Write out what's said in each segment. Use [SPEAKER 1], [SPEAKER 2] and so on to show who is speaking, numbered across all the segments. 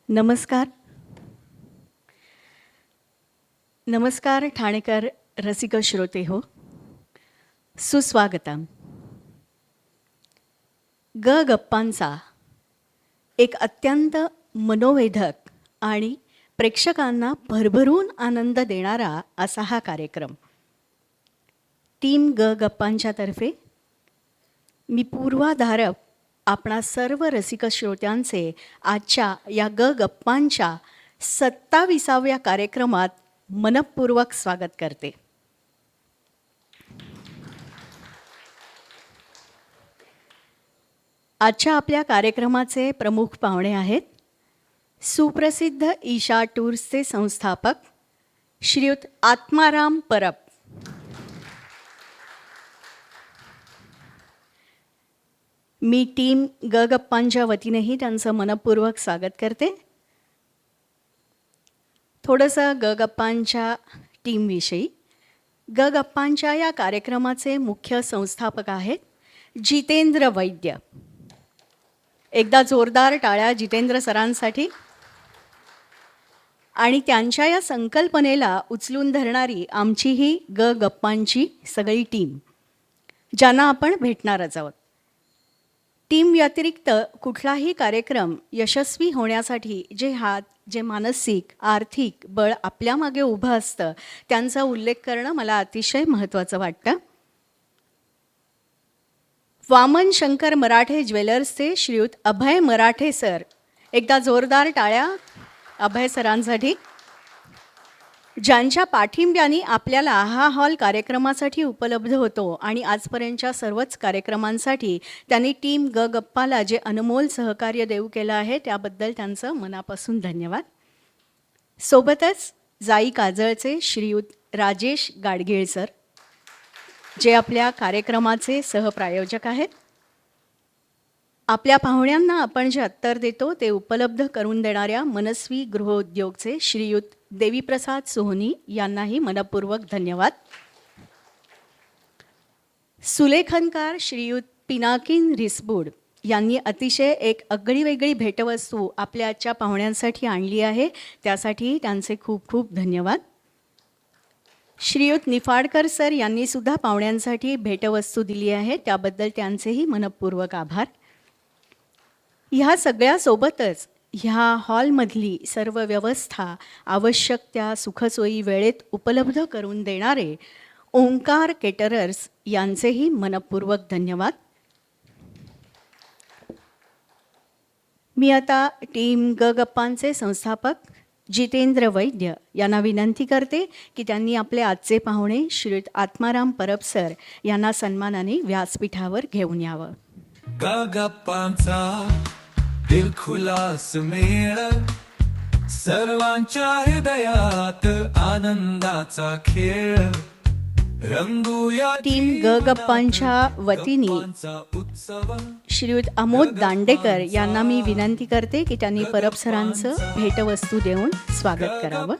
[SPEAKER 1] नमस्कार. नमस्कार ठाणेकर रसिक श्रोते हो. सुस्वागतम. गप्पांचा एक अत्यंत मनोवेधक आणि प्रेक्षकांना भरभरून आनंद देणारा असा हा कार्यक्रम. टीम गप्पांच्या तर्फे मी पूर्वाधारक आपणा सर्व रसिक श्रोत्यांचे आजच्या या गप्पांच्या 27व्या कार्यक्रमात मनपूर्वक स्वागत करते. आजच्या आपल्या कार्यक्रमाचे प्रमुख पाहुणे आहेत सुप्रसिद्ध ईशा टूर्सचे संस्थापक श्रीयुत आत्माराम परब. मी टीम गप्पांच्या वतीनेही त्यांचं मनपूर्वक स्वागत करते. थोडंसं गप्पांच्या टीमविषयी. गप्पांच्या या कार्यक्रमाचे मुख्य संस्थापक आहेत जितेंद्र वैद्य. एकदा जोरदार टाळ्या जितेंद्र सरांसाठी. आणि त्यांच्या या संकल्पनेला उचलून धरणारी आमची ही गप्पांची सगळी टीम, ज्यांना आपण भेटणारच आहोत. टीम व्यतिरिक्त कुठलाही कार्यक्रम यशस्वी होण्यासाठी जे मानसिक आर्थिक बळ आपल्यामागे उभं असतं त्यांचा उल्लेख करणं मला अतिशय महत्त्वाचं वाटतं. वामन शंकर मराठे ज्वेलर्सचे श्रीयुत अभय मराठे सर. एकदा जोरदार टाळ्या अभय सरांसाठी, ज्यांच्या पाठिंब्याने आपल्याला हा हॉल कार्यक्रमासाठी उपलब्ध होतो आणि आजपर्यंतच्या सर्वच कार्यक्रमांसाठी त्यांनी टीम गप्पाला जे अनमोल सहकार्य देऊ केलं आहे त्याबद्दल त्यांचं मनापासून धन्यवाद. सोबतच जाई काजळचे श्रीयुत राजेश गाडगीळ सर, जे आपल्या कार्यक्रमाचे सहप्रायोजक आहेत. आपल्या पाहुण्यांना आपण जे उत्तर देतो ते उपलब्ध करून देणाऱ्या मनस्वी गृहोद्योगचे श्रीयुत देवीप्रसाद सोहनी यांनाही मनपूर्वक धन्यवाद. सुलेखनकार श्रीयुत पिनाकिन रिसबूड यांनी अतिशय एक आगळीवेगळी भेटवस्तू आपल्या आजच्या पाहुण्यांसाठी आणली आहे, त्यासाठी त्यांचे खूप खूप धन्यवाद. श्रीयुत निफाडकर सर यांनी सुद्धा पाहुण्यांसाठी भेटवस्तू दिली आहे, त्याबद्दल त्यांचेही मनपूर्वक आभार. ह्या सगळ्यासोबतच ह्या हॉलमधली सर्व व्यवस्था आवश्यक त्या सुखसोयी वेळेत उपलब्ध करून देणारे ओंकार केटरर्स यांचेही मनपूर्वक धन्यवाद. मी आता टीम गप्पांचे संस्थापक जितेंद्र वैद्य यांना विनंती करते की त्यांनी आपले आजचे पाहुणे श्रीयुत आत्माराम परब सर यांना सन्मानाने व्यासपीठावर घेऊन यावं.
[SPEAKER 2] गप्पांचा दिलखुलास मेळ, सर्वांच्या हृदयात आनंदाचा खेळ. रंगूया
[SPEAKER 1] टीम गप्पांच्या वतीने
[SPEAKER 2] उत्सव.
[SPEAKER 1] श्रीयुत अमोद दांडेकर यांना मी विनंती करते की त्यांनी परब सरांचं भेटवस्तू देऊन स्वागत करावं.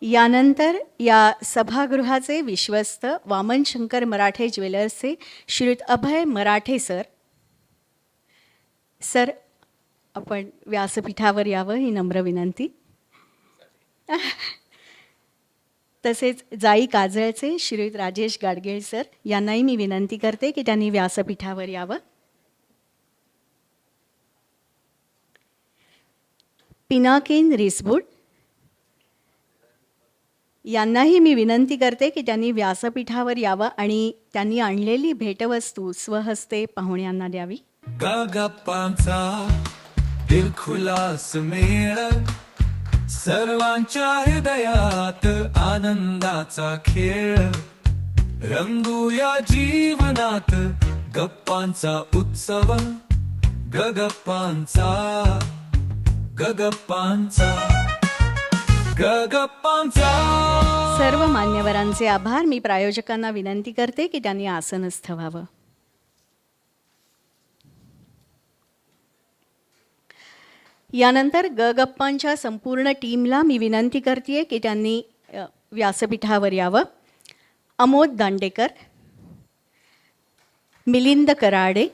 [SPEAKER 1] यानंतर या सभागृहाचे विश्वस्त वामन शंकर मराठे ज्वेलर्सचे श्रीयुत अभय मराठे सर. सर, आपण व्यासपीठावर यावं ही नम्र विनंती. तसेच जाई काजळचे श्रीयुत राजेश गाडगीळ सर यांनाही मी विनंती करते की त्यांनी व्यासपीठावर यावं. पिनाकिन रिसबूड यांनाही मी विनंती करते की त्यांनी व्यासपीठावर यावं आणि त्यांनी आणलेली भेटवस्तू स्वहस्ते पाहुण्यांना द्यावी.
[SPEAKER 2] गप्पांचा दिलखुलास मेळ, सर्वांच्या हृदयात आनंदाचा खेळ. रंगूया जीवनात गप्पांचा उत्सव. गप्पांचा
[SPEAKER 1] सर्व मान्यवरांचे आभार. मी प्रायोजकांना विनंती करते की त्यांनी आसनस्थ व्हावं. यानंतर ग गप्पांच्या संपूर्ण टीमला मी विनंती करते की त्यांनी व्यासपीठावर यावं. अमोद दांडेकर, मिलिंद कराडे,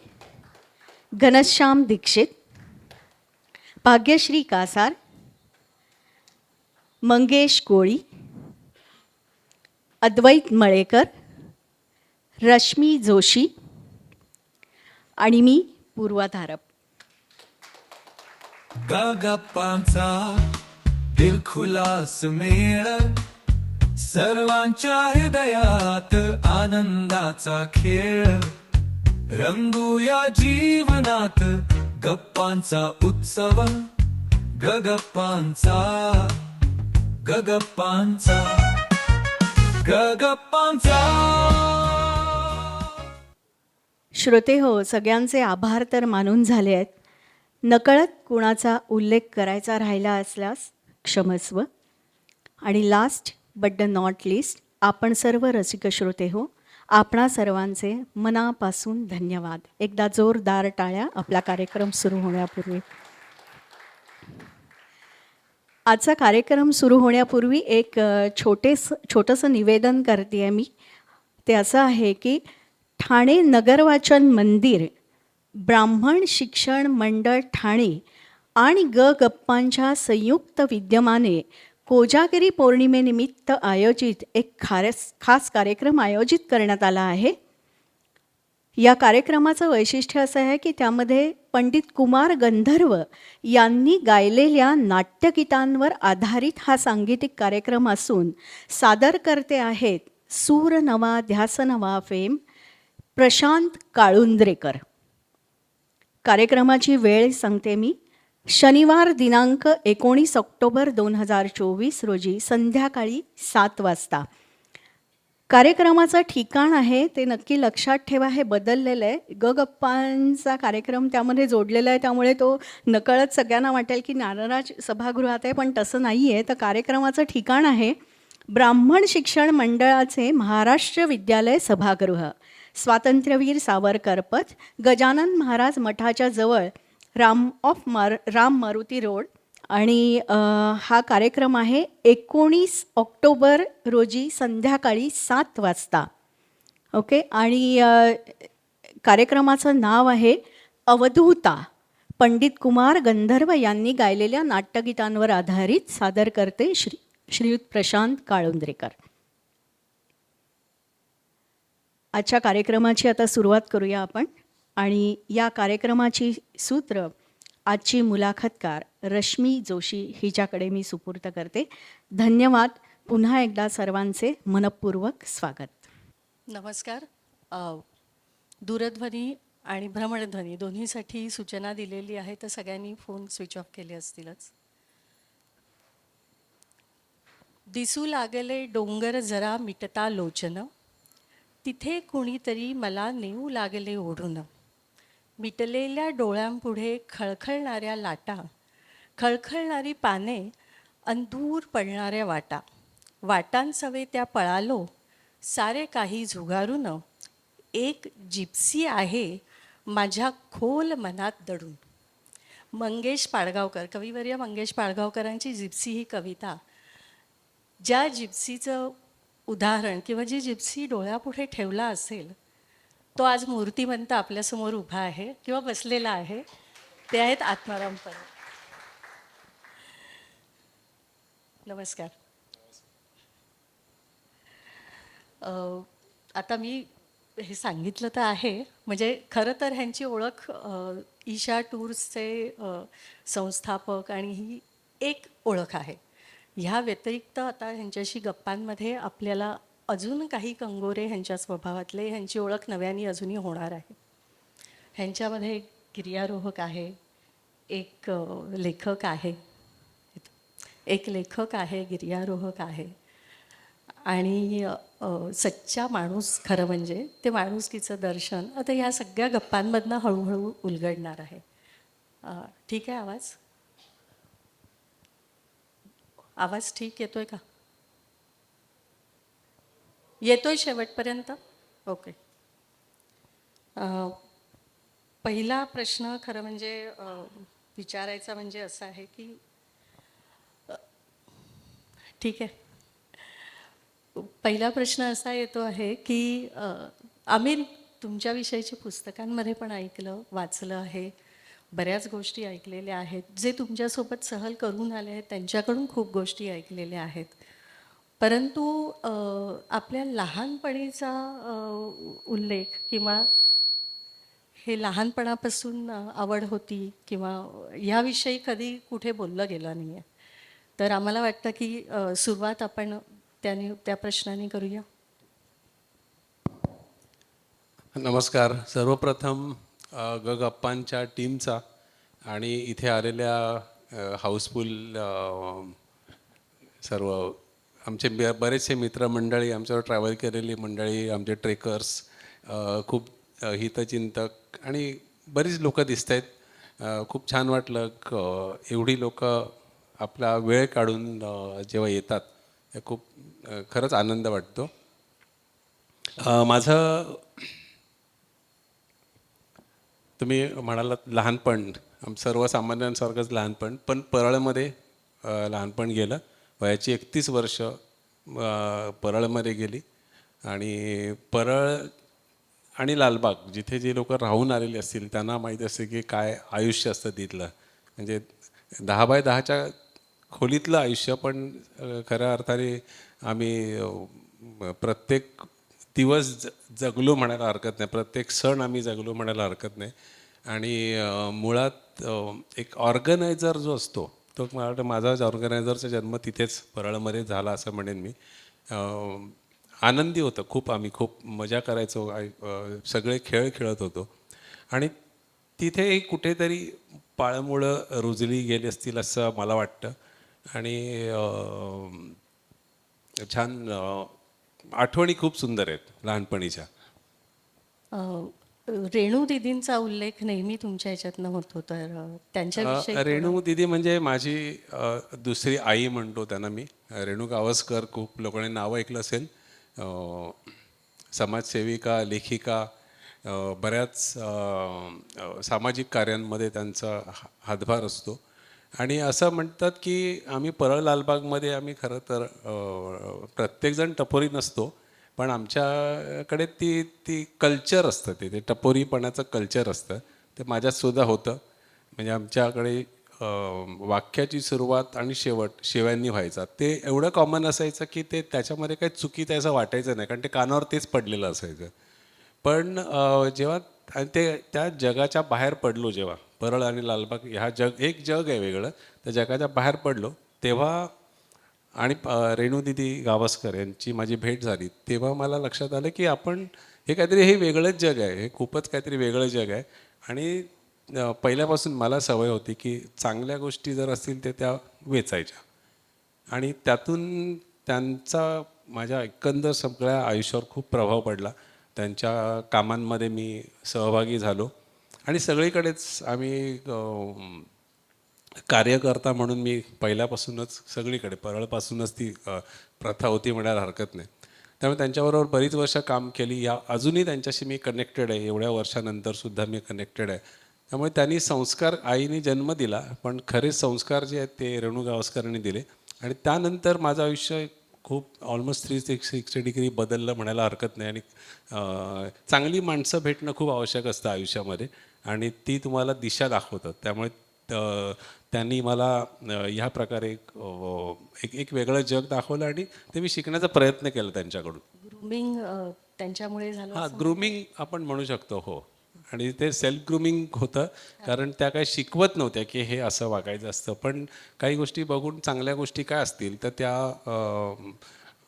[SPEAKER 1] घनश्याम दीक्षित, भाग्यश्री कासार, मंगेश कोळी, अद्वैत मळेकर, रश्मी जोशी आणि मी पूर्वा धारप.
[SPEAKER 2] गप्पांचा दिलखुलास मेळ, सर्वांच्या हृदयात आनंदाचा खेळ. रंगूया जीवनात गप्पांचा उत्सव, गप्पांचा गप्पांचा गप्पांचा.
[SPEAKER 1] श्रोते हो, सगळ्यांचे आभार तर मानून झाले आहेत. नकळत कुणाचा उल्लेख करायचा राहिला असल्यास क्षमस्व. आणि last but the not list, आपण सर्व रसिक श्रोते हो, आपणा सर्वांचे मनापासून धन्यवाद. एकदा जोरदार टाळ्या आपला कार्यक्रम सुरू होण्यापूर्वी. आजचा कार्यक्रम सुरू होण्यापूर्वी एक छोटंसं निवेदन करते आहे मी. ते असं आहे की ठाणे नगरवाचन मंदिर, ब्राह्मण शिक्षण मंडळ ठाणे आणि गप्पांच्या संयुक्त विद्यमाने कोजागिरी पौर्णिमेनिमित्त आयोजित एक खास कार्यक्रम आयोजित करण्यात आला आहे. या कार्यक्रमाचं वैशिष्ट्य असं आहे की त्यामध्ये पंडित कुमार गंधर्व यांनी गायलेल्या नाट्यगीतांवर आधारित हा सांगीतिक कार्यक्रम असून सादरकर्ते आहेत सूर नवा ध्यास नवा फेम प्रशांत काळुंद्रेकर. कार्यक्रमाची वेळ सांगते मी. शनिवार दिनांक 19 ऑक्टोबर 2024 रोजी संध्याकाळी 7 वाजता. कार्यक्रमाचं ठिकाण आहे ते नक्की लक्षात ठेवा, हे बदललेलं आहे. गप्पांचा कार्यक्रम त्यामध्ये जोडलेला आहे, त्यामुळे तो नकळत सगळ्यांना वाटेल की नारराज सभागृहात आहे, पण तसं नाही आहे. तर कार्यक्रमाचं ठिकाण आहे ब्राह्मण शिक्षण मंडळाचे महाराष्ट्र विद्यालय सभागृह, स्वातंत्र्यवीर सावरकर पथ, गजानन महाराज मठाच्या जवळ, राम मारुती रोड. आणि हा कार्यक्रम आहे 19 ऑक्टोबर रोजी संध्याकाळी 7 वाजता. ओके. आणि कार्यक्रमाचं नाव आहे अवधूता, पंडित कुमार गंधर्व यांनी गायलेल्या नाट्यगीतांवर आधारित. सादर करते श्रीयुत प्रशांत काळुंद्रेकर. आजच्या कार्यक्रमाची आता सुरुवात करूया आपण. आणि या कार्यक्रमाची सूत्र आजची मुलाखतकार रश्मी जोशी हिच्याकडे मी सुपूर्त करते. धन्यवाद. पुन्हा एकदा सर्वांचे मनपूर्वक स्वागत.
[SPEAKER 3] नमस्कार. दूरध्वनी आणि भ्रमणध्वनी दोन्हीसाठी सूचना दिलेली आहे, तर सगळ्यांनी फोन स्विच ऑफ केले असतीलच. दिसू लागले डोंगर जरा मिटता लोचन, तिथे कुणीतरी मला नेऊ लागले ओढून. मिटलेल्या डोळ्यांपुढे खळखळणाऱ्या लाटा, खळखळणारी पाने, अंधूर पडणाऱ्या वाटा. वाटांसवे त्या पळालो सारे काही झुगारून, एक जिप्सी आहे माझ्या खोल मनात दडून. मंगेश पाडगावकर, कविवर्य मंगेश पाडगावकरांची जिप्सी ही कविता, ज्या जिप्सीचं उदाहरण किंवा जी जिप्सी डोळ्यापुढे ठेवला असेल तो आज मूर्तिमंत आपल्यासमोर उभा आहे किंवा बसलेला आहे. ते आहेत आत्माराम परब. नमस्कार. आता मी हे सांगितलं तर आहे, म्हणजे खरं तर ह्यांची ओळख ईशा टूर्सचे संस्थापक आणि ही एक ओळख आहे. ह्या व्यतिरिक्त आता ह्यांच्याशी गप्पांमध्ये आपल्याला अजून काही कंगोरे ह्यांच्या स्वभावातले, ह्यांची ओळख नव्याने अजूनही होणार आहे. ह्यांच्यामध्ये एक गिर्यारोहक आहे, एक लेखक आहे, गिर्यारोहक आहे आणि सच्चा माणूस. खरं म्हणजे ते माणुसकीचं दर्शन आता ह्या सगळ्या गप्पांमधनं हळूहळू उलगडणार आहे. ठीक आहे. आवाज ठीक येतोय का? येतोय शेवटपर्यंत? ओके. पहिला प्रश्न खरं म्हणजे विचारायचा म्हणजे असं आहे की ठीक आहे. पहिला प्रश्न असा येतो आहे की आम्ही तुमच्याविषयीची पुस्तकांमध्ये पण ऐकलं, वाचलं आहे. बऱ्याच गोष्टी ऐकलेल्या आहेत. जे तुमच्यासोबत सहल करून आले आहेत त्यांच्याकडून खूप गोष्टी ऐकलेल्या आहेत. परंतु आपल्या लहानपणीचा उल्लेख किंवा हे लहानपणापासून आवड होती किंवा ह्याविषयी कधी कुठे बोललं गेलं नाही आहे. तर आम्हाला वाटतं की सुरुवात आपण त्या प्रश्नाने करूया.
[SPEAKER 4] नमस्कार. सर्वप्रथम गप्पांच्या टीमचा आणि इथे आलेल्या हाऊसफुल सर्व आमचे बरेचसे मित्रमंडळी, आमच्यावर ट्रॅव्हल केलेली मंडळी, आमचे ट्रेकर्स, खूप हितचिंतक आणि बरीच लोकं दिसत आहेत. खूप छान वाटलं एवढी लोकं आपला वेळ काढून जेव्हा येतात हे खूप खरंच आनंद वाटतो. माझं तुम्ही म्हणालात लहानपण, सर्वसामान्यांसारखंच लहानपण, पण परळमध्ये लहानपण गेलं. वयाची 31 वर्ष परळमध्ये गेली आणि परळ आणि लालबाग जिथे जे लोक राहून आलेले असतील त्यांना माहीत असते की काय आयुष्य असतं तिथलं. म्हणजे 10x10च्या खोलीतलं आयुष्य, पण खऱ्या अर्थाने आम्ही प्रत्येक दिवस जगलो म्हणायला हरकत नाही, प्रत्येक सण आम्ही जगलो म्हणायला हरकत नाही. आणि मुळात एक ऑर्गनायझर जो असतो तो मला वाटतं माझाच ऑर्गनायझरचा जन्म तिथेच परळमध्ये झाला असं म्हणेन मी. आनंदी होतं खूप, आम्ही खूप मजा करायचो, सगळे खेळ खेळत होतो आणि तिथेही कुठेतरी पाळंमुळं रुजली गेली असतील असं मला वाटतं. आणि छान आठवणी खूप सुंदर आहेत लहानपणीच्या.
[SPEAKER 3] रेणू दीदींचा उल्लेख नेहमी तुमच्या ह्याच्यातनं होतो, तर त्यांच्याविषयी
[SPEAKER 4] रेणू दिदी म्हणजे माझी दुसरी आई म्हणतो त्यांना मी. रेणू गावस्कर, खूप लोकांनी नाव ऐकलं असेल. समाजसेविका, लेखिका, बऱ्याच सामाजिक कार्यांमध्ये त्यांचा हातभार असतो. आणि असं म्हणतात की आम्ही परळ लालबागमध्ये आम्ही खरं तर प्रत्येकजण टपोरी नसतो, पण आमच्याकडे ती ती कल्चर असतं, ते टपोरीपणाचं कल्चर असतं. ते माझ्यातसुद्धा होतं. म्हणजे आमच्याकडे वाक्याची सुरुवात आणि शेवट शिव्यांनी व्हायचा. ते एवढं कॉमन असायचं की ते त्याच्यामध्ये काही चुकीचं असं वाटायचं नाही, कारण ते कानावर तेच पडलेलं असायचं. पण जेव्हा आणि ते त्या जगाच्या बाहेर पडलो, जेव्हा परळ आणि लालबाग ह्या एक जग आहे वेगळं, त्या जगाच्या बाहेर पडलो तेव्हा आणि रेणूदीदी गावस्कर यांची माझी भेट झाली, तेव्हा मला लक्षात आलं की आपण हे वेगळंच जग आहे, हे खूपच काहीतरी वेगळं जग आहे. आणि पहिल्यापासून मला सवय होती की चांगल्या गोष्टी जर असतील ते त्या वेचायच्या, आणि त्यातून त्यांचा माझ्या एकंदर सगळ्या आयुष्यावर खूप प्रभाव पडला. त्यांच्या कामांमध्ये मी सहभागी झालो आणि सगळीकडेच आम्ही कार्यकर्ता म्हणून मी पहिल्यापासूनच सगळीकडे परळपासूनच ती प्रथा होती म्हणायला हरकत नाही. त्यामुळे त्यांच्याबरोबर बरीच वर्ष काम केली. अजूनही त्यांच्याशी मी कनेक्टेड आहे, एवढ्या वर्षानंतरसुद्धा मी कनेक्टेड आहे. त्यामुळे त्यांनी संस्कार, आईने जन्म दिला पण खरे संस्कार जे आहेत ते रेणू गावस्करांनी दिले. आणि त्यानंतर माझं आयुष्य खूप ऑलमोस्ट 360 डिग्री बदललं म्हणायला हरकत नाही. आणि चांगली माणसं भेटणं खूप आवश्यक असतं आयुष्यामध्ये, आणि ती तुम्हाला दिशा दाखवतात. त्यामुळे त्यांनी मला ह्या प्रकारे एक वेगळं जग दाखवलं आणि ते मी शिकण्याचा प्रयत्न केला त्यांच्याकडून.
[SPEAKER 3] ग्रूमिंग त्यांच्यामुळे झालं
[SPEAKER 4] हां,
[SPEAKER 3] असं
[SPEAKER 4] ग्रूमिंग आपण म्हणू शकतो, हो. आणि ते सेल्फ ग्रूमिंग होतं, कारण त्या काही शिकवत नव्हत्या की हे असं वागायचं असतं, पण काही गोष्टी बघून चांगल्या गोष्टी काय असतील तर त्या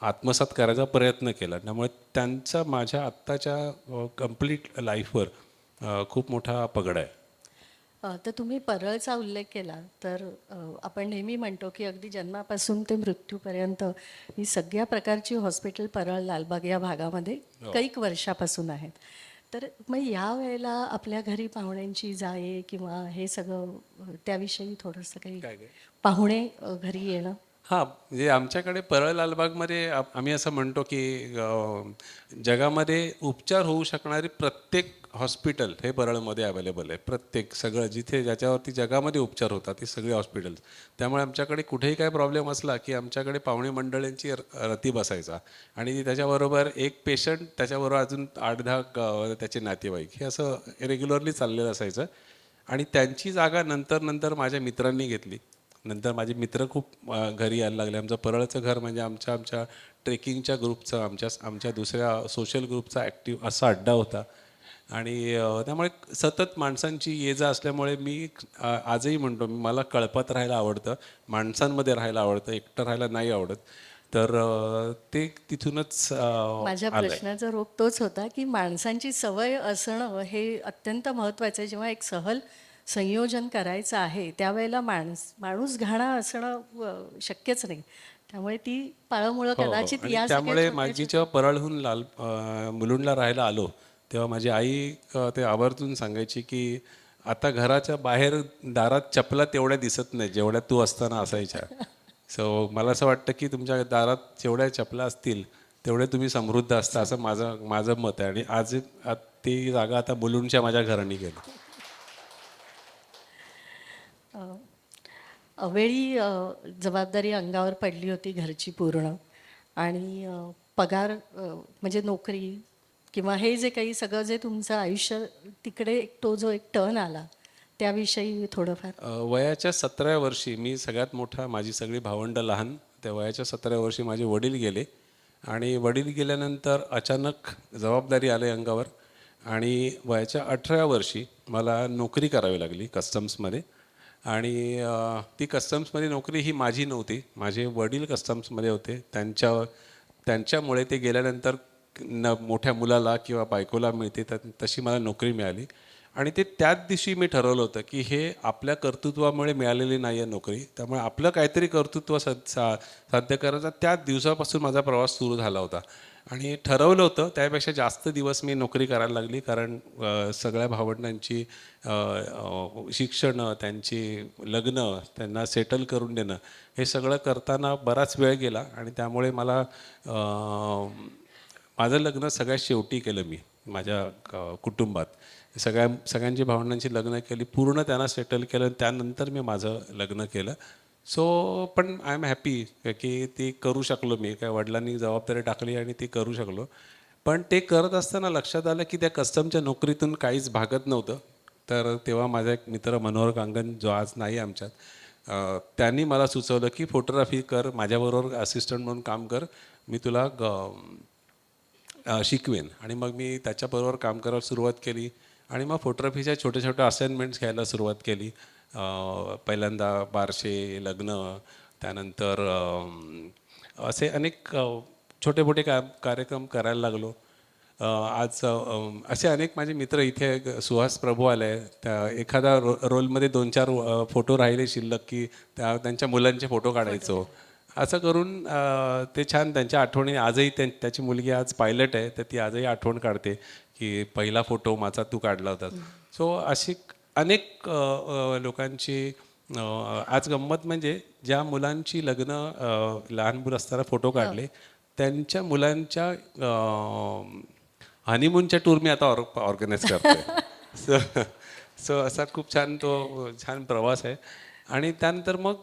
[SPEAKER 4] आत्मसात करायचा प्रयत्न केला. त्यामुळे त्यांचा माझ्या आत्ताच्या कंप्लीट लाईफवर खूप मोठा पगडा आहे.
[SPEAKER 3] तर तुम्ही परळचा उल्लेख केला, तर आपण नेहमी म्हणतो की अगदी जन्मापासून ते मृत्यूपर्यंत ही सगळ्या प्रकारची हॉस्पिटल परळ लालबाग या भागामध्ये कैक वर्षापासून आहेत. तर मग या वेळेला आपल्या घरी पाहुण्यांची जाये किंवा हे सगळं त्याविषयी थोडंसं काही
[SPEAKER 4] काय काय
[SPEAKER 3] पाहुणे घरी येणं.
[SPEAKER 4] हां, म्हणजे आमच्याकडे परळ लालबागमध्ये आम्ही असं म्हणतो की जगामध्ये उपचार होऊ शकणारी प्रत्येक हॉस्पिटल हे परळमध्ये अवेलेबल आहे. प्रत्येक सगळं जिथे ज्याच्यावरती जगामध्ये उपचार होतात ती सगळी हॉस्पिटल्स. त्यामुळे आमच्याकडे कुठेही काय प्रॉब्लेम असला की आमच्याकडे पाहुणे मंडळींची रती बसायचा आणि त्याच्याबरोबर एक पेशंट त्याच्याबरोबर अजून 8-10 त्याचे नातेवाईक हे असं रेग्युलरली चाललेलं असायचं. आणि त्यांची जागा नंतर नंतर माझ्या मित्रांनी घेतली. नंतर माझे मित्र खूप घरी यायला लागले. आमचं परळचं घर म्हणजे आमच्या आमच्या ट्रेकिंगच्या ग्रुपचं आमच्या दुसऱ्या सोशल ग्रुपचा ॲक्टिव्ह असा अड्डा होता. आणि त्यामुळे सतत माणसांची ये जा असल्यामुळे मी आजही म्हणतो मला कळपात राहायला आवडतं, माणसांमध्ये राहायला आवडतं, एकटं राहायला नाही आवडत. तर ते तिथूनच
[SPEAKER 3] माझ्या
[SPEAKER 4] आलं आहे.
[SPEAKER 3] प्रश्नाचा रोख तोच होता की माणसांची सवय असणं हे अत्यंत महत्त्वाचं आहे. जेव्हा एक सहल संयोजन करायचं आहे त्यावेळेला माणूस घाणा असणं शक्यच नाही. त्यामुळे ती पाळंमुळं
[SPEAKER 4] हो, हो.
[SPEAKER 3] कदाचित
[SPEAKER 4] आणि
[SPEAKER 3] या सगळ्या
[SPEAKER 4] त्यामुळे
[SPEAKER 3] छोट्या
[SPEAKER 4] मी जेव्हा परळहून मुलुंडला राहायला आलो तेव्हा माझी आई ते आवर्जून सांगायची की आता घराच्या बाहेर दारात चपला तेवढ्या दिसत नाही जेवढ्या तू असताना असायच्या. सो मला असं वाटतं की तुमच्या दारात जेवढ्या चपला असतील तेवढे तुम्ही समृद्ध असता असं माझं माझं मत आहे. आणि आज ती जागा आता मुलुंडच्या माझ्या घराणी गेली.
[SPEAKER 3] अवेळी जबाबदारी अंगावर पडली होती घरची पूर्ण आणि पगार म्हणजे नोकरी किंवा हे जे काही सगळं जे तुमचं आयुष्य तिकडे तो जो एक टर्न आला त्याविषयी थोडंफार.
[SPEAKER 4] वयाच्या 17व्या वर्षी मी सगळ्यात मोठा, माझी सगळी भावंडं लहान. त्या वयाच्या 17व्या वर्षी माझे वडील गेले आणि वडील गेल्यानंतर अचानक जबाबदारी आली अंगावर आणि वयाच्या 18व्या वर्षी मला नोकरी करावी लागली कस्टम्समध्ये. आणि ती कस्टम्समध्ये नोकरी ही माझी नव्हती, माझे वडील कस्टम्समध्ये होते. त्यांच्यामुळे ते गेल्यानंतर मोठ्या मुलाला किंवा बायकोला मिळते तशी मला नोकरी मिळाली. आणि ते त्याच दिवशी मी ठरवलं होतं की हे आपल्या कर्तृत्वामुळे मिळालेली नाही आहे नोकरी, त्यामुळे आपलं काहीतरी कर्तृत्व साध्य करायचा त्याच दिवसापासून माझा प्रवास सुरू झाला होता. आणि ठरवलं होतं त्यापेक्षा जास्त दिवस मी नोकरी करायला लागली कारण सगळ्या भावंडांची शिक्षणं, त्यांची लग्न, त्यांना सेटल करून देणं हे सगळं करताना बराच वेळ गेला. आणि त्यामुळे मला माझं लग्न सगळ्यात शेवटी केलं मी माझ्या कुटुंबात. सगळ्यांची भावंडांची लग्न केली, पूर्ण त्यांना सेटल केलं, त्यानंतर मी माझं लग्न केलं. सो पण आय एम हॅपी की ती करू शकलो मी. काय वडिलांनी जबाबदारी टाकली आणि ती करू शकलो. पण ते करत असताना लक्षात आलं की त्या कस्टमच्या नोकरीतून काहीच भागत नव्हतं. तर तेव्हा माझा एक मित्र मनोहर कांगन जो आज नाही आमच्यात, त्यांनी मला सुचवलं की फोटोग्राफी कर, माझ्याबरोबर असिस्टंट म्हणून काम कर, मी तुला शिकवेन. आणि मग मी त्याच्याबरोबर काम करायला सुरुवात केली आणि मग फोटोग्राफीच्या छोट्या छोट्या असाइनमेंट्स घ्यायला सुरुवात केली. पहिल्यांदा बारशे, लग्न, त्यानंतर असे अनेक छोटे मोठे कार्यक्रम करायला लागलो. आज असे अनेक माझे मित्र इथे सुहास प्रभू आले आहे, त्या एखादा रोलमध्ये 2-4 फोटो राहिले शिल्लक की त्यांच्या मुलांचे फोटो काढायचो. असं करून ते छान त्यांच्या आठवणी आजही त्याची मुलगी आज पायलट आहे तर ती आजही आठवण काढते की पहिला फोटो माझा तू काढला होता. सो अशी अनेक लोकांची आज गंमत म्हणजे ज्या मुलांची लग्न लहान मुलं असताना फोटो काढले त्यांच्या मुलांच्या हनीमूनच्या टूर मी आता ऑर्गनाईज करतोय. सो सो असा खूप छान प्रवास आहे. आणि त्यानंतर मग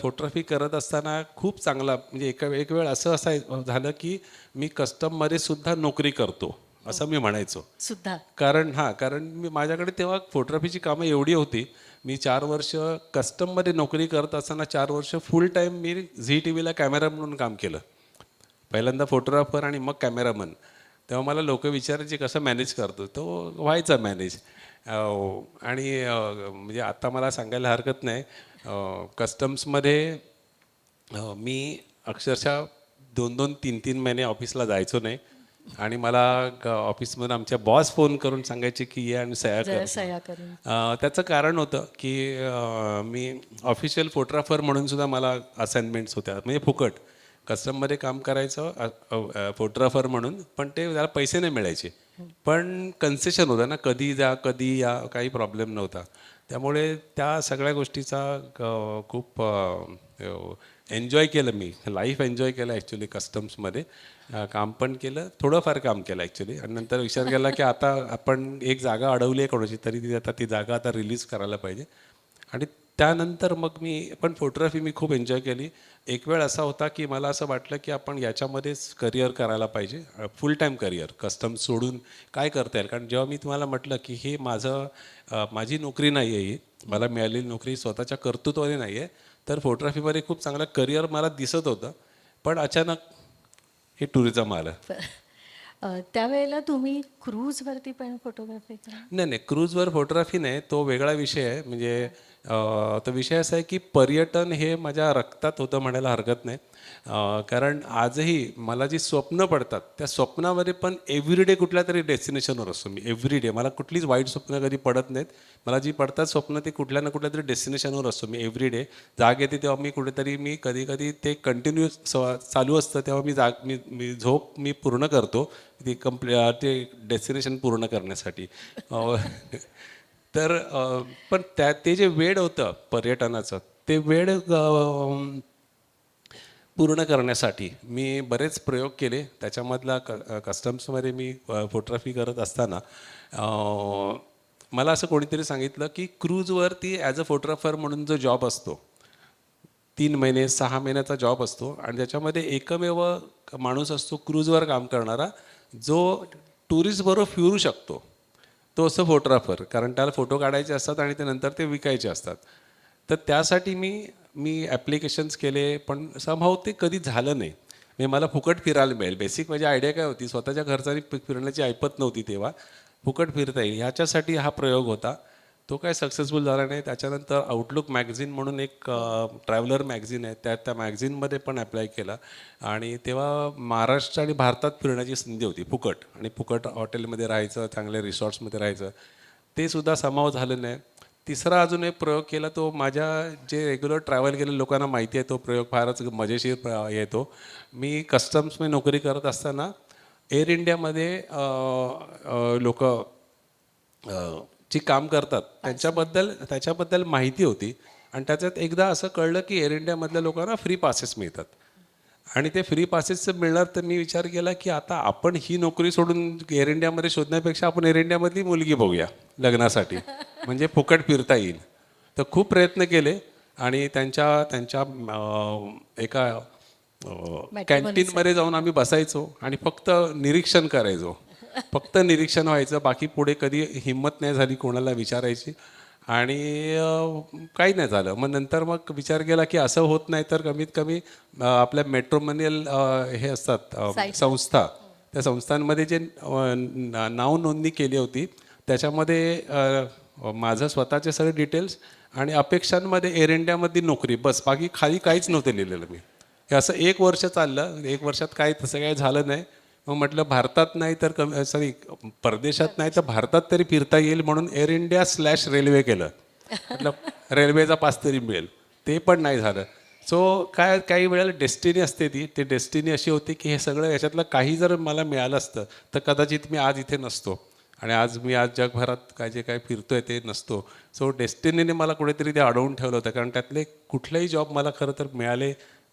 [SPEAKER 4] फोटोग्राफी करत असताना खूप चांगला म्हणजे एक वेळ असं झालं की मी कस्टममध्ये सुद्धा नोकरी करतो असं मी म्हणायचो
[SPEAKER 3] सुद्धा.
[SPEAKER 4] कारण माझ्याकडे तेव्हा फोटोग्राफीची कामं एवढी होती. मी 4 वर्ष कस्टममध्ये नोकरी करत असताना 4 वर्ष फुल टाईम मी झी टी व्हीला कॅमेरा म्हणून काम केलं. पहिल्यांदा फोटोग्राफर आणि मग कॅमेरामन. तेव्हा मला लोक विचारायचे कसं मॅनेज करतो, तो व्हायचा मॅनेज. आणि म्हणजे आता मला सांगायला हरकत नाही, कस्टम्समध्ये मी अक्षरशः 2-2, 3-3 महिने ऑफिसला जायचो नाही. आणि मला ऑफिसमधून आमच्या बॉस फोन करून सांगायचे की ये आणि सह्या कर.
[SPEAKER 3] सह्या करून.
[SPEAKER 4] त्याचं कारण होतं की मी ऑफिशियल फोटोग्राफर म्हणून सुद्धा मला असाइनमेंट्स होत्या, म्हणजे फुकट कस्टममध्ये काम करायचं फोटोग्राफर म्हणून. पण ते त्याला पैसे नाही मिळायचे, पण कन्सेशन होतं ना, कधी जा कधी या, काही प्रॉब्लेम नव्हता. त्यामुळे त्या सगळ्या गोष्टीचा खूप एन्जॉय केलं मी लाईफ एन्जॉय केलं ॲक्च्युली कस्टम्समध्ये काम पण केलं थोडंफार काम केलं ॲक्च्युली आणि नंतर विचार केला की आता आपण एक जागा अडवली आहे कोणाची तरी ती जागा आता रिलीज करायला पाहिजे आणि त्यानंतर मग मी पण फोटोग्राफी मी खूप एन्जॉय केली एक वेळ असा होता की मला असं वाटलं की आपण याच्यामध्येच करिअर करायला पाहिजे फुल टाईम करिअर कस्टम सोडून काय करता येईल कारण जेव्हा मी तुम्हाला म्हटलं की हे माझी नोकरी नाही आहे ही मला मिळालेली नोकरी स्वतःच्या कर्तृत्वाने नाही आहे तर फोटोग्राफीमध्ये खूप चांगलं करिअर मला दिसत होतं पण अचानक हे टुरिझम आलं
[SPEAKER 3] त्यावेळेला तुम्ही क्रूजवरती पण फोटोग्राफी करा
[SPEAKER 4] नाही क्रूजवर फोटोग्राफी नाही तो वेगळा विषय आहे म्हणजे तो विषय असा आहे की पर्यटन हे माझ्या रक्तात होतं म्हणायला हरकत नाही कारण आजही मला जी स्वप्न पडतात त्या स्वप्नामध्ये पण एव्हरीडे कुठल्या तरी डेस्टिनेशनवर असतो मी एव्हरीडे मला कुठलीच वाईट स्वप्न कधी पडत नाहीत मला जी पडतात स्वप्न ते कुठल्या ना कुठल्या तरी डेस्टिनेशनवर असतो मी एव्हरीडे जाग येते तेव्हा मी कुठेतरी मी कधी कधी ते कंटिन्यूस चालू असतं तेव्हा मी झोप मी पूर्ण करतो ते डेस्टिनेशन पूर्ण करण्यासाठी तर पण ते जे वेड होतं पर्यटनाचं ते वेड पूर्ण करण्यासाठी मी बरेच प्रयोग केले त्याच्यामधला कस्टम्समध्ये मी फोटोग्राफी करत असताना मला असं कोणीतरी सांगितलं की क्रूजवरती ॲज अ फोटोग्राफर म्हणून जो जॉब असतो 3 महिने 6 महिन्याचा जॉब असतो आणि त्याच्यामध्ये एकमेव माणूस असतो क्रूजवर काम करणारा जो टुरिस्टबरोबर फिरू शकतो तो असं फोटोग्राफर कारण त्याला फोटो काढायचे असतात आणि ते नंतर ते विकायचे असतात तर त्यासाठी मी ॲप्लिकेशन्स केले पण समहाऊ ते कधी झालं नाही म्हणजे मला फुकट फिरायला मिळेल बेसिक माझी आयडिया काय होती स्वतःच्या खर्चाने फिरण्याची ऐपत नव्हती तेव्हा फुकट फिरता येईल ह्याच्यासाठी हा प्रयोग होता तो काय सक्सेसफुल झाला नाही त्याच्यानंतर आउटलुक मॅगझिन म्हणून एक ट्रॅव्हलर मॅगझिन आहे त्या मॅगझिनमध्ये पण अप्लाय केला आणि तेव्हा महाराष्ट्र आणि भारतात फिरण्याची संधी होती फुकट आणि फुकट हॉटेलमध्ये राहायचं चांगल्या रिसॉर्ट्समध्ये राहायचं ते सुद्धा समाव झालं नाही तिसरा अजून एक प्रयोग केला तो माझ्या जे रेग्युलर ट्रॅव्हल केलेल्या लोकांना माहिती आहे तो प्रयोग फारच मजेशीर येतो मी कस्टम्समध्ये नोकरी करत असताना एअर इंडियामध्ये लोक जी काम करतात त्याच्याबद्दल माहिती होती आणि त्याच्यात एकदा असं कळलं की एअर इंडियामधल्या लोकांना फ्री पासेस मिळतात आणि ते फ्री पासेसचं मिळणार तर मी विचार केला की आता आपण ही नोकरी सोडून एअर इंडियामध्ये शोधण्यापेक्षा आपण एअर इंडियामधली मुलगी बघूया लग्नासाठी म्हणजे फुकट फिरता येईल तर खूप प्रयत्न केले आणि त्यांच्या एका कॅन्टीनमध्ये जाऊन आम्ही बसायचो आणि फक्त निरीक्षण करायचो फक्त निरीक्षण व्हायचं बाकी पुढे कधी हिंमत नाही झाली कोणाला विचारायची आणि काही नाही झालं मग नंतर मग विचार केला की असं होत नाही तर कमीत कमी आपल्या मेट्रोमनियल हे असतात संस्था त्या संस्थांमध्ये जे नाव नोंदणी केली होती त्याच्यामध्ये माझं स्वतःचे सगळे डिटेल्स आणि अपेक्षांमध्ये एअर इंडियामधली नोकरी बस बाकी खाली काहीच नव्हतं लिहिलेलं मी हे असं 1 वर्ष चाललं 1 वर्षात काय तसं काय झालं नाही मग म्हटलं भारतात नाही तर परदेशात नाही तर भारतात तरी फिरता येईल म्हणून एअर इंडिया /रेल्वे केलं म्हटलं रेल्वेचा पास तरी मिळेल ते पण नाही झालं सो काही वेळेला डेस्टिनी असते ते डेस्टिनी अशी होती की हे सगळं याच्यातलं काही जर मला मिळालं असतं तर कदाचित मी आज इथे नसतो आणि आज जगभरात काय फिरतोय ते नसतो सो डेस्टिनीने मला कुठेतरी ते अडवून ठेवलं होतं कारण त्यातले कुठलेही जॉब मला खरं तर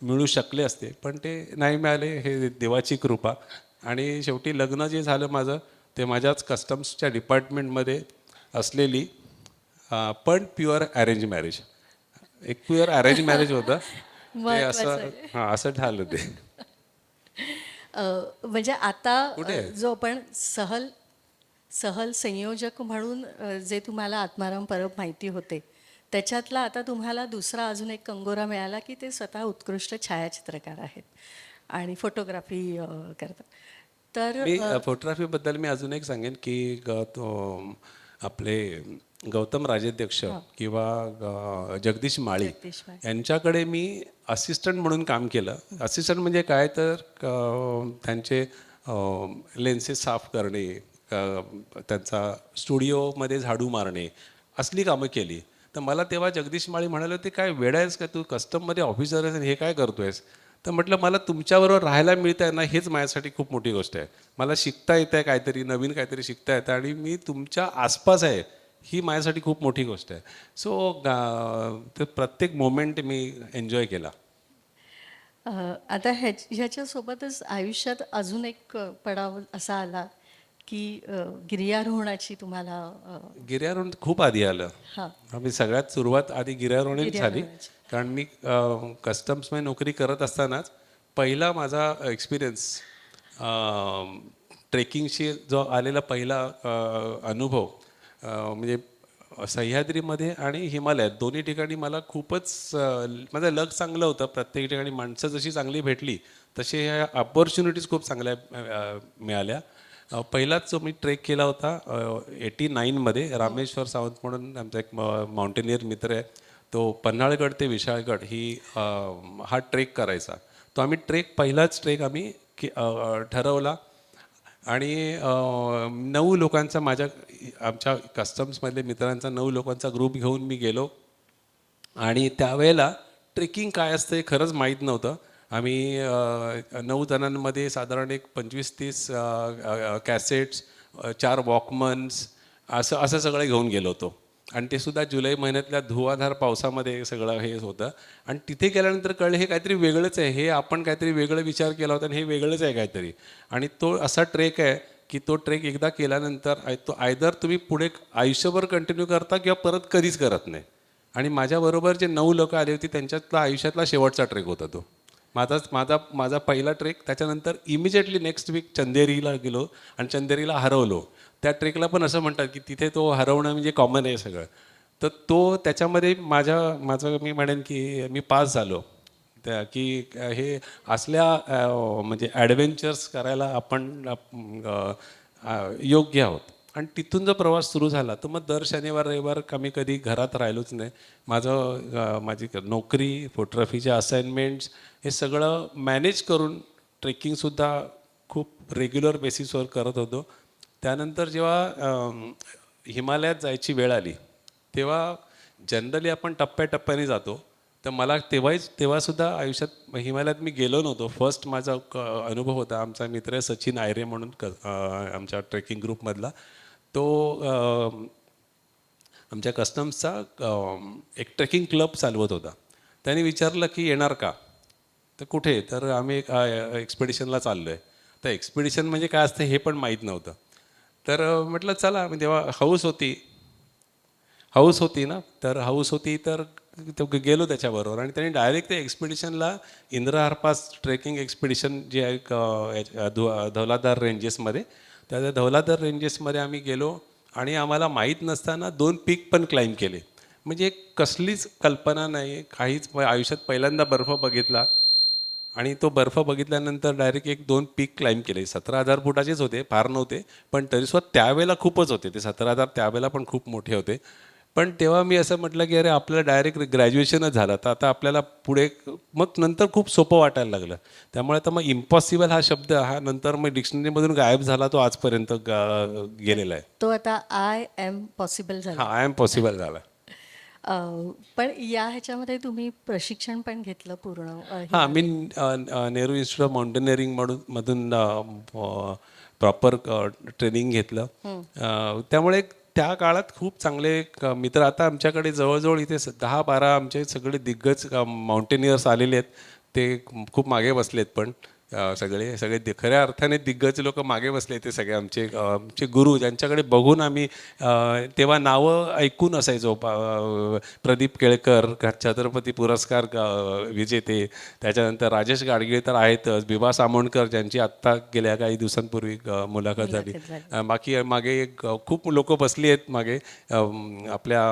[SPEAKER 4] मिळू शकले असते पण ते नाही मिळाले हे देवाची कृपा आणि शेवटी लग्न जे झालं माझं ते माझ्याच कस्टम्सच्या डिपार्टमेंटमध्ये असलेली पण प्युअर अरेंज मॅरेज एक प्युअर अरेंज मॅरेज होतं ते असं झालं ते
[SPEAKER 3] म्हणजे आता जो आपण सहल संयोजक म्हणून जे तुम्हाला आत्माराम परब माहिती होते त्याच्यातला आता तुम्हाला दुसरा अजून एक कंगोरा मिळाला की ते स्वतः उत्कृष्ट छायाचित्रकार आहेत आणि फोटोग्राफी करतात तर
[SPEAKER 4] मी फोटोग्राफीबद्दल मी अजून एक सांगेन की आपले गौतम राजाध्यक्ष किंवा जगदीश माळी यांच्याकडे मी असिस्टंट म्हणून काम केलं असिस्टंट म्हणजे काय तर त्यांचे लेन्सेस साफ करणे त्यांचा स्टुडिओमध्ये झाडू मारणे असली कामं केली तर मला तेव्हा जगदीश माळी म्हणाले होते काय वेडा आहेस का तू कस्टममध्ये ऑफिसर आहेस हे काय करतो आहेस तर म्हटलं मला तुमच्याबरोबर राहायला मिळतं आहे ना हेच माझ्यासाठी खूप मोठी गोष्ट आहे मला शिकता येतं आहे काहीतरी नवीन काहीतरी शिकता येतं आणि मी तुमच्या आसपास आहे ही माझ्यासाठी खूप मोठी गोष्ट आहे. सो ते प्रत्येक मोमेंट मी एन्जॉय केला.
[SPEAKER 3] आता ह्याच्यासोबतच आयुष्यात अजून एक पडाव असा आला की गिर्यारोहणाची तुम्हाला
[SPEAKER 4] गिर्यारोहण खूप आधी आलं.
[SPEAKER 3] हां
[SPEAKER 4] आम्ही सगळ्यात सुरुवात आधी गिर्यारोहणीच झाली.
[SPEAKER 3] गिर्यारोहणाची.
[SPEAKER 4] कारण मी कस्टम्समध्ये नोकरी करत असतानाच पहिला माझा एक्सपिरियन्स ट्रेकिंगशी जो आलेला पहिला अनुभव म्हणजे सह्याद्रीमध्ये आणि हिमालयात दोन्ही ठिकाणी मला खूपच माझं लक चांगलं होतं. प्रत्येक ठिकाणी माणसं जशी चांगली भेटली तसे ह्या अपॉर्च्युनिटीज खूप चांगल्या मिळाल्या. पहिलाच जो मी ट्रेक केला होता 89मध्ये रामेश्वर सावंत म्हणून आमचा एक माउंटेनियर मित्र आहे. तो पन्हाळगड ते विशाळगड हा ट्रेक करायचा. तो आम्ही पहिलाच ट्रेक आम्ही ठरवला आणि 9 लोकांचा आमच्या कस्टम्समधले मित्रांचा 9 लोकांचा ग्रुप घेऊन मी गेलो. आणि त्यावेळेला ट्रेकिंग काय असतं हे खरंच माहीत नव्हतं. आम्ही 9 जणांमध्ये साधारण एक 25-30 कॅसेट्स, 4 वॉकमन्स असं असं सगळं घेऊन गेलो होतो. आणि ते सुद्धा जुलै महिन्यातल्या धुवाधार पावसामध्ये सगळं हे होतं. आणि तिथे गेल्यानंतर कळलं हे काहीतरी वेगळंच आहे. हे आपण काहीतरी वेगळं विचार केला होता आणि हे वेगळंच आहे काहीतरी. आणि तो असा ट्रेक आहे की तो ट्रेक एकदा केल्यानंतर तो आयदर तुम्ही पुढे आयुष्यभर कंटिन्यू करता किंवा परत कधीच करत नाही. आणि माझ्याबरोबर जे 9 लोकं आली होती त्यांच्यातला आयुष्यातला शेवटचा ट्रेक होता तो. माझा पहिला ट्रेक. त्याच्यानंतर इमिजिएटली नेक्स्ट वीक चंदेरीला गेलो आणि चंदेरीला हरवलो. त्या ट्रेकला पण असं म्हणतात की तिथे तो हरवणं म्हणजे कॉमन आहे सगळं. तर त्याच्यामध्ये माझं मी म्हणेन की मी पास झालो की हे असल्या म्हणजे ॲडव्हेंचर्स करायला आपण योग्य आहोत. आणि तिथून जो प्रवास सुरू झाला तर मग दर शनिवार रविवार आम्ही कधी घरात राहिलोच नाही. माझी नोकरी, फोटोग्राफीचे असाइनमेंट्स हे सगळं मॅनेज करून ट्रेकिंगसुद्धा खूप रेग्युलर बेसिसवर करत होतो. त्यानंतर जेव्हा हिमालयात जायची वेळ आली तेव्हा जनरली आपण टप्प्याटप्प्याने जातो. तर मला तेव्हासुद्धा आयुष्यात हिमालयात मी गेलो नव्हतो. फर्स्ट माझा अनुभव होता. आमचा मित्र आहे सचिन आयरे म्हणून आमच्या ट्रेकिंग ग्रुपमधला. तो आमच्या कस्टम्सचा एक ट्रेकिंग क्लब चालवत होता. त्याने विचारलं की येणार का? तर कुठे? तर आम्ही एक एक्सपिडिशनला चाललो आहे. तर एक्सपिडिशन म्हणजे काय असतं हे पण माहीत नव्हतं. तर म्हटलं चला. तेव्हा हाऊस होती ना. तर हाऊस होती तर तो गेलो त्याच्याबरोबर. आणि त्यांनी डायरेक्ट त्या एक्सपिडिशनला इंद्रहारपास ट्रेकिंग एक्सपिडिशन जे आहे धौलाधार रेंजेसमध्ये, त्या धौलाधार रेंजेसमध्ये आम्ही गेलो. आणि आम्हाला माहीत नसताना 2 पीक पण क्लाइंब केले. म्हणजे कसलीच कल्पना नाही काहीच. आयुष्यात पहिल्यांदा बर्फ बघितला आणि तो बर्फ बघितल्यानंतर डायरेक्ट 1-2 पीक क्लाइंब केले. 17,000 फुटाचेच होते, फार नव्हते. पण तरीसुद्धा त्यावेळेला खूपच होते. ते 17,000 त्यावेळेला पण खूप मोठे होते. पण तेव्हा मी असं म्हटलं की अरे आपल्याला डायरेक्ट ग्रॅज्युएशनच झालं तर आता आपल्याला पुढे मग नंतर खूप सोपं वाटायला लागलं. त्यामुळे तर मग इम्पॉसिबल हा शब्द हा नंतर मग डिक्शनरीमधून गायब झाला. तो आजपर्यंत गेलेला आहे.
[SPEAKER 3] तो आता आय एम पॉसिबल झाला.
[SPEAKER 4] हा आय एम पॉसिबल झाला.
[SPEAKER 3] पण ह्याच्यामध्ये तुम्ही प्रशिक्षण पण घेतलं पूर्ण
[SPEAKER 4] हां, मी नेहरू इन्स्टिट्यूट ऑफ माउंटेनिअरिंग मधून प्रॉपर ट्रेनिंग घेतलं. त्यामुळे त्या काळात खूप चांगले मित्र. आता आमच्याकडे जवळजवळ इथे 10-12 आमचे सगळे दिग्गज माउंटेनियर्स आलेले आहेत. ते खूप मागे बसलेत पण सगळे खऱ्या अर्थाने दिग्गज लोक मागे बसले. ते सगळे आमचे गुरु ज्यांच्याकडे बघून आम्ही तेव्हा नावं ऐकून असायचो. प्रदीप केळकर छत्रपती पुरस्कार विजेते. त्याच्यानंतर राजेश गाडगीळ तर आहेतच. बिबा सामोणकर ज्यांची आत्ता गेल्या काही दिवसांपूर्वी मुलाखत झाली. बाकी मागे खूप लोक बसली आहेत मागे. आपल्या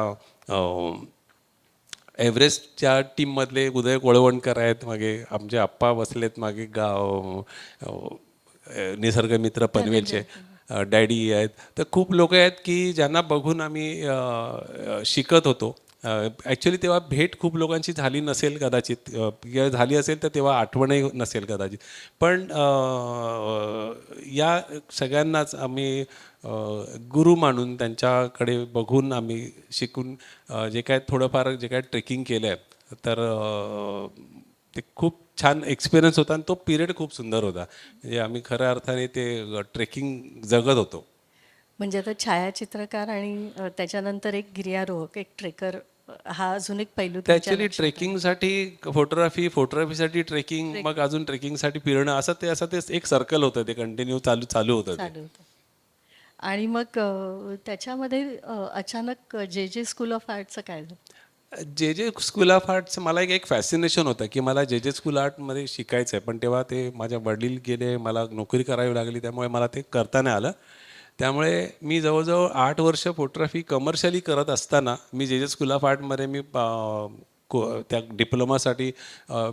[SPEAKER 4] एव्हरेस्टच्या टीममधले उदय कोळवणकर आहेत मागे. आमचे आप्पा बसलेत मागे. निसर्गमित्र पनवेलचे डॅडी आहेत. तर खूप लोक आहेत की ज्यांना बघून आम्ही शिकत होतो. ॲक्च्युली तेव्हा भेट खूप लोकांची झाली नसेल कदाचित, किंवा झाली असेल तर तेव्हा आठवणही नसेल कदाचित. पण या सगळ्यांनाच आम्ही गुरु मानून त्यांच्याकडे बघून आम्ही शिकून जे काय थोडंफार जे काय ट्रेकिंग केलं आहे तर ते खूप छान एक्सपिरियन्स होता. आणि तो पिरियड खूप सुंदर होता. म्हणजे आम्ही खऱ्या अर्थाने ते ट्रेकिंग जगत होतो.
[SPEAKER 3] म्हणजे आता छायाचित्रकार आणि त्याच्यानंतर एक गिर्यारोहक, एक ट्रेकर, हा अजून एक पैलू तुमच्या
[SPEAKER 4] ॲक्च्युली
[SPEAKER 3] लक्षात आला.
[SPEAKER 4] ट्रेकिंगसाठी फोटोग्राफीसाठी ट्रेकिंग, मग अजून ट्रेकिंगसाठी फिरणं, असं ते एक सर्कल होतं, ते कंटिन्यू चालू होतं ते.
[SPEAKER 3] चालू होतं. आणि मग त्याच्यामध्ये अचानक जे स्कूल ऑफ आर्टचं काय झालं?
[SPEAKER 4] जे स्कूल ऑफ आर्टचं मला एक फॅसिनेशन होतं की मला जे स्कूल आर्टमध्ये शिकायचं आहे, पण तेव्हा ते माझ्या वडील गेले, मला नोकरी करावी लागली, त्यामुळे मला ते करता नाही आलं. त्यामुळे मी जवळजवळ 8 वर्ष फोटोग्राफी कमर्शियली करत असताना मी जे स्कूल ऑफ आर्टमध्ये मी त्या डिप्लोमासाठी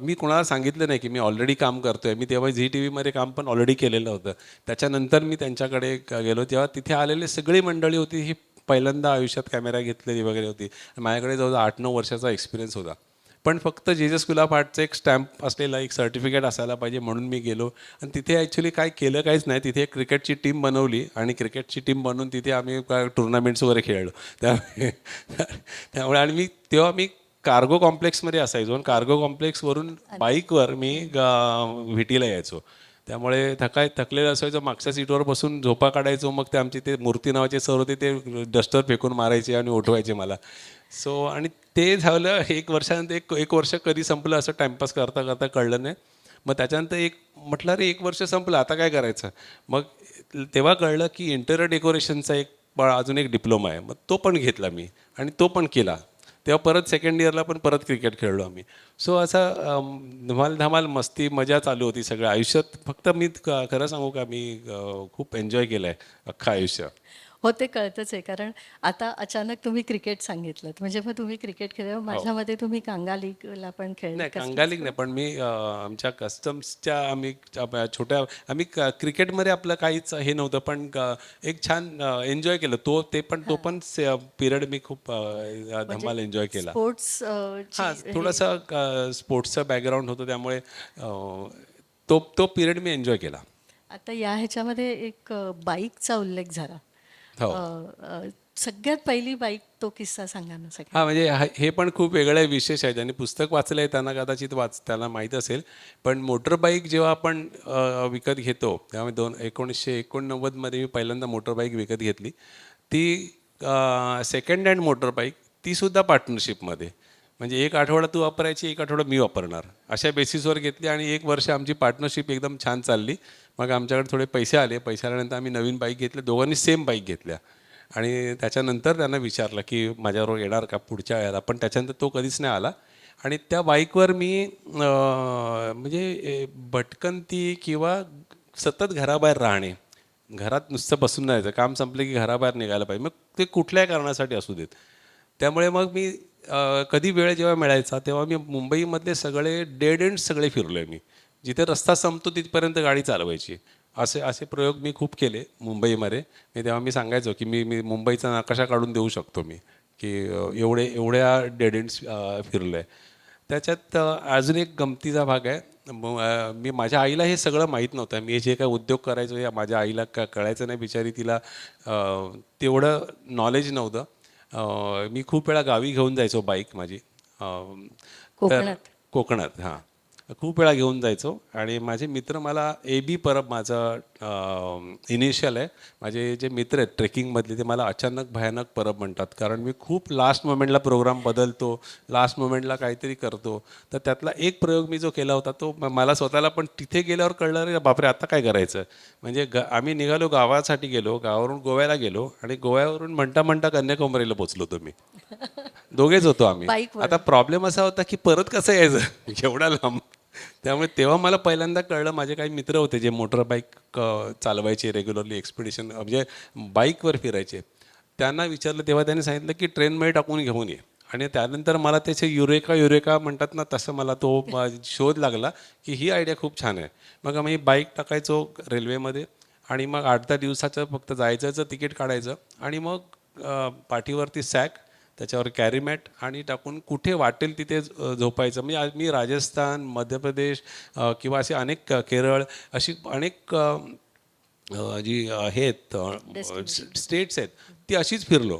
[SPEAKER 4] मी कोणाला सांगितलं नाही की मी ऑलरेडी काम करतो आहे. मी तेव्हा झी टी व्हीमध्ये काम पण ऑलरेडी केलेलं होतं. त्याच्यानंतर मी त्यांच्याकडे गेलो, तेव्हा तिथे आलेले सगळी मंडळी होती, ही पहिल्यांदा आयुष्यात कॅमेरा घेतलेली वगैरे होती. माझ्याकडे जवळजवळ 8-9 वर्षाचा एक्सपिरियन्स होता. पण फक्त जे स्कूल ऑफ आर्टचं एक स्टॅम्प असलेला एक सर्टिफिकेट असायला पाहिजे म्हणून मी गेलो. आणि तिथे ॲक्च्युली काय केलं काहीच नाही. तिथे एक क्रिकेटची टीम बनवली आणि क्रिकेटची टीम बनवून तिथे आम्ही टुर्नामेंट्स वगैरे खेळलो. त्यामुळे आणि तेव्हा मी कार्गो कॉम्प्लेक्समध्ये असायचो आणि कार्गो कॉम्प्लेक्सवरून बाईकवर मी व्हिटीला यायचो. त्यामुळे थकलेलं असायचं, मागच्या सीटवर बसून झोपा काढायचो. मग ते आमचे ते मूर्ती नावाचे सर होते, ते डस्टर फेकून मारायचे आणि उठवायचे मला. सो आणि ते झालं 1 वर्षानंतर. एक वर्ष कधी संपलं असं टाईमपास करता करता कळलं नाही. मग त्याच्यानंतर म्हटलं अरे 1 वर्ष संपलं, आता काय करायचं. मग तेव्हा कळलं की इंटेरियर डेकोरेशनचा अजून एक डिप्लोमा आहे. मग तो पण घेतला मी आणि तो पण केला. तेव्हा परत सेकंड इयरला पण परत क्रिकेट खेळलो आम्ही. सो असं धमाल मस्ती मजा चालू होती सगळं आयुष्यात. फक्त मी खरं सांगू का, मी खूप एन्जॉय केलं आहे अख्खं आयुष्य.
[SPEAKER 3] हो, ते कळतंच आहे. कारण आता अचानक तुम्ही क्रिकेट सांगितलं, म्हणजे मग तुम्ही क्रिकेट खेळल्यावर माझ्या मते तुम्ही कांगा लीगला पण खेळले.
[SPEAKER 4] नाही, कांगालिक नाही, पण मी आमच्या कस्टम्सच्या आम्ही क्रिकेटमध्ये आपलं काहीच हे नव्हतं, पण एक छान एन्जॉय केलं. तो पण पिरियड मी खूप धमाल एन्जॉय केला.
[SPEAKER 3] स्पोर्ट्स
[SPEAKER 4] हां, थोडंसं स्पोर्ट्सचं बॅकग्राऊंड होतं, त्यामुळे तो पिरियड मी एन्जॉय केला.
[SPEAKER 3] आता या ह्याच्यामध्ये एक बाईकचा उल्लेख झाला.
[SPEAKER 4] हो.
[SPEAKER 3] सगळ्यात पहिली बाईक, तो किस्सा सांगा ना सगळ्यात.
[SPEAKER 4] हां, म्हणजे हे पण खूप वेगळं विशेष आहे. ज्यांनी पुस्तक वाचलं आहे त्यांना कदाचित त्याला माहीत असेल. पण मोटरबाईक जेव्हा आपण विकत घेतो, त्यामुळे 1989मध्ये मी पहिल्यांदा मोटरबाईक विकत घेतली. ती सेकंड हँड मोटरबाईक, तीसुद्धा पार्टनरशिपमध्ये. म्हणजे 1 आठवडा तू वापरायची, 1 आठवडा मी वापरणार, अशा बेसिसवर घेतली. आणि 1 वर्ष आमची पार्टनरशिप एकदम छान चालली. मग आमच्याकडे थोडे पैसे आल्यानंतर आम्ही नवीन बाईक घेतल्या. दोघांनी सेम बाईक घेतल्या. आणि त्याच्यानंतर त्यांना विचारलं की माझ्याबरोबर येणार का पुढच्या वेळेला, पण त्याच्यानंतर तो कधीच नाही आला. आणि त्या बाईकवर मी म्हणजे भटकंती किंवा सतत घराबाहेर राहणे, घरात नुसतं बसून राहायचं, काम संपलं की घराबाहेर निघायला पाहिजे, मग ते कुठल्याही कारणासाठी असू देत. त्यामुळे मग मी कधी वेळ जेव्हा मिळायचा तेव्हा मी मुंबईमधले सगळे डेड एंड सगळे फिरलो आहे. मी जिथे रस्ता संपतो तिथपर्यंत गाडी चालवायची. असे असे प्रयोग मी खूप केले मुंबईमध्ये. तेव्हा मी सांगायचो की मी मुंबईचा नकाशा काढून देऊ शकतो मी, की एवढ्या डेड एंड्स फिरलो आहे. त्याच्यात अजून एक गमतीचा भाग आहे. मी माझ्या आईला हे सगळं माहीत नव्हतं. मी जे काय उद्योग करायचो या माझ्या आईला कळायचं नाही, बिचारी, तिला तेवढं नॉलेज नव्हतं. मी खूप वेळा गावी घेऊन जायचो बाईक माझी. कोकणात, हां, खूप वेळा घेऊन जायचो. आणि माझे मित्र मला AB परब माझं इनिशियल आहे. माझे जे मित्र आहेत ट्रेकिंगमधले ते मला अचानक भयानक परब म्हणतात, कारण मी खूप लास्ट मोमेंटला प्रोग्राम बदलतो, लास्ट मोमेंटला काहीतरी करतो. तर त्यातला एक प्रयोग मी जो केला होता तो मला स्वतःला पण तिथे गेल्यावर कळलं, रे बापरे आता काय करायचं. म्हणजे आम्ही निघालो, गावासाठी गेलो, गावावरून गोव्याला गेलो आणि गोव्यावरून म्हणता कन्याकुमारीला पोचलो होतो मी. दोघेच होतो आम्ही.
[SPEAKER 3] बाईकवर.
[SPEAKER 4] आता प्रॉब्लेम असा होता की परत कसं यायचं एवढा लांब. त्यामुळे तेव्हा मला पहिल्यांदा कळलं, माझे काही मित्र होते जे मोटरबाईक चालवायचे रेग्युलरली, एक्सपिडिशन म्हणजे बाईकवर फिरायचे. त्यांना विचारलं तेव्हा त्यांनी सांगितलं की ट्रेनमध्ये टाकून घेऊन ये. आणि त्यानंतर मला त्याचे युरेका म्हणतात ना, तसं मला तो शोध लागला की ही आयडिया खूप छान आहे. मग आम्ही बाईक टाकायचो रेल्वेमध्ये आणि मग 8-10 दिवसाचं फक्त जायचं तिकीट काढायचं आणि मग पाठीवरती सॅक, त्याच्यावर कॅरीमॅट आणि टाकून कुठे वाटेल तिथे झोपायचं. म्हणजे मी राजस्थान, मध्य प्रदेश किंवा असे अनेक केरळ, अशी अनेक जी आहेत स्टेट्स आहेत ती अशीच फिरलो.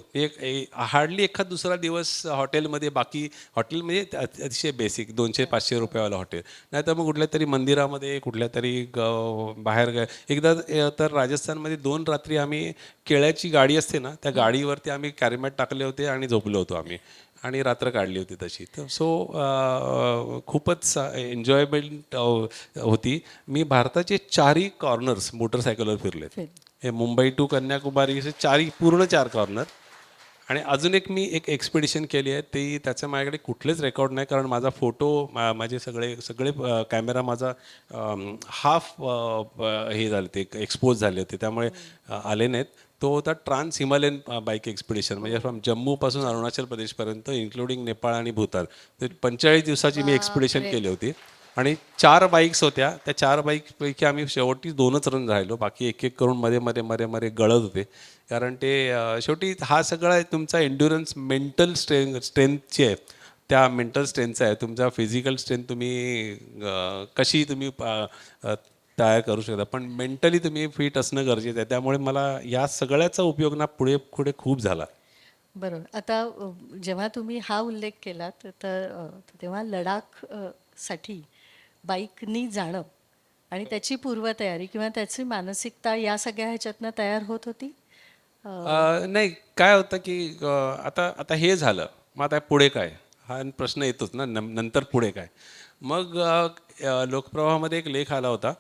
[SPEAKER 4] हार्डली एखाद दुसरा दिवस हॉटेलमध्ये, बाकी हॉटेल म्हणजे अतिशय बेसिक 200-500 रुपयावाला हॉटेल, नाही तर मग कुठल्या तरी मंदिरामध्ये, कुठल्या तरी बाहेर एकदा तर राजस्थानमध्ये 2 रात्री आम्ही केळ्याची गाडी असते ना, त्या गाडीवरती आम्ही कॅरीमॅट टाकले होते आणि झोपलो होतो आम्ही आणि रात्र काढली होती तशी. तर सो खूपच एन्जॉयमेंट होती. मी भारताचे 4ही कॉर्नर्स मोटरसायकलवर फिरलेत. हे मुंबई टू कन्याकुमारी असे पूर्ण 4 कॉर्नर. आणि अजून एक मी एक एक्सपिडिशन केली आहे, ती त्याचं माझ्याकडे कुठलेच रेकॉर्ड नाही, कारण माझा फोटो माझे सगळे सगळे कॅमेरा माझा हाफ हे झाले, ते एक्सपोज झाले होते, त्यामुळे आले नाहीत. तो होता ट्रान्स हिमालयन बाईक एक्सपिडिशन, म्हणजे फ्रॉम जम्मूपासून अरुणाचल प्रदेशपर्यंत इन्क्लुडिंग नेपाळ आणि भूतान. तर 45 दिवसाची मी एक्सपिडिशन केली होती आणि 4 बाईक्स होत्या. त्या 4 बाईकपैकी आम्ही शेवटी 2च रन राहिलो, बाकी एक एक करून मध्ये मध्ये मध्ये मध्ये गळत होते. कारण ते शेवटी हा सगळा तुमचा एन्ड्युरन्स मेंटल स्ट्रेंथची आहे, त्या मेंटल स्ट्रेंथचा आहे. तुमचा फिजिकल स्ट्रेंथ तुम्ही कशी तुम्ही तयार करू शकता, पण मेंटली तुम्ही फिट असणं गरजेचं आहे. त्यामुळे मला या सगळ्याचा उपयोग ना पुढे पुढे खूप झाला.
[SPEAKER 3] बरोबर. आता जेव्हा तुम्ही हा उल्लेख केलात तर तेव्हा लडाख साठी बाईकनी जाणं आणि त्याची पूर्वतयारी किंवा त्याची मानसिकता या सगळ्या ह्याच्यातनं तयार होत होती.
[SPEAKER 4] नाही, काय होतं की आता आता हे झालं, मग आता पुढे काय हा प्रश्न येतोच ना, नंतर पुढे काय. मग लोकप्रवाहामध्ये एक लेख आला होता,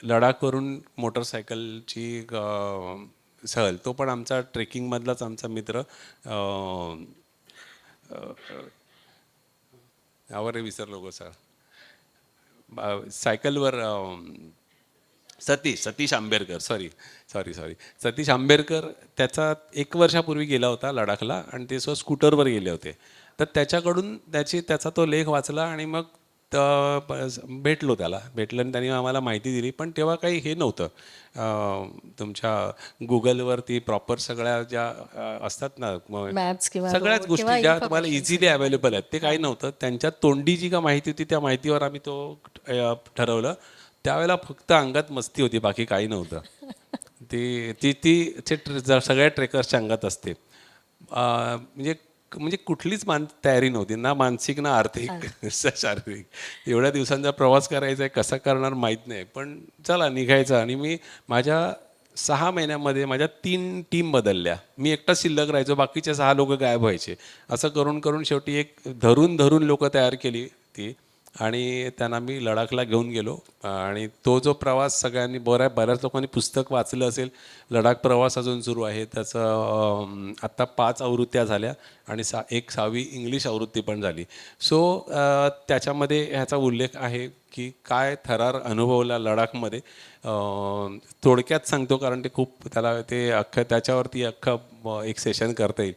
[SPEAKER 4] लडाखवरून मोटरसायकलची सहल. तो पण आमचा ट्रेकिंगमधलाच आमचा मित्र, यावर विसरलो गो सर, सायकलवर Satish Ambedkar, sorry sorry sorry Satish Ambedkar. त्याचा 1 वर्षापूर्वी गेला होता लडाखला आणि ते स्कूटरवर गेले होते. तर त्याच्याकडून त्याचा तो लेख वाचला आणि मग भेटलो आणि त्यांनी आम्हाला माहिती दिली. पण तेव्हा काही हे नव्हतं, तुमच्या गुगलवरती प्रॉपर सगळ्या ज्या असतात ना
[SPEAKER 3] मॅप्स किंवा
[SPEAKER 4] सगळ्याच
[SPEAKER 3] road
[SPEAKER 4] गोष्टी
[SPEAKER 3] किंवा
[SPEAKER 4] ज्या तुम्हाला
[SPEAKER 3] information
[SPEAKER 4] इझिली अवेलेबल आहेत, ते काही नव्हतं. त्यांच्या तोंडी जी का माहिती होती त्या माहितीवर आम्ही तो ठरवलं. त्यावेळेला फक्त अंगात मस्ती होती, बाकी काही नव्हतं. ती ती ती सगळ्या ट्रेकर्सच्या अंगात असते. म्हणजे म्हणजे कुठलीच तयारी नव्हती, ना मानसिक ना आर्थिक शारीरिक. एवढ्या दिवसांचा प्रवास करायचा आहे, कसा करणार माहीत नाही, पण चला निघायचं. आणि मी माझ्या 6 महिन्यामध्ये माझ्या 3 टीम बदलल्या. मी एकटाच शिल्लक राहायचो, बाकीचे 6 लोक गायब व्हायचे. असं करून करून शेवटी एक धरून धरून लोक तयार केली ती, आणि त्यांना मी लडाखला घेऊन गेलो. आणि तो जो प्रवास सगळ्यांनी बऱ्याच लोकांनी पुस्तक वाचलं असेल. लडाख प्रवास अजून सुरू आहे त्याचं. आत्ता 5 आवृत्त्या झाल्या आणि एक 6वी इंग्लिश आवृत्ती पण झाली. सो त्याच्यामध्ये ह्याचा उल्लेख आहे की काय थरार अनुभवला लडाखमध्ये. थोडक्यात सांगतो, कारण ते खूप त्याच्यावरती अख्खं एक सेशन करता येईल.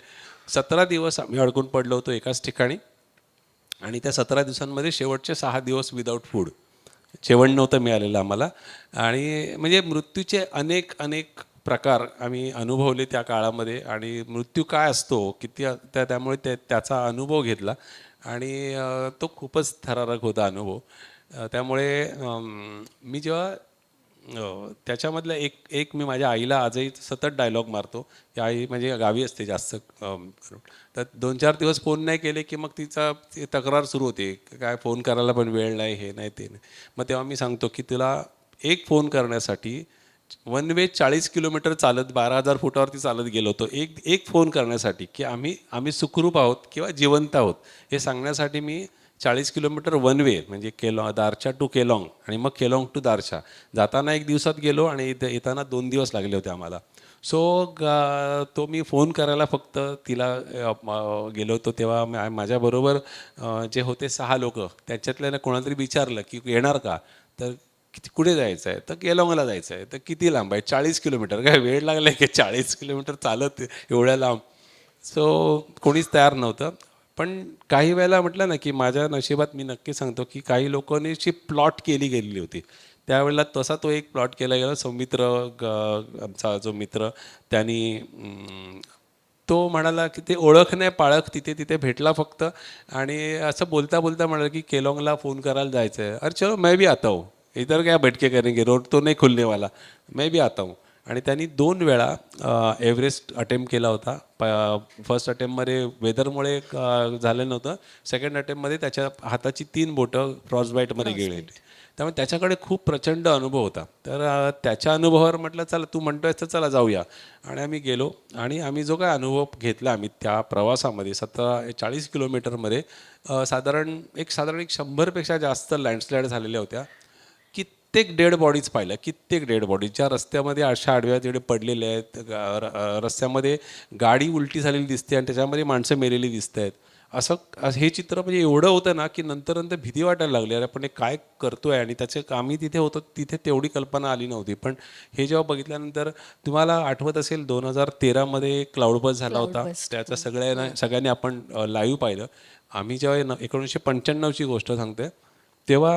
[SPEAKER 4] 17 दिवस आम्ही अडकून पडलो होतो एकाच ठिकाणी, आणि त्या 17 दिवसांमध्ये शेवटचे 6 दिवस विदाऊट फूड, जेवण नव्हतं मिळालेलं आम्हाला. आणि म्हणजे मृत्यूचे अनेक अनेक प्रकार आम्ही अनुभवले त्या काळामध्ये, आणि मृत्यू काय असतो किती त्यामुळे त्याचा अनुभव घेतला. आणि तो खूपच थरारक होता अनुभव. त्यामुळे मी जेव्हा त्याच्यामधलं एक मी माझ्या आईला आजही सतत डायलॉग मारतो, की आई म्हणजे गावी असते जास्त करून, तर 2-4 दिवस फोन नाही केले की मग तिचा तक्रार सुरू होते, काय फोन करायला पण वेळ नाही, हे नाही ते नाही. मग तेव्हा मी सांगतो की तुला एक फोन करण्यासाठी 1 वे 40 किलोमीटर चालत 12,000 फुटावरती चालत गेलो होतो, एक फोन करण्यासाठी की आम्ही सुखरूप आहोत किंवा जिवंत आहोत हे सांगण्यासाठी. मी 40 किलोमीटर 1 वे म्हणजे दारचा टू केलॉंग, आणि मग केलॉंग टू दारचा. जाताना 1 दिवसात गेलो आणि येताना 2 दिवस लागले होते आम्हाला. सो तो मी फोन करायला फक्त तिला गेलो होतो. तेव्हा माझ्याबरोबर जे होते 6 लोक, त्याच्यातल्या कोणातरी विचारलं की येणार का, तर कुठे जायचं आहे, तर केलॉंगला जायचं आहे. तर किती लांब आहे, 40 किलोमीटर. काय वेळ लागला आहे की 40 किलोमीटर चालत एवढ्या लांब. सो कोणीच तयार नव्हतं. पण काही वेळेला म्हटलं ना की माझ्या नशिबात मी नक्की सांगतो की काही लोकांनी प्लॉट केली गेलेली होती. त्यावेळेला तसा तो एक प्लॉट केला गेला. सौमित्र आमचा जो मित्र, त्यांनी तो म्हणाला की ते ओळख नाही पाळख तिथे भेटला फक्त, आणि असं बोलता बोलता म्हणाला की केलॉंगला फोन करायला जायचं आहे. अरे चलो मैं भी आता हूँ. इधर क्या बैठ के करेंगे, रोड तो नहीं खुलने वाला, मैं भी आता हूँ. आणि त्यांनी 2 वेळा एव्हरेस्ट अटेम्प्ट केला होता. फर्स्ट अटेम्प्टमध्ये वेदरमुळे झालं नव्हतं. सेकंड अटेम्प्टमध्ये त्याच्या हाताची 3 बोटं फ्रॉस्टबाईटमध्ये गेली होती. त्यामुळे त्याच्याकडे खूप प्रचंड अनुभव होता. तर त्याच्या अनुभवावर म्हटलं चला तू म्हणतोयस तर चला जाऊया. आणि आम्ही गेलो आणि आम्ही जो काय अनुभव घेतला आम्ही त्या प्रवासामध्ये 40 किलोमीटरमध्ये साधारण एक 100पेक्षा जास्त लँडस्लाईड झालेल्या होत्या. कित्येक डेड बॉडीज पाहिल्या, कित्येक डेड बॉडीज ज्या रस्त्यामध्ये अशा आडव्या तिकडे पडलेल्या आहेत. रस्त्यामध्ये गाडी उलटी झालेली दिसते आणि त्याच्यामध्ये माणसं मेलेली दिसत आहेत. हे चित्र म्हणजे एवढं होतं ना की नंतर नंतर भीती वाटायला लागली, अरे आपण हे काय करतोय. आणि त्याचे आम्ही तिथे होतो तिथे तेवढी कल्पना आली नव्हती. पण हे जेव्हा बघितल्यानंतर तुम्हाला आठवत असेल 2013मध्ये क्लाउडबस्ट झाला होता. त्याचं सगळ्यांनी आपण लाईव्ह पाहिलं. आम्ही जेव्हा 1995ची गोष्ट सांगते तेव्हा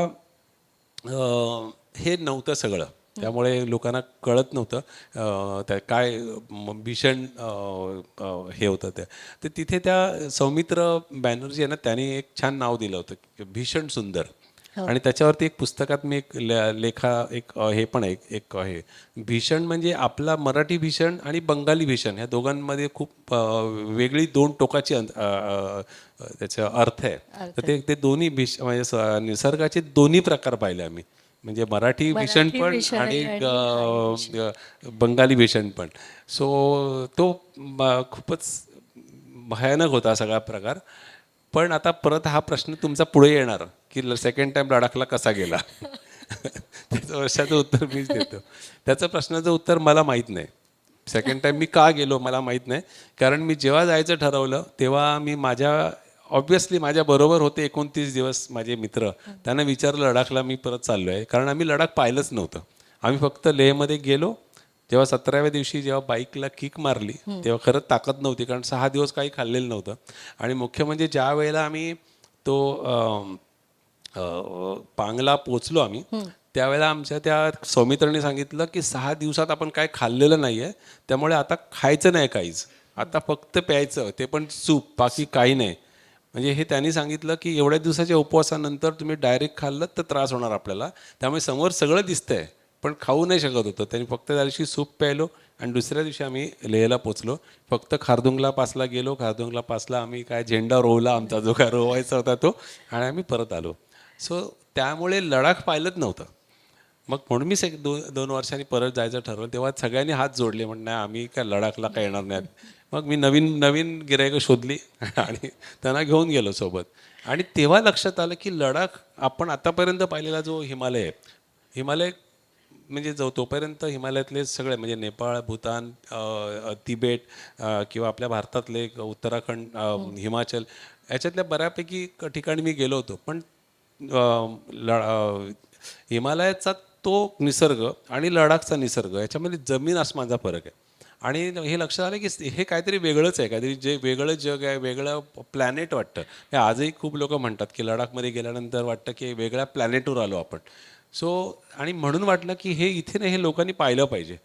[SPEAKER 4] हे नव्हतं सगळं, त्यामुळे लोकांना कळत नव्हतं त्या काय भीषण हे होतं ते. तर तिथे त्या सौमित्र बॅनर्जी आहे ना, त्यांनी एक छान नाव दिलं होतं भीषण सुंदर. आणि त्याच्यावरती एक पुस्तकात मी एक हे पण एक आहे. भीषण म्हणजे आपला मराठी भीषण आणि बंगाली भीषण ह्या दोघांमध्ये खूप वेगळी 2 टोकाची त्याचा अर्थ आहे. तर ते दोन्ही म्हणजे निसर्गाचे दोन्ही प्रकार पाहिले आम्ही, म्हणजे मराठी भीषण पण आणि बंगाली भीषण पण. सो तो खूपच भयानक होता सगळा प्रकार. पण आता परत हा प्रश्न तुमचा पुढे येणार की सेकंड टाइम लडाखला कसा गेला. त्याचं वर्षाचं उत्तर मीच देतो. त्याचं प्रश्नाचं उत्तर मला माहीत नाही. सेकंड टाइम मी का गेलो मला माहीत नाही. कारण मी जेव्हा जायचं ठरवलं तेव्हा मी ऑब्व्हियसली माझ्याबरोबर होते 29 दिवस माझे मित्र. त्यांना विचारलं लडाखला मी परत चाललो आहे, कारण आम्ही लडाख पाहिलंच नव्हतं. आम्ही फक्त लेहमध्ये गेलो. जेव्हा 17व्या दिवशी जेव्हा बाईकला किक मारली तेव्हा खरंच ताकद नव्हती, कारण 6 दिवस काही खाल्लेलं नव्हतं. आणि मुख्य म्हणजे ज्या वेळेला आम्ही तो पांगला पोचलो आम्ही, त्यावेळेला आमच्या त्या सौमित्रांनी सांगितलं की 6 दिवसात आपण काय खाल्लेलं नाही आहे, त्यामुळे आता खायचं नाही काहीच, आता फक्त प्यायचं, ते पण सूप, बाकी काही नाही. म्हणजे हे त्यांनी सांगितलं की एवढ्या दिवसाच्या उपवासानंतर तुम्ही डायरेक्ट खाल्लं तर त्रास होणार आपल्याला, त्यामुळे समोर सगळं दिसतंय पण खाऊ नाही शकत होतं. त्यांनी फक्त त्या दिवशी सूप प्यायलो आणि दुसऱ्या दिवशी आम्ही लेहला पोचलो. फक्त खारदुंगला पासला गेलो. खारदुंगला पासला आम्ही काय झेंडा रोवला आमचा, जो काय रोवायचा होता तो, आणि आम्ही परत आलो. सो त्यामुळे लडाख पाहिलंच नव्हतं. मग म्हणून मी 2 वर्षांनी परत जायचं ठरवलं. तेव्हा सगळ्यांनी हात जोडले, म्हणणं नाही आम्ही काय लडाखला काय येणार नाहीत. मग मी नवीन गिरायकं शोधली आणि त्यांना घेऊन गेलो सोबत. आणि तेव्हा लक्षात आलं की लडाख आपण आतापर्यंत पाहिलेला जो हिमालय म्हणजे तोपर्यंत हिमालयातले सगळे म्हणजे नेपाळ, भूतान, तिबेट किंवा आपल्या भारतातले उत्तराखंड, हिमाचल, याच्यातल्या बऱ्यापैकी ठिकाणी मी गेलो होतो. पण हिमालयाचा तो निसर्ग आणि लडाखचा निसर्ग याच्यामध्ये जमीन आसमानचा फरक आहे. आणि हे लक्षात आलं की हे काहीतरी वेगळंच आहे, काहीतरी जे वेगळं जग आहे, वेगळं प्लॅनेट वाटतं. हे आजही खूप लोक म्हणतात की लडाखमध्ये गेल्यानंतर वाटतं की वेगळ्या प्लॅनेटवर आलो आपण. आणि म्हणून वाटलं की हे इथे नाही, हे लोकांनी पाहिलं पाहिजे.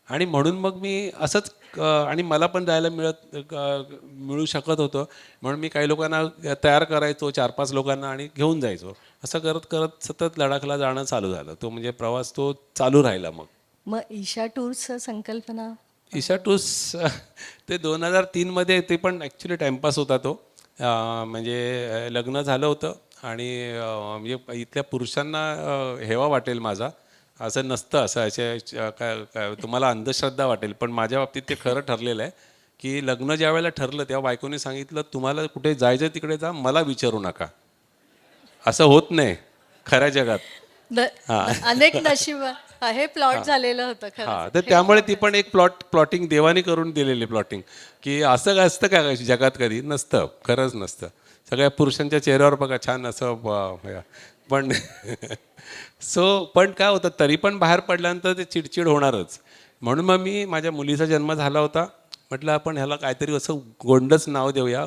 [SPEAKER 4] आणि म्हणून मग मी असंच आणि मला पण जायला मिळू शकत होतं, म्हणून मी काही लोकांना तयार करायचो, 4-5 लोकांना, आणि घेऊन जायचो. असं करत करत सतत लडाखला जाणं चालू झालं. तो म्हणजे प्रवास तो चालू राहिला.
[SPEAKER 3] मग ईशा टूर्सचं संकल्पना?
[SPEAKER 4] ईशा टूर्स ते 2003मध्ये, ते पण ॲक्च्युली टाईमपास होता तो. म्हणजे लग्न झालं होतं आणि म्हणजे इथल्या पुरुषांना हेवा वाटेल माझा, असं नसतं. असं काय तुम्हाला अंधश्रद्धा वाटेल, पण माझ्या बाबतीत ते खरं ठरलेलं आहे की लग्न ज्या वेळेला ठरलं तेव्हा बायकोने सांगितलं तुम्हाला कुठे जायचं तिकडे जा, मला विचारू नका. असं होत नाही खऱ्या जगात.
[SPEAKER 3] अनेक नशीब हे प्लॉट झालेलं होतं
[SPEAKER 4] हां,
[SPEAKER 3] खरं.
[SPEAKER 4] तर त्यामुळे ती पण एक प्लॉटिंग देवाने करून दिलेली प्लॉटिंग, की असं असतं का जगात, कधी नसतं, खरंच नसतं. सगळ्या पुरुषांच्या चेहऱ्यावर बघा छान असं पण पण काय होतं, तरी पण बाहेर पडल्यानंतर ते चिडचिड होणारच. म्हणून मग मी, माझ्या मुलीचा जन्म झाला होता, म्हटलं आपण ह्याला काहीतरी असं गोंडच नाव देऊया,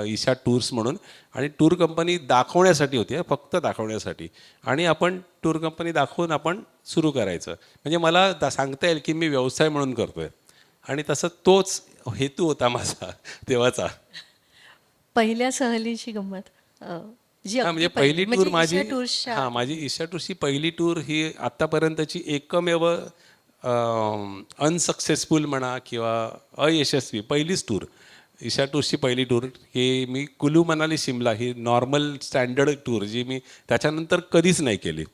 [SPEAKER 4] ईशा टूर्स म्हणून. आणि टूर कंपनी दाखवण्यासाठी होती, फक्त दाखवण्यासाठी. आणि आपण टूर कंपनी दाखवून आपण सुरू करायचं, म्हणजे मला सांगता येईल की मी व्यवसाय म्हणून करतोय. आणि तसं तोच हेतू होता माझा तेव्हाचा.
[SPEAKER 3] पहिल्या सहलीची गंमत जी
[SPEAKER 4] हा म्हणजे
[SPEAKER 3] अगदी
[SPEAKER 4] पहिली
[SPEAKER 3] म्हणजे
[SPEAKER 4] टूर माझी
[SPEAKER 3] ईशा टूर्सच्या
[SPEAKER 4] हा माझी ईशा टूरची पहिली टूर ही आत्तापर्यंतची एकमेव अनसक्सेसफुल म्हणा किंवा अयशस्वी पहिलीच टूर. ईशा टूरची पहिली टूर ही मी कुलू मनाली शिमला ही नॉर्मल स्टँडर्ड टूर जी मी त्याच्यानंतर कधीच नाही केली.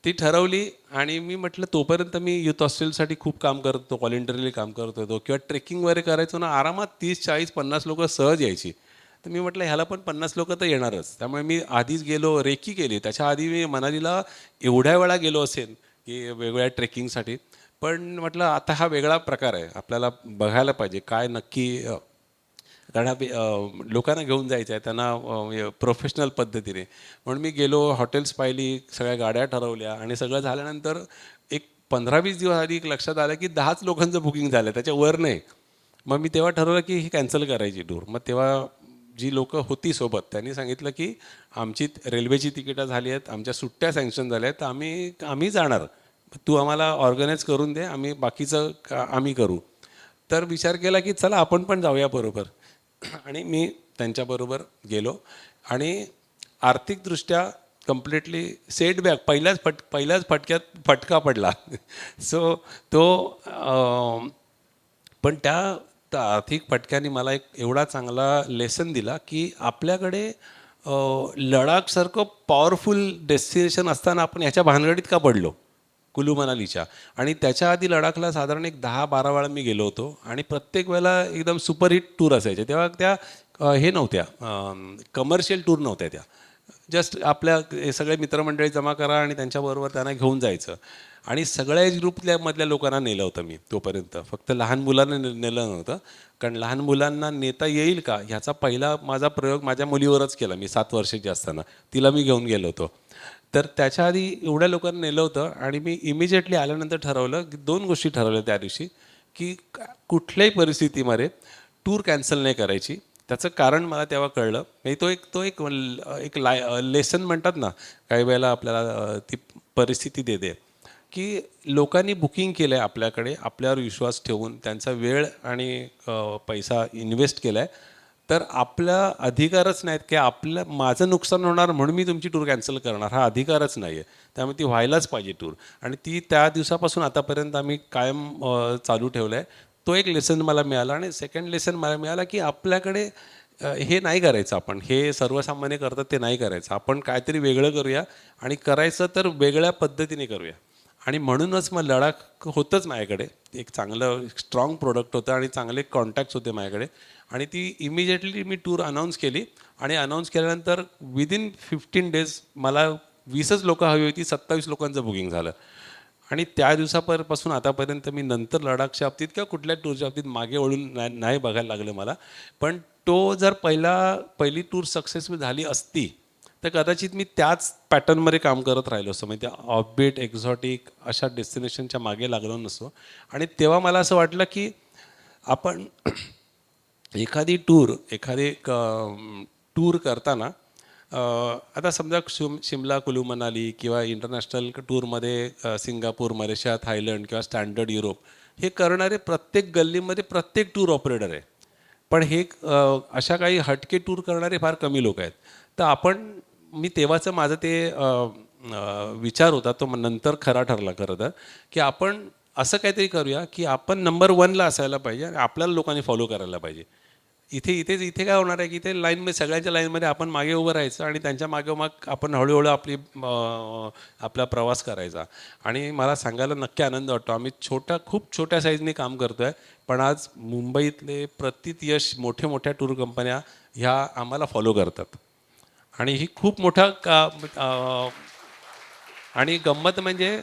[SPEAKER 4] ती ठरवली आणि मी म्हटलं तोपर्यंत मी युथ हॉस्टेलसाठी खूप काम करत होतो, व्हॉलेंटरीली काम करत होतो किंवा ट्रेकिंग वगैरे करायचो ना, आरामात 30, 40, 50 लोकं सहज यायची. तर मी म्हटलं ह्याला पण 50 लोकं तर येणारच. त्यामुळे मी आधीच गेलो, रेकी केली. त्याच्या आधी मी मनालीला एवढ्या वेळा गेलो असेल की वेगवेगळ्या ट्रेकिंगसाठी. पण म्हटलं आता हा वेगळा प्रकार आहे, आपल्याला बघायला पाहिजे काय नक्की कारण लोकांना घेऊन जायचं आहे त्यांना प्रोफेशनल पद्धतीने. म्हणून मी गेलो, हॉटेल्स पाहिली, सगळ्या गाड्या ठरवल्या आणि सगळं झाल्यानंतर एक 15-20 दिवस आधी एक लक्षात आलं की 10च लोकांचं बुकिंग झालं, त्याच्यावर नाही. मग मी तेव्हा ठरवलं की ही कॅन्सल करायची टूर. मग तेव्हा जी लोकं होती सोबत त्यांनी सांगितलं की आमची रेल्वेची तिकीटं झाली आहेत, आमच्या सुट्ट्या सँक्शन झाल्या आहेत, तर आम्ही जाणार. तू आम्हाला ऑर्गनाईज करून दे, आम्ही बाकीचं आम्ही करू. तर विचार केला की चला आपण पण जाऊया बरोबर. आणि मी त्यांच्याबरोबर गेलो आणि आर्थिकदृष्ट्या कम्प्लिटली सेटबॅक पहिल्याच फटक्यात फटका पडला. सो तो पण त्या आर्थिक फटक्याने मला एक एवढा चांगला लेसन दिला की आपल्याकडे लडाखसारखं पॉवरफुल डेस्टिनेशन असताना आपण ह्याच्या भानगडीत का पडलो कुलू मनालीच्या. आणि त्याच्या आधी लडाखला साधारण एक 10-12 वेळा मी गेलो होतो आणि प्रत्येक वेळेला एकदम सुपरहिट टूर असायचे. तेव्हा त्या हे नव्हत्या, कमर्शियल टूर नव्हत्या त्या. जस्ट आपल्या हे सगळे मित्रमंडळी जमा करा आणि त्यांच्याबरोबर त्यांना घेऊन जायचं. आणि सगळ्या एज ग्रुपमधल्या लोकांना नेलं होतं मी तोपर्यंत. फक्त लहान मुलांना नेलं नव्हतं, कारण लहान मुलांना नेता येईल का ह्याचा पहिला माझा प्रयोग माझ्या मुलीवरच केला मी 7 वर्षाची असताना. तिला मी घेऊन गेलो होतो. तर त्याच्या आधी एवढ्या लोकांना नेलं होतं आणि मी इमिजिएटली आल्यानंतर ठरवलं की 2 गोष्टी ठरवल्या त्या दिवशी की कुठल्याही परिस्थितीमध्ये टूर कॅन्सल नाही करायची. त्याचं कारण मला तेव्हा कळलं. म्हणजे एक लेसन म्हणतात ना, काही वेळेला आपल्याला ती परिस्थिती देते की लोकांनी बुकिंग केलं आहे आपल्याकडे, आपल्यावर विश्वास ठेवून त्यांचा वेळ आणि पैसा इन्व्हेस्ट केला आहे. तर आपला अधिकारच नाहीत की माझं नुकसान होणार म्हणून मी तुमची टूर कॅन्सल करणार, हा अधिकारच नाही आहे. त्यामुळे ती व्हायलाच पाहिजे टूर. आणि ती त्या दिवसापासून आतापर्यंत आम्ही कायम चालू ठेवलं आहे. तो एक लेसन मला मिळाला. आणि सेकंड लेसन मला मिळाला की आपल्याकडे हे नाही करायचं, आपण हे सर्वसामान्य करतात ते नाही करायचं, आपण काहीतरी वेगळं करूया आणि करायचं तर वेगळ्या पद्धतीने करूया. आणि म्हणूनच मग लडाख होतंच माझ्याकडे, एक चांगलं स्ट्रॉंग प्रोडक्ट होतं आणि चांगले कॉन्टॅक्ट्स होते माझ्याकडे. आणि ती इमिजिएटली मी टूर अनाऊन्स केली आणि अनाऊन्स केल्यानंतर विदिन 15 डेज मला 20च लोकं हवी होती, 27 लोकांचं बुकिंग झालं. आणि त्या दिवसापासून आतापर्यंत मी नंतर लडाखच्या बाबतीत किंवा कुठल्या टूरच्या बाबतीत मागे वळून नाही बघायला लागलं मला. पण तो जर पहिली टूर सक्सेसफुल झाली असती तर कदाचित मी त्याच पॅटर्नमध्ये काम करत राहिलो असतो, म्हणजे त्या ऑफबीट एक्झॉटिक अशा डेस्टिनेशनच्या मागे लागलो नसतो. आणि तेव्हा मला असं वाटलं की आपण एखादी टूर करताना आता समजा शिमला, कुलू मनाली किंवा इंटरनॅशनल टूरमध्ये सिंगापूर, मलेशिया, थायलंड किंवा स्टँडर्ड युरोप हे करणारे प्रत्येक गल्लीमध्ये प्रत्येक टूर ऑपरेटर आहे. पण हे अशा काही हटके टूर करणारे फार कमी लोक आहेत. तर मी तेव्हाचं माझं ते विचार होता, तो नंतर खरा ठरला खरं तर, की आपण असं काहीतरी करूया की आपण नंबर 1ला असायला पाहिजे आणि आपल्याला लोकांनी फॉलो करायला पाहिजे. इथे काय होणार आहे की इथे लाईनमध्ये सगळ्यांच्या लाईनमध्ये आपण मागे उभं राहायचं आणि त्यांच्या मागे मग आपण हळूहळू आपला प्रवास करायचा. आणि मला सांगायला नक्की आनंद वाटतो, आम्ही खूप छोट्या साईजने काम करतो आहे, पण आज मुंबईतले यश मोठ्या टूर कंपन्या ह्या आम्हाला फॉलो करतात. आणि ही खूप मोठा आणि गंमत म्हणजे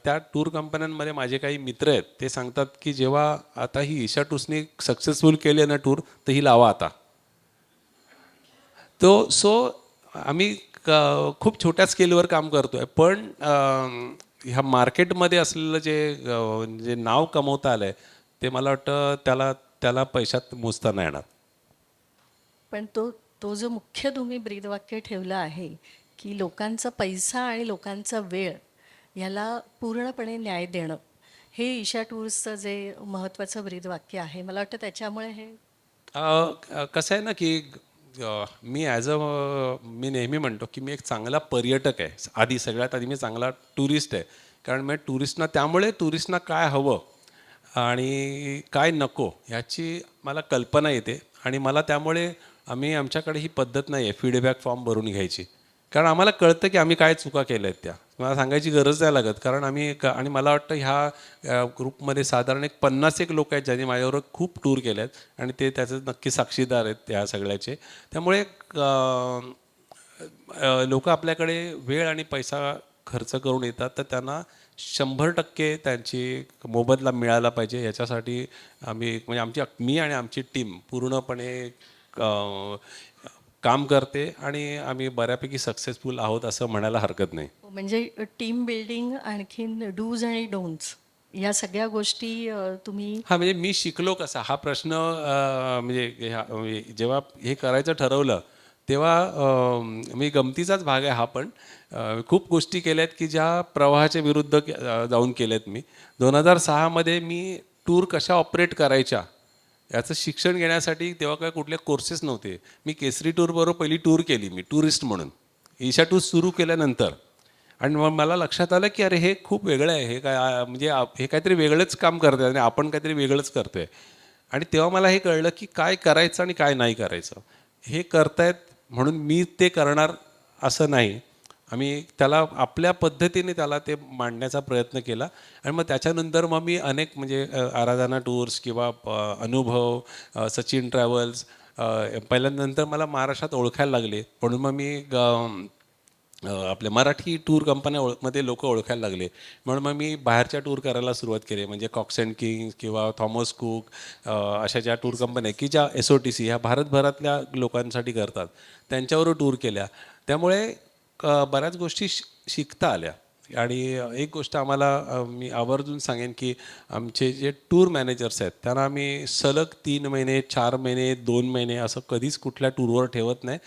[SPEAKER 4] त्या टूर कंपन्यांमध्ये माझे काही मित्र आहेत, ते सांगतात की जेव्हा आता ही ईशा टूर्सनी सक्सेसफुल केली आहे ना टूर, तर ही लावा आता. सो आम्ही खूप छोट्या स्केलवर काम करतो आहे, पण ह्या मार्केटमध्ये असलेलं जे नाव कमवता आलं आहे ते मला वाटतं त्याला पैशात मोजता नाही येणार.
[SPEAKER 3] पण तो जो मुख्य तुम्ही ब्रीदवाक्य ठेवलं आहे की लोकांचा पैसा आणि लोकांचा वेळ याला पूर्णपणे न्याय देणं, हे ईशा टूर्सचं जे महत्त्वाचं ब्रीदवाक्य आहे. मला वाटतं त्याच्यामुळे हे
[SPEAKER 4] कसं आहे ना की मी मी नेहमी म्हणतो की मी एक चांगला पर्यटक आहे. सगळ्यात आधी मी चांगला टुरिस्ट आहे. कारण मी टुरिस्टना काय हवं आणि काय नको ह्याची मला कल्पना येते. आणि मला त्यामुळे आमच्याकडे ही पद्धत नाही आहे फीडबॅक फॉर्म भरून घ्यायची. कारण आम्हाला कळतं की आम्ही काय चुका केल्या आहेत त्या. मला सांगायची गरज नाही लागत. कारण आणि मला वाटतं ह्या ग्रुपमध्ये साधारण एक 50 एक लोक आहेत ज्यांनी माझ्याबरोबर खूप टूर केल्या आहेत आणि ते त्याचे नक्की साक्षीदार आहेत त्या सगळ्याचे. त्यामुळे लोक आपल्याकडे वेळ आणि पैसा खर्च करून येतात, तर त्यांना 100% त्यांची मोबदला मिळाला पाहिजे याच्यासाठी म्हणजे मी आणि आमची टीम पूर्णपणे काम करते आणि आम्ही बऱ्यापैकी सक्सेसफुल आहोत असं म्हणायला हरकत नाही.
[SPEAKER 3] म्हणजे टीम बिल्डिंग आणखीन डूज आणि डोंट्स या सगळ्या गोष्टी तुम्ही
[SPEAKER 4] हां, म्हणजे मी शिकलो कसा हा प्रश्न म्हणजे जेव्हा हे करायचं ठरवलं तेव्हा मी गमतीचाच भाग आहे हा पण. खूप गोष्टी केल्या आहेत की ज्या प्रवाहाच्या विरुद्ध जाऊन केल्यात मी. 2006 मी टूर कशा ऑपरेट करायच्या याचं शिक्षण घेण्यासाठी तेव्हा काय कुठले कोर्सेस नव्हते. मी केसरी टूरबरोबर पहिली टूर केली मी टुरिस्ट म्हणून ईशा टूर सुरू केल्यानंतर. आणि मग मला लक्षात आलं की अरे हे खूप वेगळं आहे. हे काय म्हणजे हे काहीतरी वेगळंच काम करत आहे आणि आपण काहीतरी वेगळंच करतो आहे. आणि तेव्हा मला हे कळलं की काय करायचं आणि काय नाही करायचं. हे करतायत म्हणून मी ते करणार असं नाही. आम्ही त्याला आपल्या पद्धतीने त्याला ते मांडण्याचा प्रयत्न केला. आणि मग त्याच्यानंतर मी अनेक म्हणजे आराधना टूर्स किंवा अनुभव, सचिन ट्रॅव्हल्स पहिल्यानंतर मला महाराष्ट्रात ओळखायला लागले. म्हणून मग मी आपल्या मराठी टूर कंपन्यामध्ये लोक ओळखायला लागले. म्हणून मग मी बाहेरच्या टूर करायला सुरुवात केली. म्हणजे कॉक्स अँड किंग्स किंवा थॉमस कुक अशा ज्या टूर कंपन्या की ज्या SOTC ह्या भारतभरातल्या लोकांसाठी करतात त्यांच्यावर टूर केल्या. त्यामुळे बऱ्याच गोष्टी शिकता आल्या. आणि एक गोष्ट आम्हाला मी आवर्जून सांगेन की आमचे जे टूर मॅनेजर्स आहेत त्यांना आम्ही सलग 3 महिने 4 महिने 2 महिने असं कधीच कुठल्या टूरवर ठेवत नाही.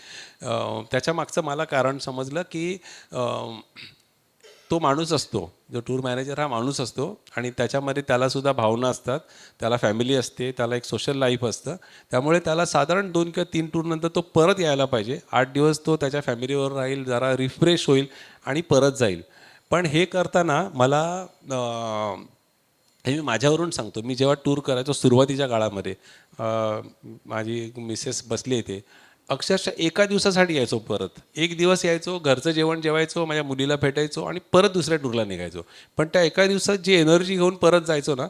[SPEAKER 4] त्याच्या मागचं मला कारण समजलं की तो माणूस असतो, जो टूर मॅनेजर हा माणूस असतो आणि त्याच्यामध्ये त्यालासुद्धा भावना असतात, त्याला फॅमिली असते, त्याला एक सोशल लाईफ असतं. त्यामुळे त्याला साधारण 2 किंवा 3 टूरनंतर तो परत यायला पाहिजे. 8 दिवस तो त्याच्या फॅमिलीवर राहील, जरा रिफ्रेश होईल आणि परत जाईल. पण हे करताना मला हे मी माझ्यावरून सांगतो. मी जेव्हा टूर करायचो सुरुवातीच्या काळामध्ये माझी मिसेस बसली इथे, अक्षरशः एका दिवसासाठी यायचो परत. एक दिवस यायचो, घरचं जेवण जेवायचो, माझ्या मुलीला भेटायचो आणि परत दुसऱ्या टूरला निघायचो. पण त्या एका दिवसात जी एनर्जी घेऊन परत जायचो ना,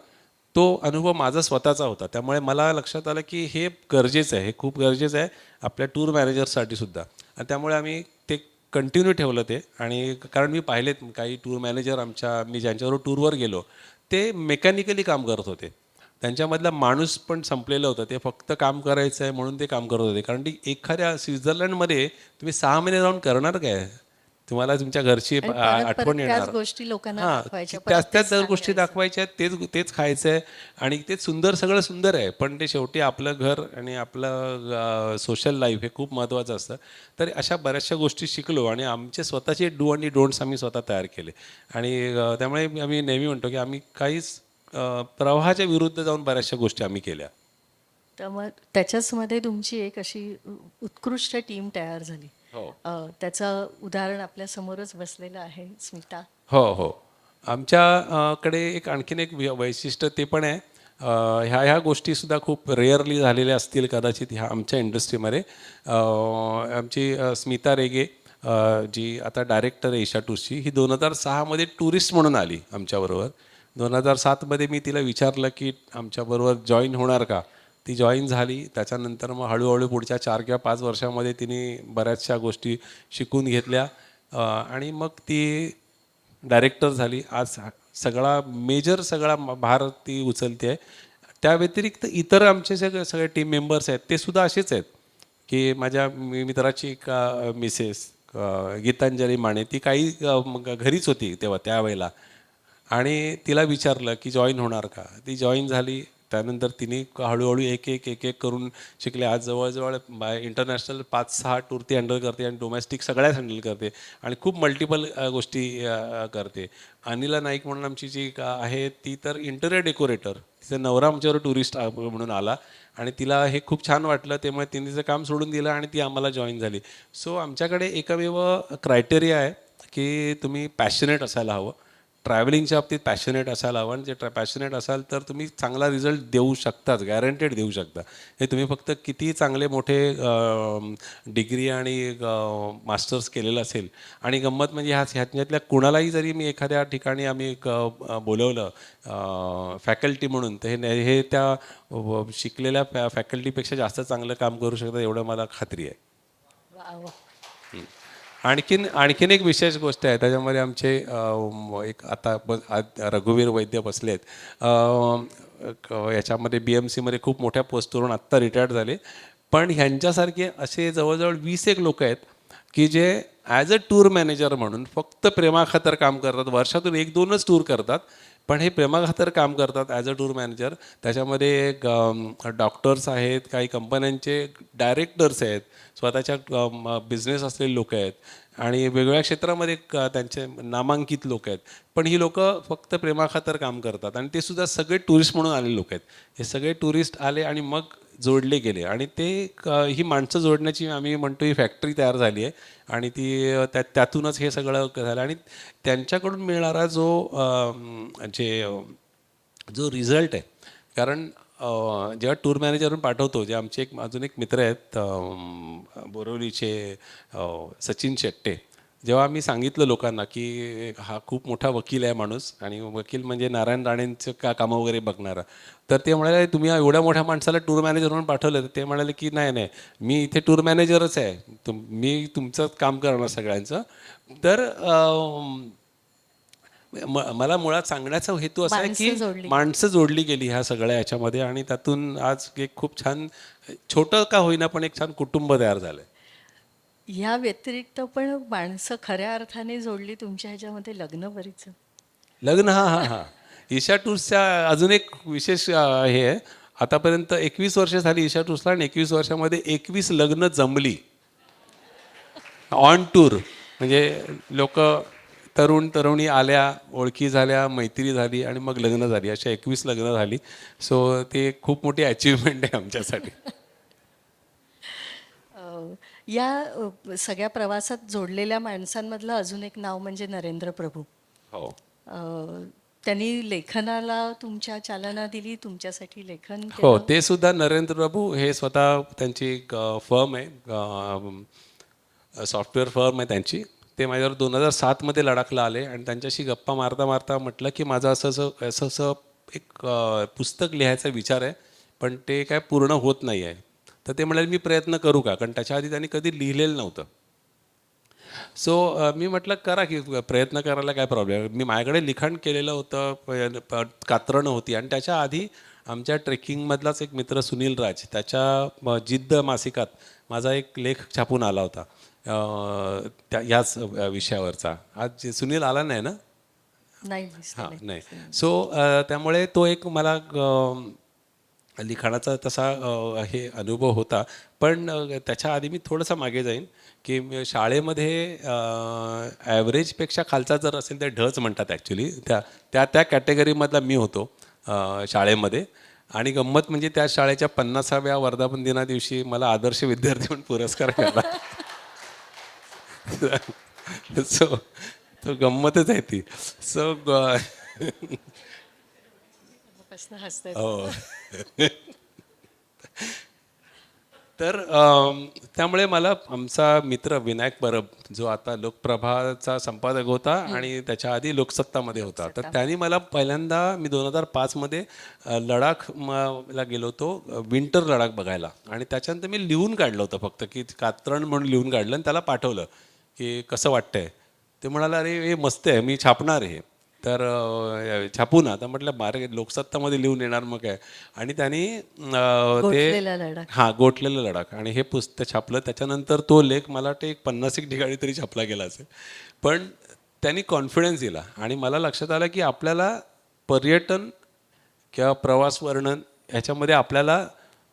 [SPEAKER 4] तो अनुभव माझा स्वतःचा होता. त्यामुळे मला लक्षात आलं की हे गरजेचं आहे, हे खूप गरजेचं आहे आपल्या टूर मॅनेजर्ससाठी सुद्धा. आणि त्यामुळे आम्ही ते कंटिन्यू ठेवलं ते. आणि कारण मी पाहिलेत काही टूर मॅनेजर मी ज्यांच्याबरोबर टूरवर गेलो ते मेकॅनिकली काम करत होते. त्यांच्यामधला माणूस पण संपलेलं होतं. ते फक्त काम करायचं आहे म्हणून ते काम करत होते. कारण की एखाद्या स्वित्झर्लंडमध्ये तुम्ही 6 महिने राहून करणार काय? तुम्हाला तुमच्या घरची
[SPEAKER 3] आणि परत
[SPEAKER 4] आठवण
[SPEAKER 3] त्याच
[SPEAKER 4] येणार.
[SPEAKER 3] गोष्टी लोकांना
[SPEAKER 4] हां,
[SPEAKER 3] दाखवायच्या,
[SPEAKER 4] त्याच
[SPEAKER 3] परत
[SPEAKER 4] त्याच
[SPEAKER 3] तेच
[SPEAKER 4] गोष्टी
[SPEAKER 3] सांगायचं.
[SPEAKER 4] दाखवायच्या आहेत, तेच खायचं आहे आणि तेच सगळं सुंदर आहे. पण ते शेवटी आपलं घर आणि आपलं सोशल लाईफ हे खूप महत्त्वाचं असतं. तर अशा बऱ्याचशा गोष्टी शिकलो आणि आमचे स्वतःचे डू आणि डोंट्स आम्ही स्वतः तयार केले. आणि त्यामुळे आम्ही नेहमी म्हणतो की आम्ही काहीच प्रवाहाच्या विरुद्ध जाऊन बऱ्याचशा गोष्टी आम्ही केल्या.
[SPEAKER 3] तर मग त्याच्याचमध्ये तुमची एक अशी उत्कृष्ट टीम तयार झाली.
[SPEAKER 4] हो.
[SPEAKER 3] त्याचं उदाहरण आपल्या समोरच बसलेलं आहे, स्मिता.
[SPEAKER 4] हो हो. कडे आणखीन एक वैशिष्ट्य ते पण आहे. ह्या गोष्टीसुद्धा खूप रेअरली झालेल्या असतील कदाचित ह्या आमच्या इंडस्ट्रीमध्ये. आमची स्मिता रेगे जी आता डायरेक्टर आहे ईशा टूर्सची, ही 2006 टुरिस्ट म्हणून आली आमच्याबरोबर. 2007 मी तिला विचारलं की आमच्याबरोबर जॉईन होणार का? ती जॉईन झाली. त्याच्यानंतर मग हळूहळू पुढच्या 4 किंवा 5 वर्षामध्ये तिने बऱ्याचशा गोष्टी शिकून घेतल्या आणि मग ती डायरेक्टर झाली. आज सगळा भार ती उचलते आहे. त्या व्यतिरिक्त इतर आमचे सगळे टीम मेंबर्स आहेत ते सुद्धा असेच आहेत की माझ्या मित्राची एक मिसेस गीतांजली माने, ती काही घरीच होती तेव्हा त्यावेळेला आणि तिला विचारलं की जॉईन होणार का? ती जॉईन झाली. त्यानंतर तिने हळूहळू एक एक एक एक करून शिकले. आज जवळजवळ इंटरनॅशनल 5-6 टूर ती हँडल करते आणि डोमेस्टिक सगळ्याच हँडल करते आणि खूप मल्टिपल गोष्टी करते. अनिला नाईक म्हणून आमची जी आहे ती तर इंटेरियर डेकोरेटर, तिचा नवरा आमच्यावर टुरिस्ट म्हणून आला आणि तिला हे खूप छान वाटलं, त्यामुळे तिने तिचं काम सोडून दिलं आणि ती आम्हाला जॉईन झाली. सो आमच्याकडे एकमेव क्रायटेरिया आहे की तुम्ही पॅशनेट असायला हवं, ट्रॅव्हलिंगच्या बाबतीत पॅशनेट असायला हवं आणि जे पॅशनेट असाल तर तुम्ही चांगला रिझल्ट देऊ शकताच, गॅरंटेड देऊ शकता. हे तुम्ही फक्त किती चांगले मोठे डिग्री आणि मास्टर्स केलेलं असेल. आणि गंमत म्हणजे ह्याच्यातल्या कुणालाही जरी मी एखाद्या ठिकाणी आम्ही बोलवलं फॅकल्टी म्हणून, तर हे त्या शिकलेल्या फॅकल्टीपेक्षा जास्त चांगलं काम करू शकतात एवढं मला खात्री आहे.
[SPEAKER 3] वा वा.
[SPEAKER 4] आणखीन एक विशेष गोष्ट आहे त्याच्यामध्ये आमचे एक आता रघुवीर वैद्य बसले आहेत, याच्यामध्ये BMC मध्ये खूप मोठ्या पोस्टवरून आत्ता रिटायर्ड झाले. पण ह्यांच्यासारखे असे जवळजवळ 20 एक लोक आहेत की जे ॲज अ टूर मॅनेजर म्हणून फक्त प्रेमाखातर काम करतात. वर्षातून 1-2च टूर करतात, पण हे प्रेमाखातर काम करतात ॲज अ टूर मॅनेजर. त्याच्यामध्ये डॉक्टर्स आहेत, काही कंपन्यांचे डायरेक्टर्स आहेत, स्वतःच्या बिझनेस असलेले लोक आहेत आणि वेगवेगळ्या क्षेत्रामध्ये त्यांचे नामांकित लोक आहेत. पण ही लोक फक्त प्रेमाखातर काम करतात आणि ते सुद्धा सगळे टुरिस्ट म्हणून आलेले लोक आहेत. हे सगळे टुरिस्ट आले आणि मग जोडले गेले आणि ते ही माणसं जोडण्याची आम्ही म्हणतो ही फॅक्टरी तयार झाली आहे आणि ती त्यातूनच हे सगळं झालं. आणि त्यांच्याकडून मिळणारा जो रिझल्ट आहे, कारण जेव्हा टूर मॅनेजरवरून पाठवतो, जे आमचे अजून एक मित्र आहेत बोरिवलीचे सचिन शेट्टे, जेव्हा आम्ही सांगितलं लोकांना की हा खूप मोठा वकील आहे माणूस आणि वकील म्हणजे नारायण राणेंचं कामं वगैरे बघणारा, तर ते म्हणाले तुम्ही एवढ्या मोठ्या माणसाला टूर मॅनेजर म्हणून पाठवलं. तर ते म्हणाले की नाही मी इथे टूर मॅनेजरच आहे, मी तुमचं काम करणार सगळ्यांचं. तर मला मुळात सांगण्याचा हेतू असा आहे की माणसं जोडली गेली ह्या सगळ्या याच्यामध्ये आणि त्यातून आज एक खूप छान, छोटं का होईना पण एक छान कुटुंब तयार झालंय.
[SPEAKER 3] ह्या व्यतिरिक्त पण माणसं खऱ्या अर्थाने जोडली तुमच्या ह्याच्यामध्ये लग्न बरीच.
[SPEAKER 4] लग्न हा ईशा टूर्सच्या अजून एक विशेष हे आहे. आतापर्यंत 21 वर्ष झाली ईशा टूर्सला आणि 21 वर्षामध्ये 21 लग्न जमली ऑन टूर. म्हणजे लोक तरुणी आल्या, ओळखी झाल्या, मैत्री झाली आणि मग लग्न झाली, अशा 21 लग्न झाली. सो ते खूप मोठी अचिव्हमेंट आहे आमच्यासाठी.
[SPEAKER 3] या सगळ्या प्रवासात जोडलेल्या माणसांमधलं अजून एक नाव म्हणजे नरेंद्र प्रभू.
[SPEAKER 4] हो,
[SPEAKER 3] त्यांनी लेखनाला तुमच्या चालना दिली, तुमच्यासाठी लेखन
[SPEAKER 4] हो.
[SPEAKER 3] केलं.
[SPEAKER 4] ते सुद्धा नरेंद्र प्रभू हे स्वतः त्यांची एक फर्म आहे, सॉफ्टवेअर फर्म आहे त्यांची. ते माझ्यावर 2007 मध्ये लडाखला आले आणि त्यांच्याशी गप्पा मारता मारता म्हटलं की माझं असं एक पुस्तक लिहायचा विचार आहे, पण ते काय पूर्ण होत नाही आहे. तर ते म्हणाले मी प्रयत्न करू का, कारण त्याच्या आधी त्यांनी कधी लिहिलेलं नव्हतं. सो मी म्हटलं करा की प्रयत्न करायला काय प्रॉब्लेम. मी माझ्याकडे लिखाण केलेलं होतं, कात्रणं होती आणि त्याच्या आधी आमच्या ट्रेकिंगमधलाच एक मित्र सुनील राज, त्याच्या जिद्द मासिकात माझा एक लेख छापून आला होता याच विषयावरचा. आज जे सुनील आला नाही ना,
[SPEAKER 3] नाही
[SPEAKER 4] हां नाही. सो त्यामुळे तो एक मला लिखाणाचा तसा हे अनुभव होता. पण त्याच्या आधी मी थोडंसं मागे जाईन की शाळेमध्ये ॲव्हरेजपेक्षा खालचा जर असेल तर ढच म्हणतात ॲक्च्युली, त्या कॅटेगरीमधला मी होतो शाळेमध्ये. आणि गंमत म्हणजे त्या शाळेच्या 50व्या वर्धापन दिना दिवशी मला आदर्श विद्यार्थी म्हणून पुरस्कार मिळाला. सो तो गंमतच आहे ती. सो हो. तर त्यामुळे मला आमचा मित्र विनायक परब, जो आता लोकप्रभाचा संपादक होता आणि त्याच्या आधी लोकसत्तामध्ये होता, तर त्यांनी मला पहिल्यांदा मी 2005 मध्ये लडाखला गेलो होतो, विंटर लडाख बघायला. आणि त्याच्यानंतर मी लिहून काढलं होतं फक्त की कात्रण म्हणून लिहून काढलं आणि त्याला पाठवलं की कसं वाटतंय. ते म्हणाला अरे हे मस्त आहे, मी छापणार आहे. तर छापू ना. तर म्हटलं मारे लोकसत्तामध्ये लिहून येणार मग काय. आणि त्यांनी गोठलेलं लडाख आणि हे पुस्तक छापलं. त्याच्यानंतर तो लेख मला वाटतं एक 50 ठिकाणी तरी छापला गेला असेल. पण त्यांनी कॉन्फिडन्स दिला आणि मला लक्षात आलं की आपल्याला पर्यटन किंवा प्रवास वर्णन ह्याच्यामध्ये आपल्याला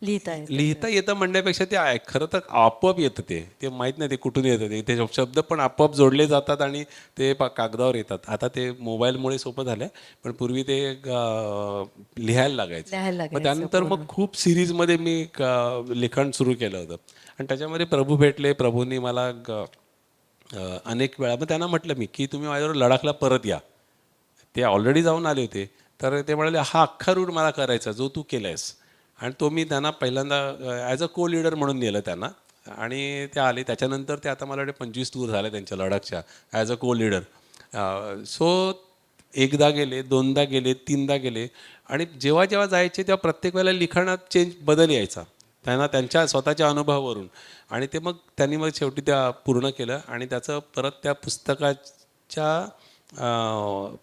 [SPEAKER 3] लिहिता
[SPEAKER 4] येतं म्हणण्यापेक्षा ते खरं तर आपोआप येतं. ते माहीत नाही ते कुठून येतं. ते शब्द पण आपोआप जोडले जातात आणि ते कागदावर येतात. आता ते मोबाईलमुळे सोपं झालं आहे, पण पूर्वी ते लिहायला लागायचं.
[SPEAKER 3] लिहायला
[SPEAKER 4] मग
[SPEAKER 3] लागायचं
[SPEAKER 4] त्यानंतर मग खूप सिरीजमध्ये मी लिखाण सुरू केलं होतं आणि त्याच्यामध्ये प्रभू भेटले. प्रभूंनी मला अनेक वेळा मग त्यांना म्हटलं मी की तुम्ही माझ्यावर लडाखला परत या. ते ऑलरेडी जाऊन आले होते. तर ते म्हणाले हा अख्खा रूट मला करायचा जो तू केला आहेस. आणि तो मी त्यांना पहिल्यांदा ॲज अ को लीडर म्हणून नेलं त्यांना आणि ते आले. त्याच्यानंतर ते आता मला वाटते 25 टूर झाले त्यांच्या लडाखच्या ॲज अ को लीडर. सो एकदा गेले, दोनदा गेले, तीनदा गेले आणि जेव्हा जेव्हा जायचे तेव्हा प्रत्येक वेळेला लिखाणात बदल यायचा त्यांना त्यांच्या स्वतःच्या अनुभवावरून. आणि ते मग त्यांनी मग शेवटी त्या पूर्ण केलं आणि त्याचं परत त्या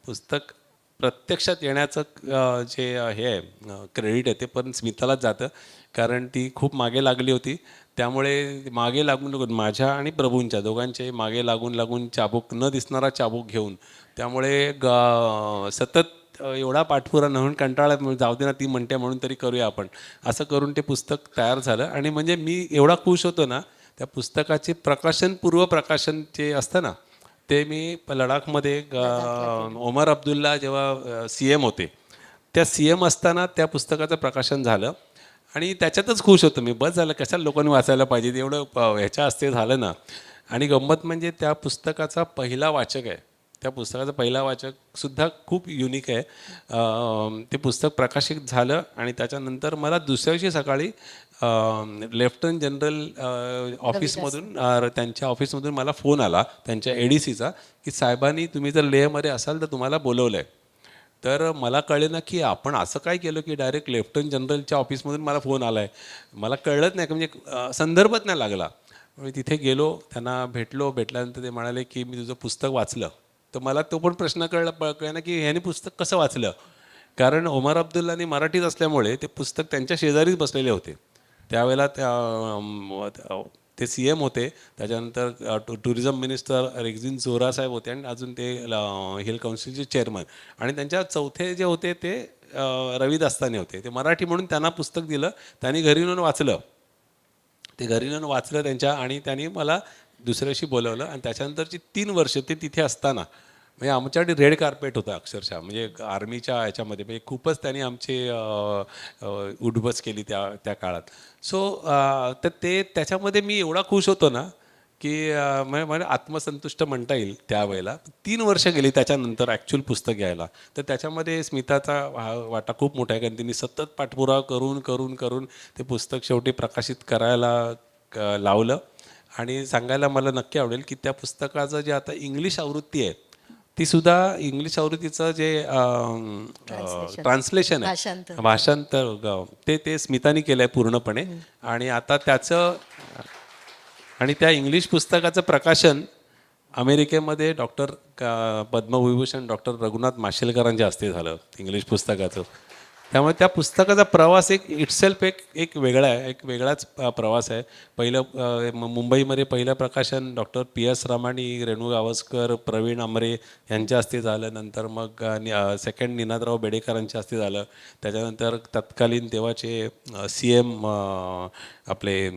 [SPEAKER 4] पुस्तक प्रत्यक्षात येण्याचं जे हे आहे क्रेडिट आहे ते पण स्मितालाच जातं, कारण ती खूप मागे लागली होती. त्यामुळे मागे लागून माझ्या आणि प्रभूंच्या दोघांचे मागे लागून लागून चाबूक न दिसणारा चाबूक घेऊन त्यामुळे सतत एवढा पाठपुरा न होऊन कंटाळा जाऊ दे ना ती म्हणते म्हणून तरी करूया आपण असं करून ते पुस्तक तयार झालं. आणि म्हणजे मी एवढा खुश होतो ना त्या पुस्तकाचे पूर्व प्रकाशन जे असतं ना ते मी लडाखमध्ये ओमर अब्दुल्ला जेव्हा CM होते त्या CM असताना त्या पुस्तकाचं प्रकाशन झालं आणि त्याच्यातच खुश होतो मी. बस झालं कशाला लोकांनी वाचायला पाहिजे एवढं ह्याच्या हस्ते झालं ना. आणि गंमत म्हणजे त्या पुस्तकाचा पहिला वाचक आहे. त्या पुस्तकाचा पहिला वाचकसुद्धा खूप युनिक आहे. ते पुस्तक प्रकाशित झालं आणि त्याच्यानंतर मला दुसऱ्या दिवशी सकाळी लेफ्टनंट जनरल ऑफिसमधून त्यांच्या ऑफिसमधून मला फोन आला त्यांच्या ADCचा की साहेबांनी तुम्ही जर लेहमध्ये असाल तर तुम्हाला बोलवलं आहे. तर मला कळलं ना की आपण असं काय केलं की डायरेक्ट लेफ्टनंट जनरलच्या ऑफिसमधून मला फोन आला आहे. मला कळलंच नाही म्हणजे संदर्भच नाही लागला. मी तिथे गेलो त्यांना भेटल्यानंतर ते म्हणाले की मी तुझं पुस्तक वाचलं. तर मला तो पण प्रश्न कळला ना की ह्याने पुस्तक कसं वाचलं, कारण ओमर अब्दुल्लानी मराठीच असल्यामुळे ते पुस्तक त्यांच्या शेजारीच बसलेले होते त्यावेळेला. ते CM होते. त्याच्यानंतर टुरिझम मिनिस्टर रेक्झिन झोरा साहेब होते आणि अजून ते हिल काउन्सिलचे चेअरमन आणि त्यांच्या चौथे जे होते ते रवी दास्तानी होते. ते मराठी म्हणून त्यांना पुस्तक दिलं. त्यांनी घरी येऊन वाचलं. ते घरी येऊन वाचलं त्यांच्या आणि त्यांनी मला दुसऱ्या दिवशी बोलवलं आणि त्याच्यानंतरची 3 वर्ष ते तिथे असताना म्हणजे आमच्याकडे रेड कार्पेट होतं अक्षरशः. म्हणजे आर्मीच्या ह्याच्यामध्ये म्हणजे खूपच त्यांनी आमची उठबस केली त्या काळात. सो तर त्याच्यामध्ये मी एवढा खुश होतो ना की म्हणजे आत्मसंतुष्ट म्हणता येईल त्यावेळेला. 3 वर्ष गेली त्याच्यानंतर ॲक्च्युअल पुस्तक घ्यायला. तर त्याच्यामध्ये स्मिताचा वाटा खूप मोठा आहे, कारण तिने सतत पाठपुरावा करून करून करून ते पुस्तक शेवटी प्रकाशित करायला लावलं. आणि सांगायला मला नक्की आवडेल की त्या पुस्तकाचं जे आता इंग्लिश आवृत्ती आहे ती सुद्धा इंग्लिश आवृत्तीचं जे ट्रान्सलेशन आहे भाषांतर ते स्मितानी केलं आहे पूर्णपणे. आणि आता त्याचं आणि त्या इंग्लिश पुस्तकाचं प्रकाशन अमेरिकेमध्ये पद्मविभूषण डॉक्टर रघुनाथ माशेलकरांच्या हस्ते झालं इंग्लिश पुस्तकाचं. त्यामुळे त्या पुस्तकाचा प्रवास इटसेल्फ एक वेगळा आहे, एक वेगळाच प्रवास आहे. मुंबईमध्ये पहिलं प्रकाशन डॉक्टर PS रामाणी, रेणू गावस्कर, प्रवीण आमरे यांच्या हस्ते झालं. नंतर मग सेकंड निनादराव बेडेकरांच्या हस्ते झालं. त्याच्यानंतर तत्कालीन तेव्हाचे CM आपले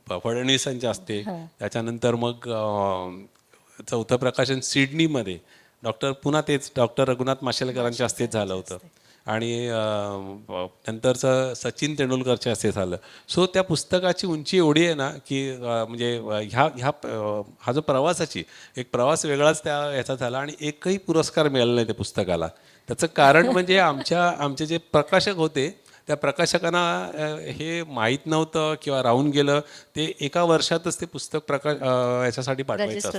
[SPEAKER 4] फडणवीसांच्या हस्ते. त्याच्यानंतर मग चौथं प्रकाशन सिडनीमध्ये पुन्हा तेच डॉक्टर रघुनाथ माशेलकरांच्या हस्ते झालं होतं. आणि नंतरचं सचिन तेंडुलकरच्या हस्ते झालं. सो त्या पुस्तकाची उंची एवढी आहे ना की म्हणजे हा जो एक प्रवास वेगळाच ह्याचा झाला आणि एकही पुरस्कार मिळाला नाही त्या पुस्तकाला. त्याचं कारण म्हणजे आमचे जे प्रकाशक होते त्या प्रकाशकांना हे माहीत नव्हतं किंवा राहून गेलं. ते एका वर्षातच ते पुस्तक याच्यासाठी पाठवायचं असतं,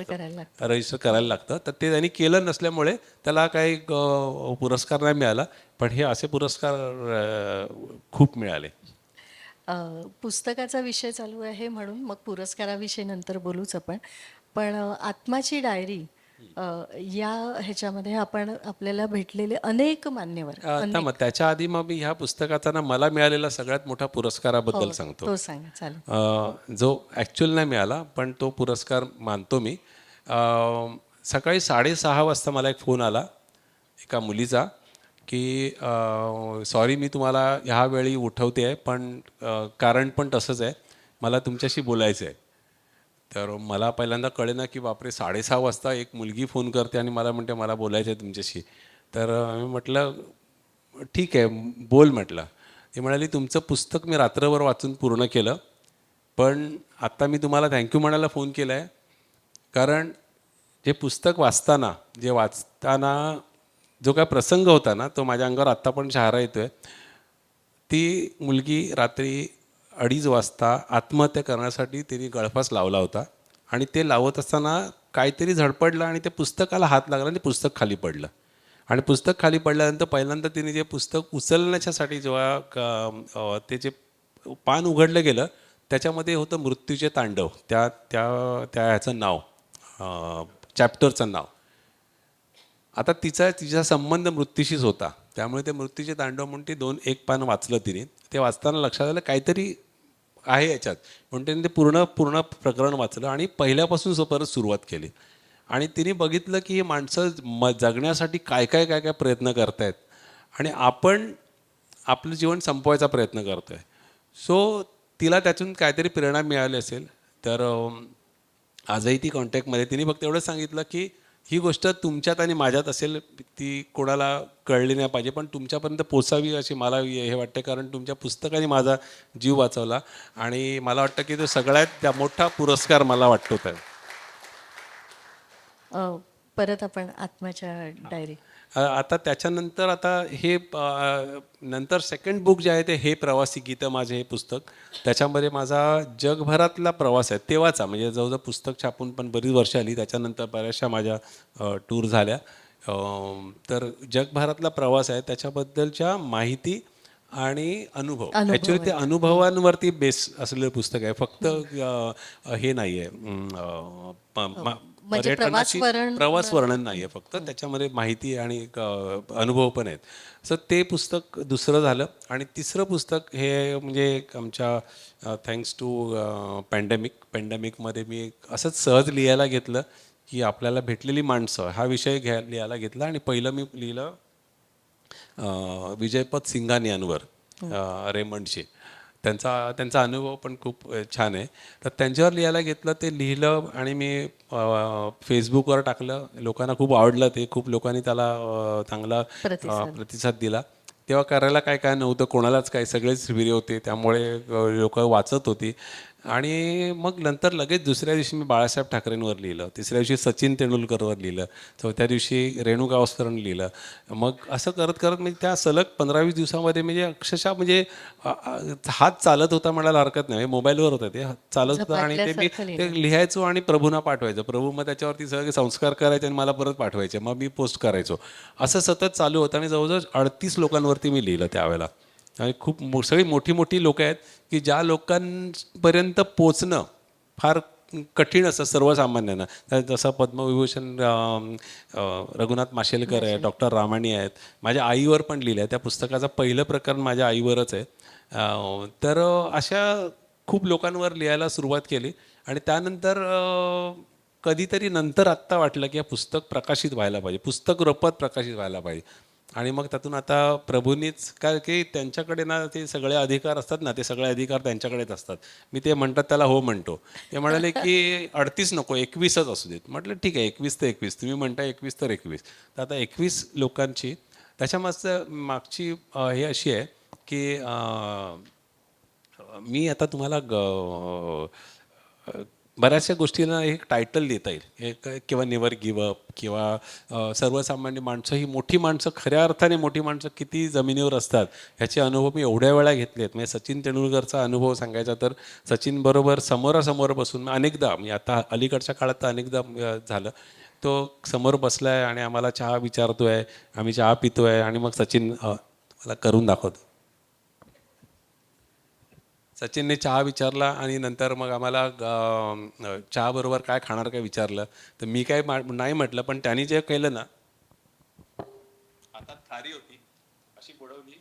[SPEAKER 4] रजिस्टर करायला लागतं. तर ते त्यांनी केलं नसल्यामुळे त्याला काही पुरस्कार नाही मिळाला. पण हे असे पुरस्कार खूप मिळाले.
[SPEAKER 3] पुस्तकाचा विषय चालू आहे म्हणून मग पुरस्काराविषयी नंतर बोलूच आपण. पण आत्माची डायरी या ह्याच्यामध्ये आपल्याला भेटलेले अनेक मान्यवर
[SPEAKER 4] आता मग त्याच्या आधी मग मी ह्या पुस्तकाचा ना मला मिळालेला सगळ्यात मोठा पुरस्काराबद्दल सांगतो.
[SPEAKER 3] तो सांगा. चालेल.
[SPEAKER 4] जो ॲक्च्युअल नाही मिळाला पण तो पुरस्कार मानतो मी. सकाळी 6:30 वाजता मला एक फोन आला एका मुलीचा की सॉरी मी तुम्हाला ह्यावेळी उठवते आहे, पण कारण पण तसंच आहे, मला तुमच्याशी बोलायचं आहे. तर मला पहिल्यांदा कळेना की बापरे 6:30 वाजता एक मुलगी फोन करते आणि मला म्हणते मला बोलायचं आहे तुमच्याशी. तर मी म्हटलं ठीक आहे बोल म्हटलं. ती म्हणाली तुमचं पुस्तक मी रात्रभर वाचून पूर्ण केलं, पण आत्ता मी तुम्हाला थँक्यू म्हणायला फोन केला आहे, कारण जे पुस्तक वाचताना जो काय प्रसंग होता ना तो माझ्या अंगावर आत्ता पण शहारा येतो आहे. ती मुलगी रात्री 2:30 वाजता आत्महत्या करण्यासाठी तिने गळफास लावला होता आणि ते लावत असताना काहीतरी झडपडलं आणि ते पुस्तकाला हात लागला आणि ते पुस्तक खाली पडलं. आणि पुस्तक खाली पडल्यानंतर पहिल्यांदा तिने जे पुस्तक उचलण्याच्यासाठी जेव्हा ते जे पान उघडलं गेलं त्याच्यामध्ये होतं मृत्यूचे तांडव, त्या त्या त्या ह्याचं नाव, चॅप्टरचं नाव. आता तिचा संबंध मृत्यूशीच होता, त्यामुळे ते मृत्यूचे तांडव म्हणून ते एक पान वाचलं तिने. ते वाचताना लक्षात आलं काहीतरी आहे याच्यात, म्हणून तिने ते पूर्ण पूर्ण प्रकरण वाचलं आणि पहिल्यापासून परत सुरुवात केली. आणि तिने बघितलं की ही माणसं जगण्यासाठी काय काय काय काय प्रयत्न करतायत आणि आपण आपलं जीवन संपवायचा प्रयत्न करतो आहे. सो तिला त्यातून काहीतरी प्रेरणा मिळाली असेल. तर आजही ती कॉन्टॅक्टमध्ये. तिने फक्त एवढंच सांगितलं की ही गोष्ट तुमच्यात आणि माझ्यात असेल, ती कोणाला कळली नाही पाहिजे, पण तुमच्यापर्यंत पोचावी अशी मला हे वाटते, कारण तुमच्या पुस्तकाने माझा जीव वाचवला आणि मला वाटतं की तो सगळ्यात मोठा पुरस्कार मला वाटतो त्या.
[SPEAKER 3] परत आपण आत्म्याच्या डायरी.
[SPEAKER 4] आता त्याच्यानंतर आता हे नंतर सेकंड बुक जे आहे ते हे प्रवासी गीतं माझे हे पुस्तक. त्याच्यामध्ये माझा जगभरातला प्रवास आहे तेव्हाचा, म्हणजे जवळजवळ पुस्तक छापून पण बरीच वर्ष आली, त्याच्यानंतर बऱ्याचशा माझ्या टूर झाल्या. तर जगभरातला प्रवास आहे त्याच्याबद्दलच्या माहिती आणि अनुभव. ॲक्च्युली ते अनुभवांवरती बेस असलेलं पुस्तक आहे, फक्त हे नाही आहे
[SPEAKER 3] म्हणजे
[SPEAKER 4] पर्यटनाची प्रवास वर्णन नाही आहे, फक्त त्याच्यामध्ये माहिती आणि अनुभव पण आहेत. सो ते पुस्तक दुसरं झालं. आणि तिसरं पुस्तक हे म्हणजे एक आमच्या थँक्स टू पॅन्डेमिकमध्ये मी असंच सहज लिहायला घेतलं की आपल्याला भेटलेली माणसं हा विषय लिहायला घेतला. आणि पहिलं मी लिहिलं विजयपथ सिंघानियांवर, रेमंडचे. त्यांचा अनुभव पण खूप छान आहे, तर त्यांच्यावर लिहायला घेतलं. ते लिहिलं आणि मी फेसबुकवर टाकलं. लोकांना खूप आवडलं ते. खूप लोकांनी त्याला चांगला प्रतिसाद दिला. तेव्हा करायला काय काय नव्हतं, कोणालाच काय, सगळेच फ्री होते, त्यामुळे लोक वाचत होती. आणि मग नंतर लगेच दुसऱ्या दिवशी मी बाळासाहेब ठाकरेंवर लिहिलं, तिसऱ्या दिवशी सचिन तेंडुलकरवर लिहिलं, चौथ्या दिवशी रेणू गावस्करांवर लिहिलं. मग असं करत करत म्हणजे त्या सलग 15-20 दिवसामध्ये म्हणजे अक्षरशः म्हणजे हात चालत होता म्हणायला हरकत नाही, मोबाईलवर होतं ते चालत होतं आणि ते मी ते लिहायचो आणि प्रभूंना पाठवायचं. प्रभू मग त्याच्यावरती सगळे संस्कार करायचे आणि मला परत पाठवायचे, मग मी पोस्ट करायचो. असं सतत चालू होतं आणि जवळजवळ 38 लोकांवरती मी लिहिलं त्यावेळेला. आणि खूप सगळी मोठी मोठी लोकं आहेत की ज्या लोकांपर्यंत पोचणं फार कठीण असतं सर्वसामान्यांना. जसं पद्मविभूषण रघुनाथ माशेलकर आहे, डॉक्टर रामाणी आहेत. माझ्या आईवर पण लिहिलं आहे, त्या पुस्तकाचं पहिलं प्रकरण माझ्या आईवरच आहे. तर अशा खूप लोकांवर लिहायला सुरुवात केली. आणि त्यानंतर कधीतरी नंतर आत्ता वाटलं की हे पुस्तक प्रकाशित व्हायला पाहिजे, पुस्तक रूपात प्रकाशित व्हायला पाहिजे. आणि मग त्यातून आता प्रभूंनीच काय की त्यांच्याकडे ना ते सगळे अधिकार असतात ना, ते सगळे अधिकार त्यांच्याकडेच असतात. मी ते म्हणतात त्याला हो म्हणतो. ते म्हणाले की 38 नको, 21च असू देत. म्हटलं ठीक आहे, 21 तर 21, तुम्ही म्हणता 21 तर 21. तर आता 21 लोकांची मागची हे अशी आहे की मी आता तुम्हाला बऱ्याचशा गोष्टींना एक टायटल देता येईल, एक किंवा नेवर गिव्ह अप, किंवा सर्वसामान्य माणसं, ही मोठी माणसं, खऱ्या अर्थाने मोठी माणसं किती जमिनीवर असतात ह्याचे अनुभव मी एवढ्या वेळा घेतले आहेत. म्हणजे सचिन तेंडुलकरचा अनुभव सांगायचा तर सचिनबरोबर समोरासमोर बसून अनेकदा, मी आता अलीकडच्या काळात तर अनेकदा झालं, तो समोर बसला आहे आणि आम्हाला चहा विचारतो आहे, आम्ही चहा पितो आहे आणि मग सचिन मला करून दाखवतो. सचिनने चहा विचारला आणि नंतर मग आम्हाला चहाबरोबर काय खाणार काय विचारलं. तर मी काय नाही म्हटलं, पण त्यांनी जे केलं ना, आता थारी होती अशी बुडवली,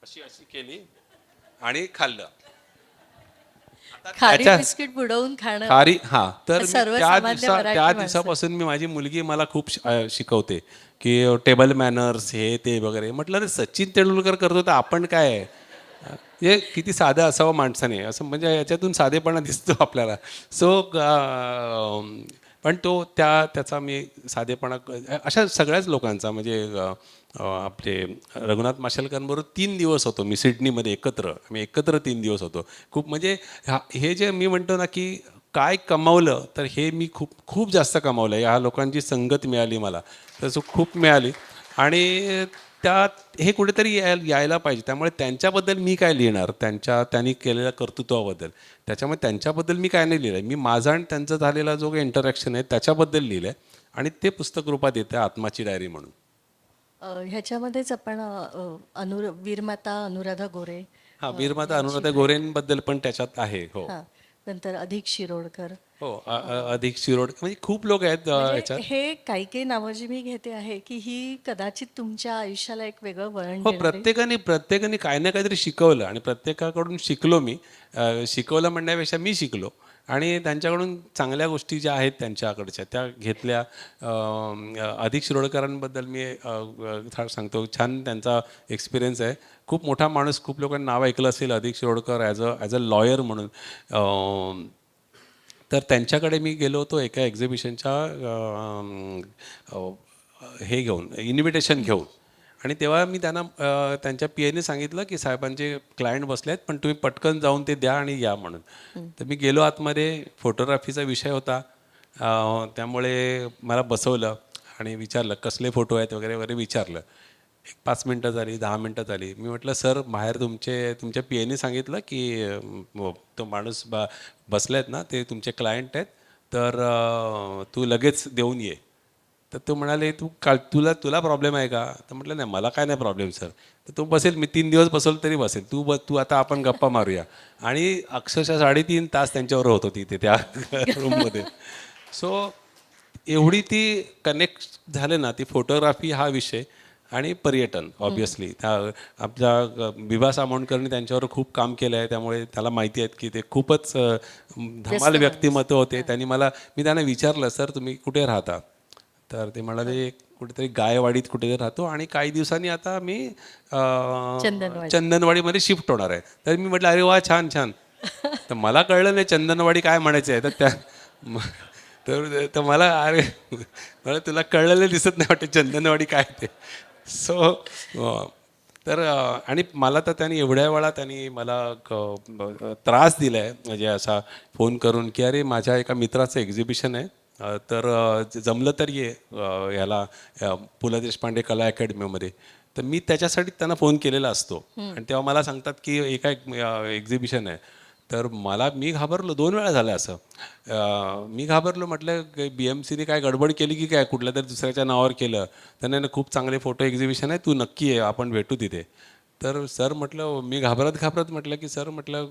[SPEAKER 4] अशी अशी केली आणि खाल्लं.
[SPEAKER 3] खारी
[SPEAKER 4] त्याच्या-
[SPEAKER 3] बिस्किट बुडवून खाणं
[SPEAKER 4] खारी तर मी
[SPEAKER 3] सर्वसामान्य मराठी
[SPEAKER 4] त्या
[SPEAKER 3] माणसं.
[SPEAKER 4] दिवसापासून मी माझी मुलगी मला खूप शिकवते की टेबल मॅनर्स हे ते वगैरे. म्हटलं रे सचिन तेंडुलकर करतो तर आपण काय आहे? हे किती साधं असावं माणसाने, असं म्हणजे याच्यातून साधेपणा दिसतो आपल्याला. सो पण त्याचा मी साधेपणा अशा सगळ्याच लोकांचा म्हणजे आपले रघुनाथ माशेलकरांबरोबर 3 दिवस होतो मी सिडनीमध्ये एकत्र. आम्ही एकत्र 3 दिवस होतो. खूप म्हणजे हे जे मी म्हणतो ना की काय कमावलं तर हे मी खूप खूप जास्त कमावलं. ह्या लोकांची संगत मिळाली मला, तसं खूप मिळाली. आणि हे कुठेतरी यायला पाहिजे. त्यामुळे त्यांच्याबद्दल मी काय लिहिणार, त्यांनी केलेल्या कर्तृत्वाबद्दल. त्याच्यामुळे त्यांच्याबद्दल मी काय नाही लिहिलं. मी माझा आणि त्यांचा झालेला जो काही इंटरॅक्शन आहे त्याच्याबद्दल लिहिलं आहे आणि ते पुस्तक रूपात येतं आत्माची डायरी म्हणून.
[SPEAKER 3] ह्याच्यामध्येच आपण वीरमाता अनुराधा गोरे,
[SPEAKER 4] हां, वीरमाता
[SPEAKER 3] यांची
[SPEAKER 4] अनुराधा गोरेंबद्दल पण त्याच्यात आहे. हो
[SPEAKER 3] हां, नंतर अधिक शिरोडकर.
[SPEAKER 4] हो. अधिक शिरोड म्हणजे खूप लोक आहेत
[SPEAKER 3] म्हणजे
[SPEAKER 4] याच्यात.
[SPEAKER 3] हे काही काही नावं जी मी घेते आहे की ही कदाचित तुमच्या आयुष्याला एक वेगळं वळण
[SPEAKER 4] हो,
[SPEAKER 3] देणारी.
[SPEAKER 4] प्रत्येकाने काही ना काहीतरी शिकवलं आणि प्रत्येकाकडून शिकलो मी. शिकवलं म्हणण्यापेक्षा मी शिकलो आणि त्यांच्याकडून चांगल्या गोष्टी ज्या आहेत त्यांच्याकडच्या त्या घेतल्या. अधिक शिरोडकरांबद्दल मी सांगतो, छान त्यांचा एक्सपिरियन्स आहे. खूप मोठा माणूस, खूप लोकांनी नाव ऐकलं असेल अधिक शिरोडकर ॲज अ लॉयर म्हणून. तर त्यांच्याकडे मी गेलो होतो एका एक्झिबिशनच्या हे घेऊन, इन्व्हिटेशन घेऊन. आणि तेव्हा मी त्यांना त्यांच्या पीएने सांगितलं की साहेबांचे क्लायंट बसले आहेत पण तुम्ही पटकन जाऊन ते द्या आणि या म्हणून. तर मी गेलो आतमध्ये. फोटोग्राफीचा विषय होता, त्यामुळे मला बसवलं आणि विचारलं कसले फोटो आहेत वगैरे वगैरे विचारलं. एक 5 मिनटं झाली, 10 मिनटं झाली. मी म्हटलं सर बाहेर तुमच्या पीएने सांगितलं की तो माणूस बसले आहेत ना, ते तुमचे क्लायंट आहेत, तर तू लगेच देऊन ये. तर तो म्हणाले तुला प्रॉब्लेम आहे का? तर म्हटलं नाही मला काय नाही प्रॉब्लेम सर. तर तो बसेल, मी 3 दिवस बसवलं तरी बसेल. तू आता आपण गप्पा मारूया. आणि अक्षरशः 3.5 तास त्यांच्यावर होतो तिथे त्या रूममध्ये. सो एवढी ती कनेक्ट झाले ना, ती फोटोग्राफी हा विषय आणि पर्यटन ऑब्विसली. आपल्या विभा सामोणकरनी त्यांच्यावर खूप काम केलं आहे, त्यामुळे त्याला माहिती आहेत की ते खूपच धमाल व्यक्तिमत्व होते. मी त्यांना विचारलं सर तुम्ही कुठे राहता? तर ते म्हणाले कुठेतरी गायवाडीत कुठेतरी राहतो आणि काही दिवसांनी आता मी चंदनवाडीमध्ये शिफ्ट होणार आहे. तर मी म्हटलं अरे वा छान छान. तर मला कळलं नाही चंदनवाडी काय म्हणायचं आहे. तर मला तुला कळलेलं दिसत नाही वाटतं चंदनवाडी काय ते. सो आणि मला तर त्यांनी एवढ्या वेळा मला त्रास दिला आहे, म्हणजे असा फोन करून की अरे माझ्या एका मित्राचं एक्झिबिशन आहे, तर जमलं तर ये याला पु ल देशपांडे कला अकॅडमीमध्ये. तर मी त्याच्यासाठी त्यांना फोन केलेला असतो आणि तेव्हा मला सांगतात की एका एक्झिबिशन आहे. तर मी घाबरलो, 2 वेळा झालं असं. मी घाबरलो, म्हटलं BMCने काय गडबड केली की काय, कुठल्या तरी दुसऱ्याच्या नावावर केलं. त्यांना खूप चांगले फोटो एक्झिबिशन आहे, तू नक्की आहे, आपण भेटू तिथे. तर सर म्हटलं, मी घाबरत म्हटलं की सर म्हटलं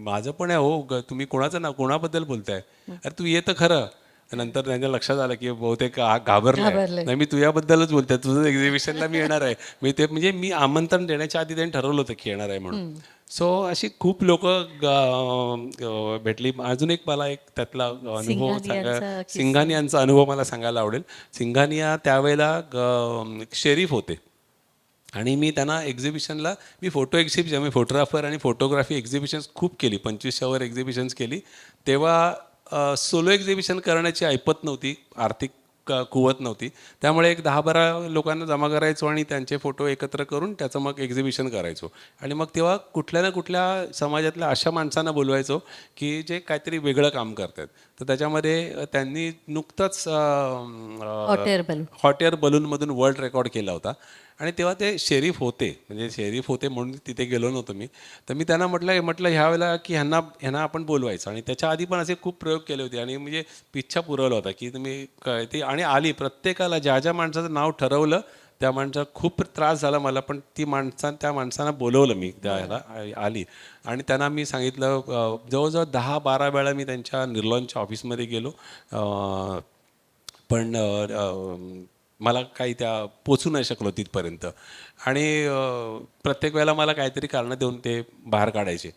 [SPEAKER 4] माझं पण आहे हो, तुम्ही कोणाबद्दल बोलताय? अरे तू ये तर खरं. नंतर त्यांच्या लक्षात आलं की बहुतेक घाबरलाय. नाही मी तुझ्याबद्दलच बोलतोय, तुझं एक्झिबिशनला मी येणार आहे. मी आमंत्रण देण्याच्या आधी त्यांनी ठरवलं होतं की येणार आहे म्हणून. सो अशी खूप लोक भेटली. अजून मला त्यातला अनुभव सिंघानिया यांचा अनुभव मला सांगायला आवडेल. सिंघानिया त्यावेळेला शेरीफ होते आणि मी त्यांना एक्झिबिशनला मी फोटोग्राफर आणि फोटोग्राफी एक्झिबिशन्स खूप केली, 2500वर एक्झिबिशन्स केली. तेव्हा सोलो एक्झिबिशन करण्याची ऐपत नव्हती, आर्थिक कुवत नव्हती. त्यामुळे एक 10-12 लोकांना जमा करायचो आणि त्यांचे फोटो एकत्र करून त्याचं मग एक्झिबिशन करायचो. आणि मग तेव्हा कुठल्या ना कुठल्या समाजातल्या अशा माणसांना बोलवायचो की जे काहीतरी वेगळं काम करतात. तर त्याच्यामध्ये त्यांनी नुकतंच हॉट एअर बलूनमधून वर्ल्ड रेकॉर्ड केला होता आणि तेव्हा ते शेरीफ होते म्हणून तिथे गेलो नव्हतो मी. तर मी त्यांना म्हटलं ह्या वेळेला की ह्यांना आपण बोलवायचं. आणि त्याच्या आधी पण असे खूप प्रयोग केले होते आणि म्हणजे पिच्छा पुरवला होता की तुम्ही ती आणि आली प्रत्येकाला ज्या माणसाचं नाव ठरवलं त्या माणसाला खूप त्रास झाला मला, पण त्या माणसांना बोलवलं मी, ह्याला आली. आणि त्यांना मी सांगितलं, जवळजवळ 10-12 वेळा मी त्यांच्या निर्लॉनच्या ऑफिसमध्ये गेलो, पण मला काही पोचू नाही शकलो तिथपर्यंत. आणि प्रत्येक वेळेला मला काहीतरी कारणं देऊन ते बाहेर काढायचे.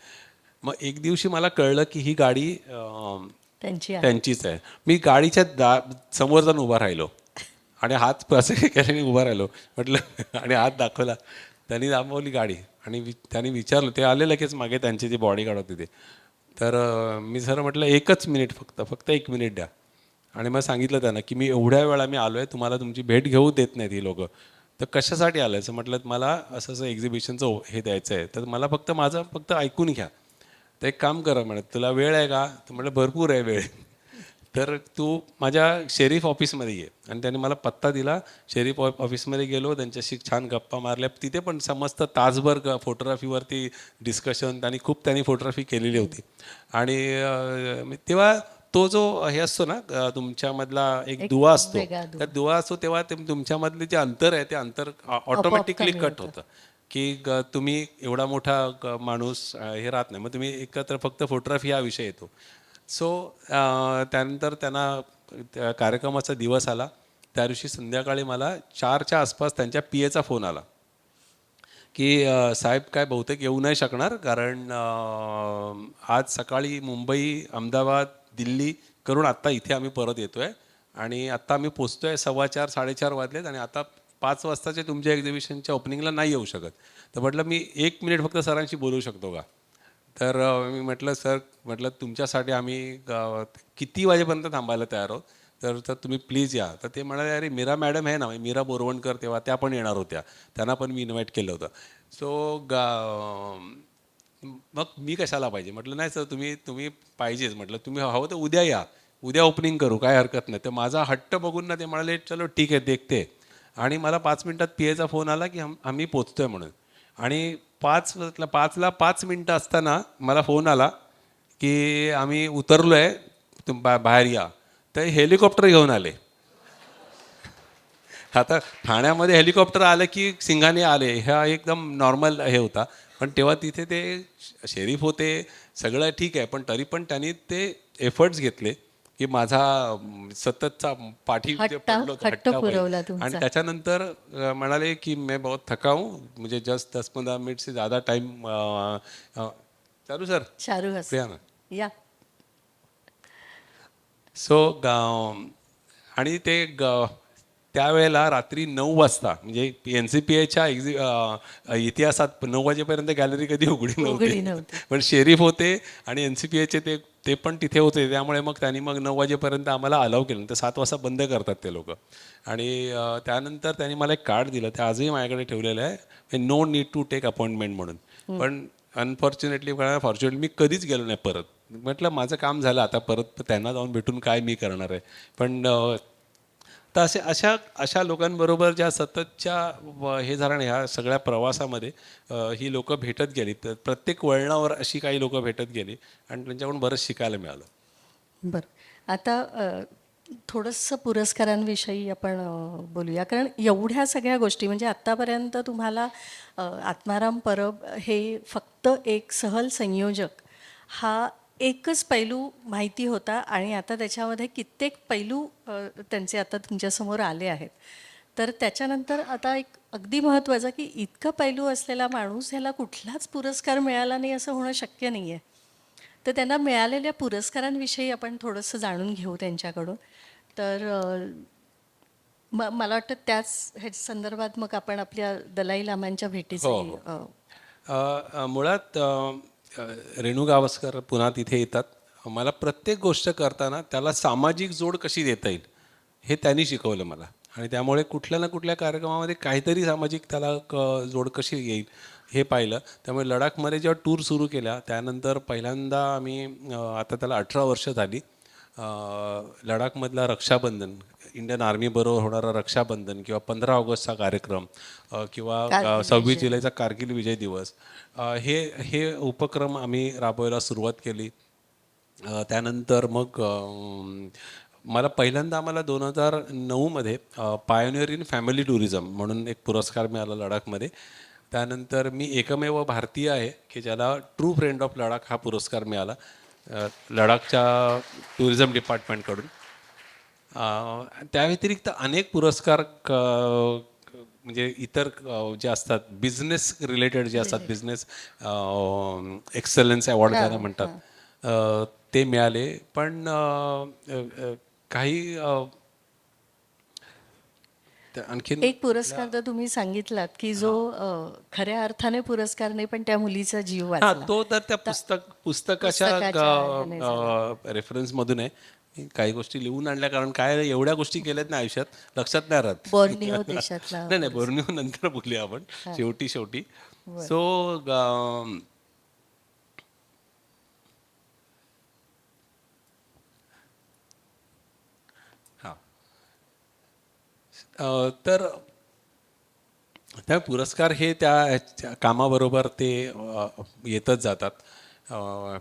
[SPEAKER 4] मग एक दिवशी मला कळलं की ही गाडी
[SPEAKER 3] त्यांची आहे.
[SPEAKER 4] त्यांचीच आहे. मी गाडीच्या समोर जाऊन उभा राहिलो आणि हात असे केल्याने उभा राहिलो. म्हटलं आणि हात दाखवला. त्यांनी थांबवली गाडी आणि त्यांनी विचारलं, ते आले लगेच मागे, त्यांची जी बॉडीगार्ड होती ते. तर मी सर म्हटलं 1च मिनिट, फक्त 1 मिनिट द्या. आणि मग सांगितलं त्यांना की मी एवढ्या वेळा मी आलो आहे, तुम्हाला तुमची भेट घेऊ देत नाहीत ही लोकं. तर कशासाठी आलं आहे? म्हटलं मला असं असं एक्झिबिशनचं हे द्यायचं आहे, तर मला माझं फक्त ऐकून घ्या. तर एक काम करा म्हणे, तुला वेळ आहे का? तर म्हटलं भरपूर आहे वेळ. तर तू माझ्या शेरीफ ऑफिसमध्ये ये. आणि त्यांनी मला पत्ता दिला. शेरीफ ऑफिसमध्ये गेलो, त्यांच्याशी छान गप्पा मारल्या. तिथे पण समस्त तासभर फोटोग्राफीवरती डिस्कशन, त्यांनी फोटोग्राफी केलेली होती. आणि तेव्हा तो जो हे असतो ना, तुमच्यामधला एक दुवा असतो,
[SPEAKER 3] वेगळा दुवा.
[SPEAKER 4] त्या दुवा असतो तेव्हा तुमच्यामधले जे अंतर आहे ते अंतर ऑटोमॅटिकली
[SPEAKER 3] कमी
[SPEAKER 4] कट होतं. की तुम्ही एवढा मोठा माणूस हे राहत नाही, मग तुम्ही एकत्र फक्त फोटोग्राफी हा विषय येतो. सो त्यानंतर त्यांना त्या कार्यक्रमाचा दिवस आला. त्या दिवशी संध्याकाळी मला 4च्या आसपास त्यांच्या PAचा फोन आला की साहेब काय बहुतेक येऊ नाही शकणार, कारण आज सकाळी मुंबई, अहमदाबाद, दिल्ली करून आत्ता इथे आम्ही परत येतो आहे आणि आत्ता आम्ही पोचतो आहे 4:15 4:30 वाजलेत आणि आता 5 वाजताचे तुमच्या एक्झिबिशनच्या ओपनिंगला नाही येऊ शकत. तर म्हटलं मी 1 मिनिट फक्त सरांशी बोलू शकतो का? तर मी म्हटलं सर, म्हटलं तुमच्यासाठी आम्ही किती वाजेपर्यंत थांबायला तयार आहोत, तर तुम्ही प्लीज या. तर ते म्हणाले अरे मीरा मॅडम आहे ना, मीरा बोरवणकर, तेव्हा त्या पण येणार होत्या, त्यांना पण मी इन्व्हाइट केलं होतं. सो मग मी कशाला पाहिजे? म्हटलं नाही सर, तुम्ही पाहिजेच. म्हटलं तुम्ही हवं तर उद्या या, उद्या ओपनिंग करू, काय हरकत नाही. तर माझा हट्ट बघून ना ते म्हणाले चलो ठीक आहे देखते. आणि मला 5 मिनिटात PAचा फोन आला की आम्ही पोचतोय म्हणून. आणि 5ला 5 मिनटं असताना मला फोन आला की आम्ही उतरलो आहे, बाहेर या. तर हेलिकॉप्टर घेऊन आले. आता ठाण्यामध्ये हेलिकॉप्टर आलं की सिंघाने आले, हा एकदम नॉर्मल हे होता. पण तेव्हा तिथे ते शेरीफ होते, सगळं ठीक आहे, पण तरी पण त्यांनी ते एफर्ट्स घेतले की माझा सततचा पाठी जे पडलो होतो,
[SPEAKER 3] हट्ट
[SPEAKER 4] हट्टापायी.
[SPEAKER 3] पुरवला
[SPEAKER 4] आणि
[SPEAKER 3] तुमचा.
[SPEAKER 4] त्याच्यानंतर म्हणाले की मैं बहुत थका हूँ, मुझे जस्ट 10-15 मिनट से ज़्यादा टाइम चालू सर
[SPEAKER 3] शाहरुख हसन.
[SPEAKER 4] प्रिया ना.
[SPEAKER 3] या.
[SPEAKER 4] सो आणि ते त्यावेळेला रात्री 9 वाजता, म्हणजे NCPAच्या इतिहासात 9 वाजेपर्यंत गॅलरी कधी उघडी
[SPEAKER 3] उघडी
[SPEAKER 4] नव्हती.
[SPEAKER 3] नव्हती.
[SPEAKER 4] पण शेरीफ होते आणि NCPAचे ते पण तिथे होते, त्यामुळे मग त्यांनी 9 वाजेपर्यंत आम्हाला अलाव केलं. तर 7 वाजता बंद करतात ते लोक. आणि त्यानंतर त्यांनी मला एक कार्ड दिलं, ते आजही माझ्याकडे ठेवलेलं आहे, no need to take appointment म्हणून. पण अनफॉर्च्युनेटली फॉर्च्युनेटली मी कधीच गेलो नाही परत. म्हटलं माझं काम झालं, आता परत त्यांना जाऊन भेटून काय मी करणार आहे. पण तर अशा लोकांबरोबर ज्या सततच्या हे झालं ना, ह्या सगळ्या प्रवासामध्ये ही लोकं भेटत गेली. तर प्रत्येक वळणावर अशी काही लोकं भेटत गेली आणि त्यांच्याकडून बरंच शिकायला मिळालं.
[SPEAKER 3] बरं. आता थोडंसं पुरस्कारांविषयी आपण बोलूया, कारण एवढ्या सगळ्या गोष्टी, म्हणजे आत्तापर्यंत तुम्हाला आत्माराम परब हे फक्त एक सहल संयोजक हा एकच पैलू माहिती होता आणि आता त्याच्यामध्ये कित्येक पैलू त्यांचे आता तुमच्यासमोर आले आहेत. तर त्याच्यानंतर आता एक अगदी महत्त्वाचं की इतकं पैलू असलेला माणूस ह्याला कुठलाच पुरस्कार मिळाला नाही असं होणं शक्य नाही आहे. तर त्यांना मिळालेल्या पुरस्कारांविषयी आपण थोडंसं जाणून घेऊ त्यांच्याकडून. तर मला वाटतं त्याच ह्याच्या संदर्भात मग आपण आपल्या दलाई लामांच्या भेटीचं
[SPEAKER 4] मुळात रेणू गावस्कर पुन्हा तिथे येतात. मला प्रत्येक गोष्ट करताना त्याला सामाजिक जोड कशी देता येईल हे त्यांनी शिकवलं मला. आणि त्यामुळे कुठल्या ना कुठल्या कार्यक्रमामध्ये काहीतरी सामाजिक त्याला जोड कशी येईल हे पाहिलं. त्यामुळे लडाखमध्ये जेव्हा टूर सुरू केल्या त्यानंतर पहिल्यांदा आम्ही, आता त्याला 18 वर्ष झाली, लडाखमधला रक्षाबंधन, इंडियन आर्मीबरोबर होणारा रक्षाबंधन किंवा 15 ऑगस्टचा कार्यक्रम किंवा 26 जुलैचा कारगिल विजय दिवस, हे उपक्रम आम्ही राबवायला सुरुवात केली. त्यानंतर मग मला पहिल्यांदा आम्हाला 2009मध्ये पायोनियर इन फॅमिली टुरिझम म्हणून एक पुरस्कार मिळाला लडाखमध्ये. त्यानंतर मी एकमेव भारतीय आहे की ज्याला ट्रू फ्रेंड ऑफ लडाख हा पुरस्कार मिळाला लडाखच्या टुरिझम डिपार्टमेंटकडून. त्या व्यतिरिक्त अनेक पुरस्कार म्हणजे इतर जे असतात बिझनेस रिलेटेड जे असतात बिझनेस एक्सलन्स अवॉर्ड त्याला म्हणतात ते मिळाले. पण काही आणखीन
[SPEAKER 3] एक पुरस्कार तर तुम्ही सांगितलात की जो खऱ्या अर्थाने पुरस्कार नाही पण त्या मुलीचा जीव
[SPEAKER 4] हा
[SPEAKER 3] वाचला.
[SPEAKER 4] तो तर त्या
[SPEAKER 3] पुस्तकाच्या ह्याने
[SPEAKER 4] पुस्तकाच्या रेफरन्समधून आहे. मी काही गोष्टी लिहून आणल्या कारण काय आहे, एवढ्या गोष्टी केल्यात ना आयुष्यात लक्षात नाही राहत.
[SPEAKER 3] बॉर्निओ देशातला
[SPEAKER 4] नाही नाही बोर्निओ नंतर बोलूया आपण शेवटी शेवटी. सो हा तर त्या पुरस्कार हे त्या कामाबरोबर ते येतच जातात.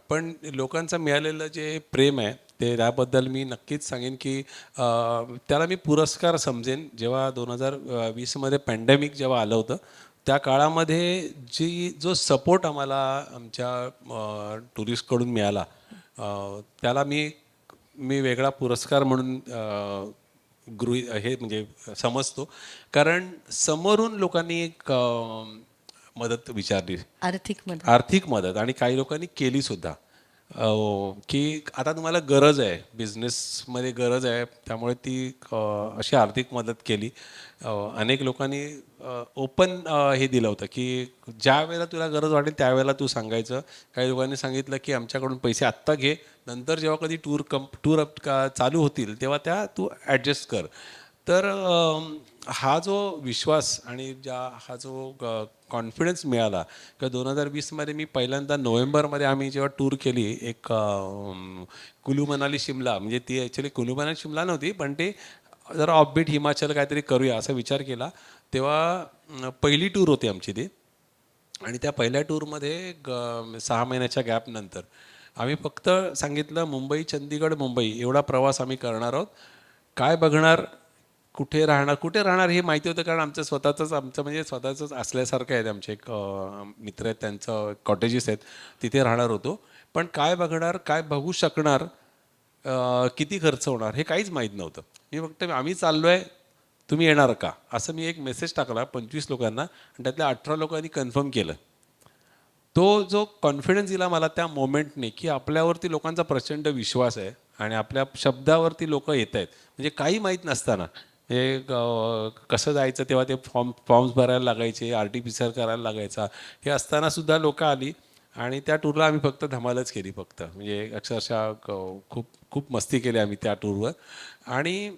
[SPEAKER 4] पण लोकांचं मिळालेलं जे प्रेम आहे ते त्याबद्दल मी नक्कीच सांगेन की त्याला मी पुरस्कार समजेन. जेव्हा 2020मध्ये पॅन्डेमिक जेव्हा आलं होतं त्या काळामध्ये जो सपोर्ट आम्हाला आमच्या टुरिस्टकडून मिळाला त्याला मी वेगळा पुरस्कार म्हणून हे म्हणजे समजतो. कारण समोरून लोकांनी एक मदत विचारली,
[SPEAKER 3] आर्थिक मदत.
[SPEAKER 4] आर्थिक मदत, आणि काही लोकांनी केली सुद्धा. की आता तुम्हाला गरज आहे, बिझनेसमध्ये गरज आहे, त्यामुळे ती अशी आर्थिक मदत केली. अनेक लोकांनी ओपन हे दिलं होतं की ज्या वेळेला तुला गरज वाटेल त्यावेळेला तू सांगायचं. काही लोकांनी सांगितलं की आमच्याकडून पैसे आत्ता घे, नंतर जेव्हा कधी टूर चालू होतील तेव्हा तू ॲडजस्ट कर. तर हा जो विश्वास आणि हा जो कॉन्फिडन्स मिळाला किंवा 2020मध्ये मी पहिल्यांदा नोव्हेंबरमध्ये आम्ही जेव्हा टूर केली एक कुलू मनाली शिमला, म्हणजे ती ॲक्च्युली कुलू मनाली शिमला नव्हती पण ते जरा ऑफबीट हिमाचल काहीतरी करूया असा विचार केला. तेव्हा पहिली टूर होती आमची ती. आणि त्या पहिल्या टूरमध्ये 6 महिन्याच्या गॅपनंतर आम्ही फक्त सांगितलं मुंबई चंदीगड मुंबई एवढा प्रवास आम्ही करणार आहोत. काय बघणार, कुठे राहणार हे माहिती होतं कारण आमचं म्हणजे स्वतःचंच असल्यासारखं आहे. आमचे एक मित्र आहेत, त्यांचं कॉटेजेस आहेत, तिथे राहणार होतो. पण काय बघणार, काय बघू शकणार, किती खर्च होणार हे काहीच माहीत नव्हतं. मी फक्त आम्ही चाललो आहे, तुम्ही येणार का असं मी एक मेसेज टाकला 25 लोकांना आणि त्यातल्या 18 लोकांनी कन्फर्म केलं. तो जो कॉन्फिडन्स दिला मला त्या मोमेंटने की आपल्यावरती लोकांचा प्रचंड विश्वास आहे आणि आपल्या शब्दावरती लोक येत आहेत. म्हणजे काही माहीत नसताना हे कसं जायचं तेव्हा ते फॉर्म्स भरायला लागायचे, RT-PCR करायला लागायचा, हे असतानासुद्धा लोकं आली आणि त्या टूरला आम्ही फक्त धमालच केली. फक्त म्हणजे अक्षरशः खूप खूप मस्ती केली आम्ही त्या टूरवर. आणि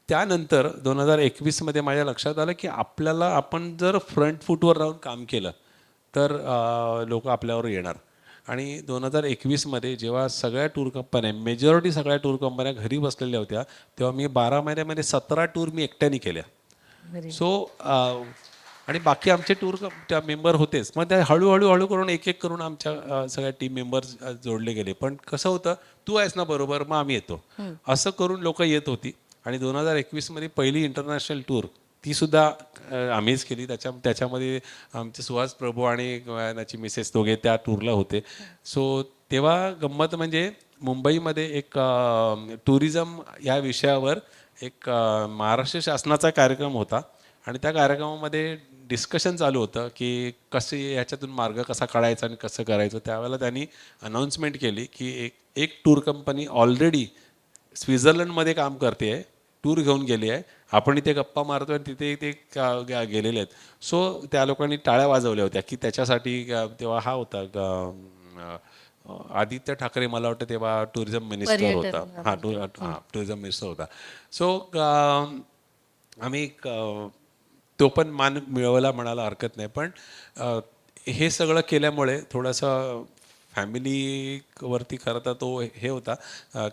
[SPEAKER 4] त्यानंतर 2021मध्ये माझ्या लक्षात आलं की आपण जर फ्रंट फूटवर राहून काम केलं तर लोक आपल्यावर येणार. आणि 2021मध्ये जेव्हा सगळ्या टूर कंपन्या मेजॉरिटी सगळ्या टूर कंपन्या घरी बसलेल्या होत्या तेव्हा मी 12 महिन्यामध्ये 17 टूर मी एकट्याने केल्या. सो आणि बाकी आमचे त्या मेंबर होतेच. मग त्या हळूहळू करून एक करून आमच्या सगळ्या टीम मेंबर्स जोडले गेले. पण कसं होतं, तू आहेस ना बरोबर मग आम्ही येतो असं करून लोक येत होती. आणि 2021मध्ये पहिली इंटरनॅशनल टूर तीसुद्धा आम्हीच केली. त्याच्यामध्ये आमचे सुहास प्रभू आणि त्याची मिसेस दोघे त्या टूरला होते. सो तेव्हा गंमत म्हणजे मुंबईमध्ये एक टुरिझम या विषयावर एक महाराष्ट्र शासनाचा कार्यक्रम होता आणि त्या कार्यक्रमामध्ये डिस्कशन चालू होतं की ह्याच्यातून मार्ग कसा काढायचा आणि कसं करायचं. त्यावेळेला त्यांनी अनाऊन्समेंट केली की एक टूर कंपनी ऑलरेडी स्वित्झर्लंडमध्ये काम करते आहे, टूर घेऊन गेली आहे, आपण इथे गप्पा मारतो आणि तिथे ते गेलेले आहेत. सो त्या लोकांनी टाळ्या वाजवल्या होत्या की त्याच्यासाठी तेव्हा हा होता आदित्य ठाकरे, मला वाटतं तेव्हा टुरिझम मिनिस्टर होता. टुरिझम मिनिस्टर होता. सो आम्ही तो पण मान मिळवायला म्हणायला हरकत नाही. पण हे सगळं केल्यामुळे थोडंसं फॅमिलीवरती खरं तर तो हे होता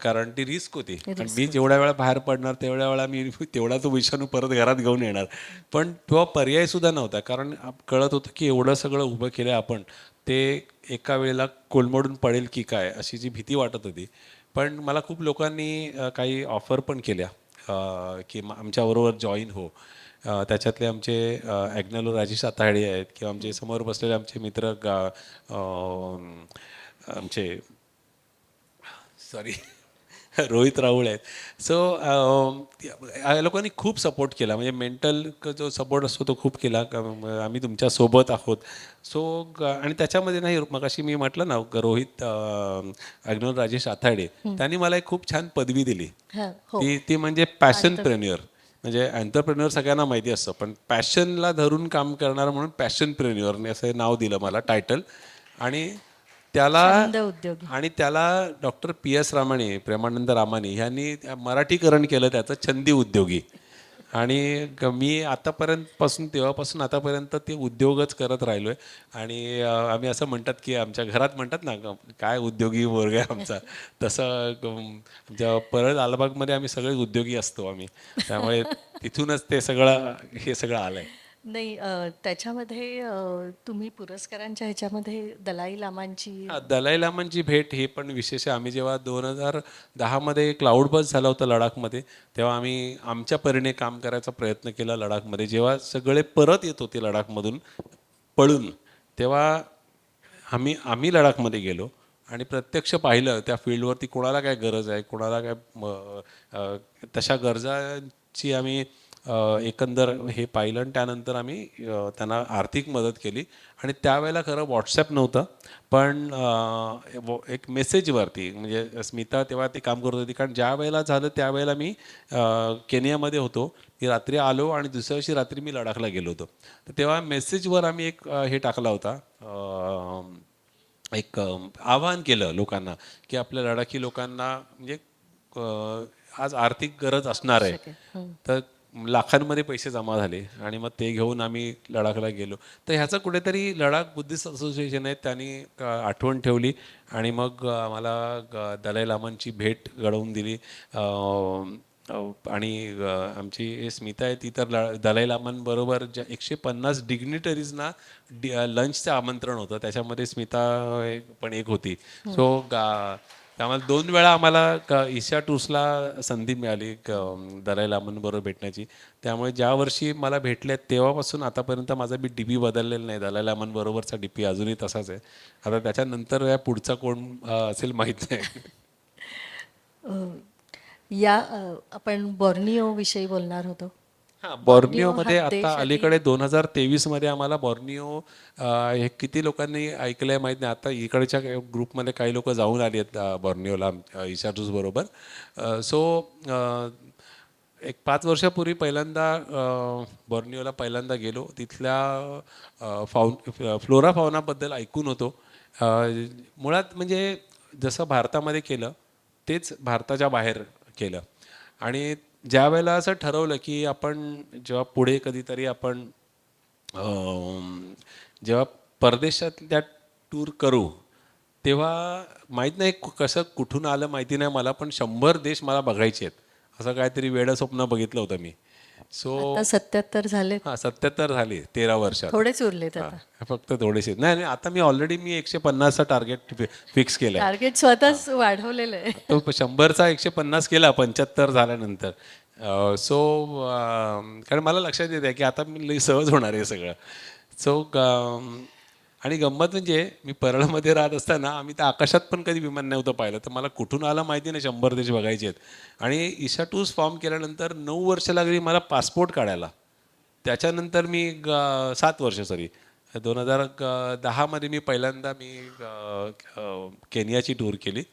[SPEAKER 4] कारण ती रिस्क होती. आणि मी जेवढ्या वेळा बाहेर पडणार तेवढ्या वेळा मी तेवढा तो विषाणू परत घरात घेऊन येणार. पण तो पर्यायसुद्धा नव्हता कारण कळत होतं की एवढं सगळं उभं केलं आपण ते एका वेळेला कोलमडून पडेल की काय अशी जी भीती वाटत होती. पण मला खूप लोकांनी काही ऑफर पण केल्या की आमच्याबरोबर जॉईन हो. त्याच्यातले आमचे ॲग्नेलो राजेश आताडे आहेत किंवा आमचे समोर बसलेले आमचे मित्र आमचे सॉरी रोहित राहुल आहेत. सो या लोकांनी खूप सपोर्ट केला, म्हणजे मेंटल जो सपोर्ट असतो तो खूप केला. आम्ही तुमच्या सोबत आहोत. सो आणि त्याच्यामध्ये नाही, मगाशी मी म्हटलं ना, रोहित अग्नोल राजेश आथाडे, त्यांनी मला एक खूप छान पदवी दिली.
[SPEAKER 3] हां, हो.
[SPEAKER 4] ती ती म्हणजे पॅशनप्रेन्युअर. म्हणजे एंटरप्रेन्युअर सगळ्यांना माहिती असतं, पण पॅशनला धरून काम करणारा म्हणून पॅशनप्रेन्युअरने असं नाव दिलं मला, टायटल. आणि त्याला
[SPEAKER 3] छंद उद्योगी.
[SPEAKER 4] आणि त्याला डॉक्टर PS रामाणे, प्रेमानंद रामाणे ह्यांनी मराठीकरण केलं त्याचं, छंदी उद्योगी. आणि मी आतापर्यंतपासून, तेव्हापासून आतापर्यंत ते उद्योगच करत राहिलो आहे. आणि आम्ही असं म्हणतात की आमच्या घरात म्हणतात ना, काय उद्योगी वर्ग आहे आमचा, तसं आमच्या परळ लालबागमध्ये आम्ही सगळे उद्योगी असतो आम्ही. त्यामुळे तिथूनच ते सगळं, हे सगळं आलं आहे.
[SPEAKER 3] नाही, त्याच्यामध्ये तुम्ही पुरस्कारांच्या ह्याच्यामध्ये दलाई लामांची
[SPEAKER 4] हा, दलाई लामांची भेट हे पण विशेष आहे. आम्ही जेव्हा 2010मध्ये क्लाउड बस झाला होता लडाखमध्ये, तेव्हा आम्ही आमच्या परीने काम करायचा प्रयत्न केला लडाखमध्ये. जेव्हा सगळे परत येत होते लडाखमधून पळून, तेव्हा आम्ही लडाखमध्ये गेलो आणि प्रत्यक्ष पाहिलं त्या फील्डवरती कोणाला काय गरज आहे, कोणाला काय तशा गरजांची आम्ही एकंदर हे पाहिलं. आणि त्यानंतर आम्ही त्यांना आर्थिक मदत केली. आणि त्यावेळेला खरं व्हॉट्सॲप नव्हतं, पण एक मेसेजवरती, म्हणजे स्मिता तेव्हा ती काम करत होती, कारण ज्या वेळेला झालं त्यावेळेला मी केनियामध्ये होतो. मी रात्री आलो आणि दुसऱ्या दिवशी रात्री मी लडाखला गेलो होतो. तर तेव्हा मेसेजवर आम्ही एक हे टाकला होता, एक आवाहन केलं लोकांना की आपल्या लडाखी लोकांना, म्हणजे आज आर्थिक गरज असणार आहे. तर लाखांमध्ये पैसे जमा झाले आणि मग ते घेऊन आम्ही लडाखला गेलो. तर ह्याचं कुठेतरी लडाख बुद्धिस्ट असोसिएशन आहे त्यांनी आठवण ठेवली आणि मग मला दलाई लामांची भेट घडवून दिली. आणि आमची स्मिता आहे ती तर दलाई लामांबरोबर ज्या 150 डिग्निटरीजना लंचचं आमंत्रण होतं, त्याच्यामध्ये स्मिता पण एक होती. सो त्यामुळे 2 वेळा आम्हाला ईशा टूर्सला संधी मिळाली दलाई लामांबरोबर भेटण्याची. त्यामुळे ज्या वर्षी मला भेटले तेव्हापासून आतापर्यंत माझा DP बदललेला नाही. दलाई लामांबरोबरचा DP अजूनही तसाच आहे. आता त्याच्यानंतर या पुढचा कोण असेल माहीत नाही.
[SPEAKER 3] आपण बॉर्निओ विषयी बोलणार होतो.
[SPEAKER 4] हां,
[SPEAKER 3] बॉर्निओ
[SPEAKER 4] बॉर्निओमध्ये
[SPEAKER 3] हा देश
[SPEAKER 4] आता अलीकडे 2023मध्ये आम्हाला बॉर्निओ, हे किती लोकांनी ऐकलं आहे माहीत नाही. आता इकडच्या ग्रुपमध्ये काही लोक जाऊन आली आहेत बॉर्निओला इशाटूस बरोबर. सो एक 5 वर्षापूर्वी पहिल्यांदा बॉर्निओला पहिल्यांदा गेलो. तिथल्या फ्लोरा फाउनाबद्दल ऐकून होतो. मुळात म्हणजे जसं भारतामध्ये केलं तेच भारताच्या बाहेर केलं. आणि ज्या वेळेला असं ठरवलं की आपण जेव्हा पुढे कधीतरी आपण जेव्हा परदेशातल्या टूर करू, तेव्हा माहीत नाही कसं कुठून आलं माहिती नाही मला, पण 100 देश मला बघायचे आहेत, असं काहीतरी वेडं स्वप्न बघितलं होतं मी. सो
[SPEAKER 3] आता 77 झाले,
[SPEAKER 4] हां, 77 झाली 13 वर्षात.
[SPEAKER 3] थोडेच उरलेत आता.
[SPEAKER 4] हां, फक्त थोडेसे नाही. आता मी ऑलरेडी 150चा टार्गेट फिक्स केलं आहे.
[SPEAKER 3] टार्गेट स्वतःच वाढवलेलं आहे.
[SPEAKER 4] तो 100चा 150 केला 75 झाल्यानंतर. सो कारण मला लक्षात येते की आता मी लई सहज होणार आहे सगळं. सो आणि गंमत म्हणजे मी परळमध्ये राहत असताना आम्ही त्या आकाशात पण कधी विमान नव्हतं पाहिलं. तर मला कुठून आलं माहिती नाही, 100 देश बघायचे आहेत. आणि ईशा टूर्स फॉर्म केल्यानंतर 9 वर्ष लागली मला पासपोर्ट काढायला. त्याच्यानंतर मी 7 वर्ष, सॉरी, 2010मध्ये मी पहिल्यांदा केनियाची टूर केली.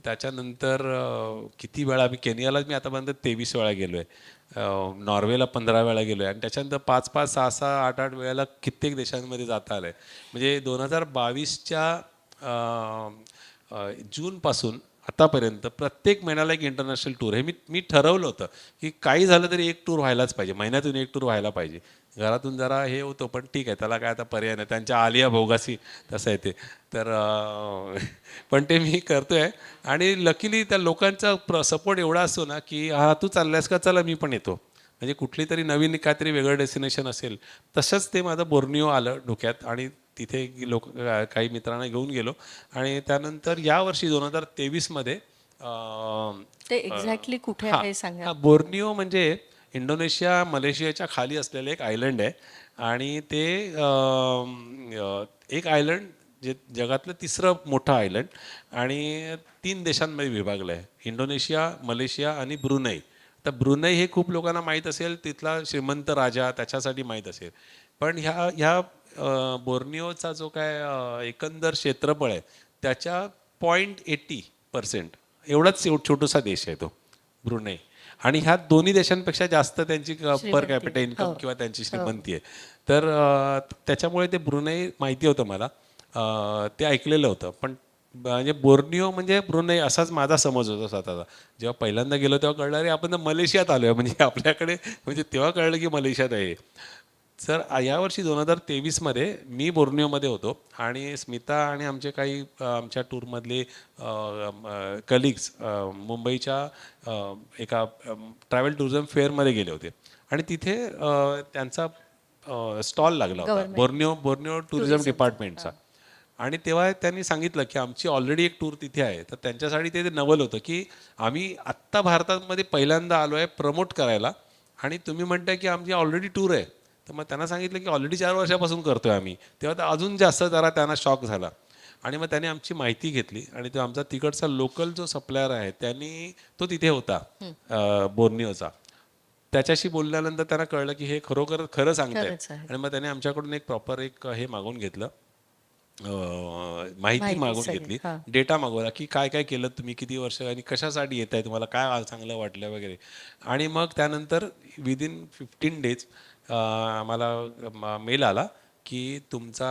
[SPEAKER 4] त्याच्यानंतर किती वेळा मी केनियाला आतापर्यंत 23 वेळा गेलो आहे. नॉर्वेला 15 वेळा गेलो आहे. आणि त्याच्यानंतर 5-5, 6-6, 8-8 वेळेला कित्येक देशांमध्ये जाता आलं आहे. म्हणजे 2022च्या जूनपासून आतापर्यंत प्रत्येक महिन्याला एक इंटरनॅशनल टूर. हे मी ठरवलं होतं की काही झालं तरी एक टूर व्हायलाच पाहिजे, महिन्यातून एक टूर व्हायला पाहिजे. घरातून जरा हे होतं, पण ठीक आहे, त्याला काय आता पर्याय नाही, त्यांच्या आलिया भोगासी तसं आहे ते. तर पण ते मी करतो आहे. आणि लकीली त्या लोकांचा सपोर्ट एवढा असतो ना की हा तू चाललायस का, चला मी पण येतो. म्हणजे कुठली तरी नवीन काहीतरी वेगळं डेस्टिनेशन असेल. तसंच ते माझं बोर्निओ आलं डोक्यात आणि तिथे काही मित्रांना घेऊन गेलो. आणि त्यानंतर यावर्षी 2023मध्ये
[SPEAKER 3] ते एक्झॅक्टली कुठे आहे सांगा.
[SPEAKER 4] बोर्निओ म्हणजे इंडोनेशिया मलेशियाच्या खाली असलेलं एक आयलंड आहे. आणि ते एक आयलंड जे जगातलं तिसरं मोठं आयलंड आणि 3 देशांमध्ये विभागलं आहे, इंडोनेशिया, मलेशिया आणि ब्रुनई. तर ब्रुनई हे खूप लोकांना माहीत असेल, तिथला श्रीमंत राजा त्याच्यासाठी माहीत असेल. पण ह्या बोर्निओचा जो काय एकंदर क्षेत्रफळ आहे त्याच्या 0.80% एवढाच छोटासा देश आहे तो ब्रुनई. आणि ह्या दोन्ही देशांपेक्षा जास्त त्यांची पर कॅपिटल इन्कम किंवा त्यांची श्रीमंती आहे. तर त्याच्यामुळे ते ब्रुनई माहिती होतं मला, ते ऐकलेलं होतं. पण म्हणजे बोर्निओ म्हणजे ब्रुनई असाच माझा समज होता स्वतःचा. जेव्हा पहिल्यांदा गेलो तेव्हा कळलं अरे आपण तर मलेशियात आलो आहे, म्हणजे आपल्याकडे म्हणजे तेव्हा कळलं की मलेशियात आहे. सर यावर्षी 2023मध्ये मी बोर्निओमध्ये होतो आणि स्मिता आणि आमचे काही आमच्या टूरमधले कलिग्स मुंबईच्या एका ट्रॅव्हल टुरिझम फेअरमध्ये गेले होते आणि तिथे त्यांचा स्टॉल लागला होता बोर्निओ टुरिझम डिपार्टमेंटचा. आणि तेव्हा त्यांनी सांगितलं की आमची ऑलरेडी एक टूर तिथे आहे. तर त्यांच्यासाठी ते नवल होतं की आम्ही आत्ता भारतामध्ये पहिल्यांदा आलो आहे प्रमोट करायला आणि तुम्ही म्हणताय की आमची ऑलरेडी टूर आहे. तर मग त्यांना सांगितलं की ऑलरेडी 4 वर्षापासून करतोय आम्ही. तेव्हा तर अजून जास्त जरा त्यांना शॉक झाला आणि मग त्याने आमची माहिती घेतली आणि तो आमचा तिकडचा लोकल जो सप्लायर आहे त्यांनी तो तिथे होता बोर्निओचा. त्याच्याशी बोलल्यानंतर त्यांना कळलं की हे खरोखर खरं सांगतायत आणि मग त्याने आमच्याकडून एक प्रॉपर एक हे मागून घेतलं, माहिती मागून घेतली, डेटा मागवला की काय काय केलं तुम्ही, किती वर्ष आणि कशासाठी येत आहे, तुम्हाला काय चांगलं वाटलं वगैरे. आणि मग त्यानंतर विदिन 15 डेज आम्हाला मेल आला की तुमचा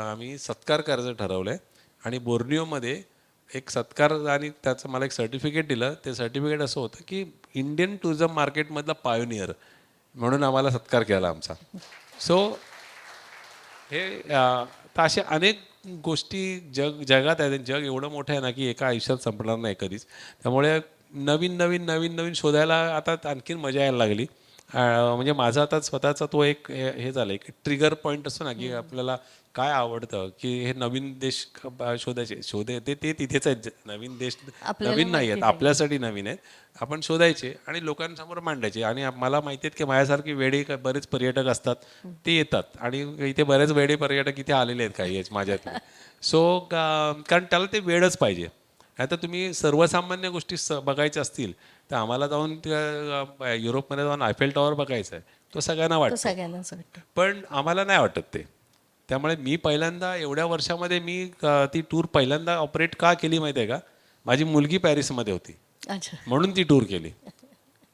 [SPEAKER 4] आम्ही सत्कार करायचं ठरवलं आहे आणि बोर्निओमध्ये एक सत्कार आणि त्याचं मला एक सर्टिफिकेट दिलं. ते सर्टिफिकेट असं होतं की इंडियन टुरिझम मार्केटमधला पायोनियर म्हणून आम्हाला सत्कार केला आमचा. सो हे तर अशा अनेक गोष्टी जगात आहेत. जग एवढं मोठं आहे ना की एका आयुष्यात संपणार नाही कधीच. त्यामुळे नवीन नवीन नवीन नवीन शोधायला आता आणखीन मजा यायला लागली. म्हणजे माझा आता स्वतःचा तो एक हे झालं एक ट्रिगर पॉईंट असतो ना की आपल्याला काय आवडतं की हे नवीन देश शोधायचे ते तिथेच आहेत. नवीन देश नवीन नाही आहेत, आपल्यासाठी नवीन आहेत. आपण शोधायचे आणि लोकांसमोर मांडायचे. आणि मला माहिती आहेत की माझ्यासारखे वेडे बरेच पर्यटक असतात, ते येतात आणि इथे बरेच वेडे पर्यटक इथे आलेले आहेत काही माझ्यात. सो कारण त्याला ते वेळच पाहिजे. आता तुम्ही सर्वसामान्य गोष्टी बघायच्या असतील तर आम्हाला जाऊन युरोपमध्ये जाऊन आयफेल टॉवर बघायचं आहे, तो सगळ्यांना वाटतो, पण आम्हाला नाही वाटत ते. त्यामुळे मी पहिल्यांदा एवढ्या वर्षामध्ये मी ती टूर पहिल्यांदा ऑपरेट का केली माहिती आहे का? माझी मुलगी पॅरिसमध्ये होती म्हणून ती टूर केली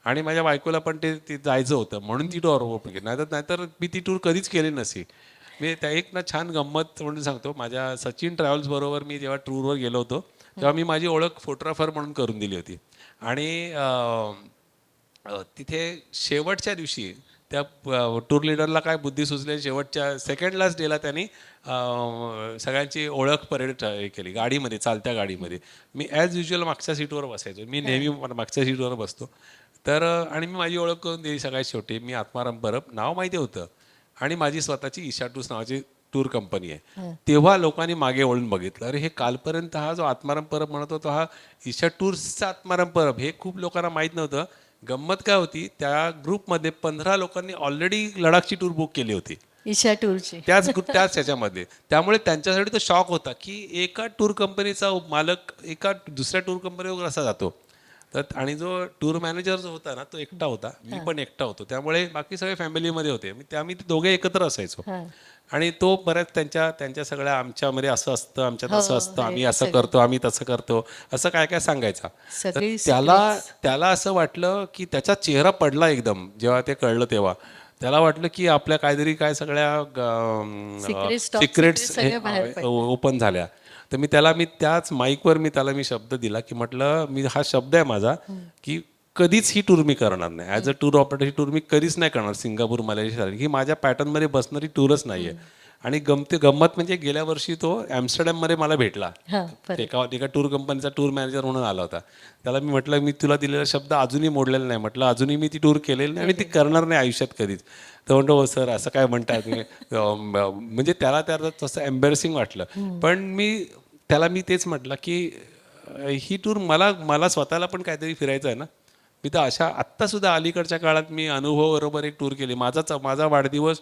[SPEAKER 4] आणि माझ्या बायकोला पण ते जायचं होतं म्हणून ती टूर ओपन केली. नाहीतर मी ती टूर कधीच केली नसती. मी त्या एक ना छान गंमत म्हणून सांगतो. माझ्या सचिन ट्रॅव्हल्स बरोबर मी जेव्हा टूरवर गेलो होतो तेव्हा मी माझी ओळख फोटोग्राफर म्हणून करून दिली होती आणि तिथे शेवटच्या दिवशी त्या टूर लिडरला काय बुद्धी सुचली, शेवटच्या सेकंड लास्ट डेला त्यांनी सगळ्यांची ओळख परेड केली गाडीमध्ये, चालत्या गाडीमध्ये. मी ॲज युजल मागच्या सीटवर बसायचो, मी नेहमी मागच्या सीटवर बसतो. तर आणि मी माझी ओळख करून दिली सगळ्यात शेवटी. मी आत्माराम परब नाव माहिती होतं आणि माझी स्वतःची ईशा टूर्स नावाची टूर कंपनी आहे. तेव्हा लोकांनी मागे वळून बघितलं, अरे हे कालपर्यंत हा जो आत्माराम परब म्हणत होता हा ईशा टूर्सचा आत्माराम परब, हे खूप लोकांना माहीत नव्हतं. गंमत काय होती, त्या ग्रुपमध्ये 15 लोकांनी ऑलरेडी लडाखची टूर बुक केली होती
[SPEAKER 3] ईशा टूरची,
[SPEAKER 4] त्याच ह्याच्यामध्ये. त्यामुळे त्यांच्यासाठी तो शॉक होता की एका टूर कंपनीचा मालक एका दुसऱ्या टूर कंपनीवर कसा जातो. तर आणि जो टूर मॅनेजर जो होता ना तो एकटा होता, मी पण एकटा होतो. त्यामुळे बाकी सगळे फॅमिलीमध्ये होते, आम्ही ते दोघे एकत्र असायचो. आणि तो बऱ्याच त्यांच्या सगळ्या आमच्यामध्ये असं असतं, आमच्यात असं असतं, आम्ही असं करतो, आम्ही तसं करतो, असं काय काय सांगायचा. तर त्याला असं वाटलं की त्याचा चेहरा पडला एकदम जेव्हा ते कळलं. तेव्हा त्याला वाटलं की आपल्या काहीतरी काय सगळ्या सिक्रेट्स ओपन झाल्या. तर मी त्याच माईकवर मी शब्द दिला की म्हटलं हा शब्द आहे माझा की कधीच ही टूर मी करणार नाही. ॲज अ टूर ऑपरेटर ही टूर मी कधीच नाही करणार. सिंगापूर मलेशिया ही माझ्या पॅटर्नमध्ये बसणारी टूरच नाही आहे. आणि गंमत म्हणजे गेल्या वर्षी तो ॲम्स्टरडॅममध्ये मला भेटला. एका टूर कंपनीचा टूर मॅनेजर म्हणून आला होता. त्याला मी म्हटलं मी तुला दिलेला शब्द अजूनही मोडलेला नाही. म्हटलं अजूनही मी ती टूर केलेली नाही आणि ती करणार नाही आयुष्यात कधीच. तर म्हणतो हो सर असं काय म्हणताय तुम्ही. म्हणजे त्याला तसं एम्बॅरेसिंग वाटलं. पण मी तेच म्हटलं की ही टूर मला स्वतःला पण काहीतरी फिरायचं आहे ना. मी तर अशा आत्तासुद्धा अलीकडच्या काळात मी अनुभवाबरोबर एक टूर केली. माझा वाढदिवस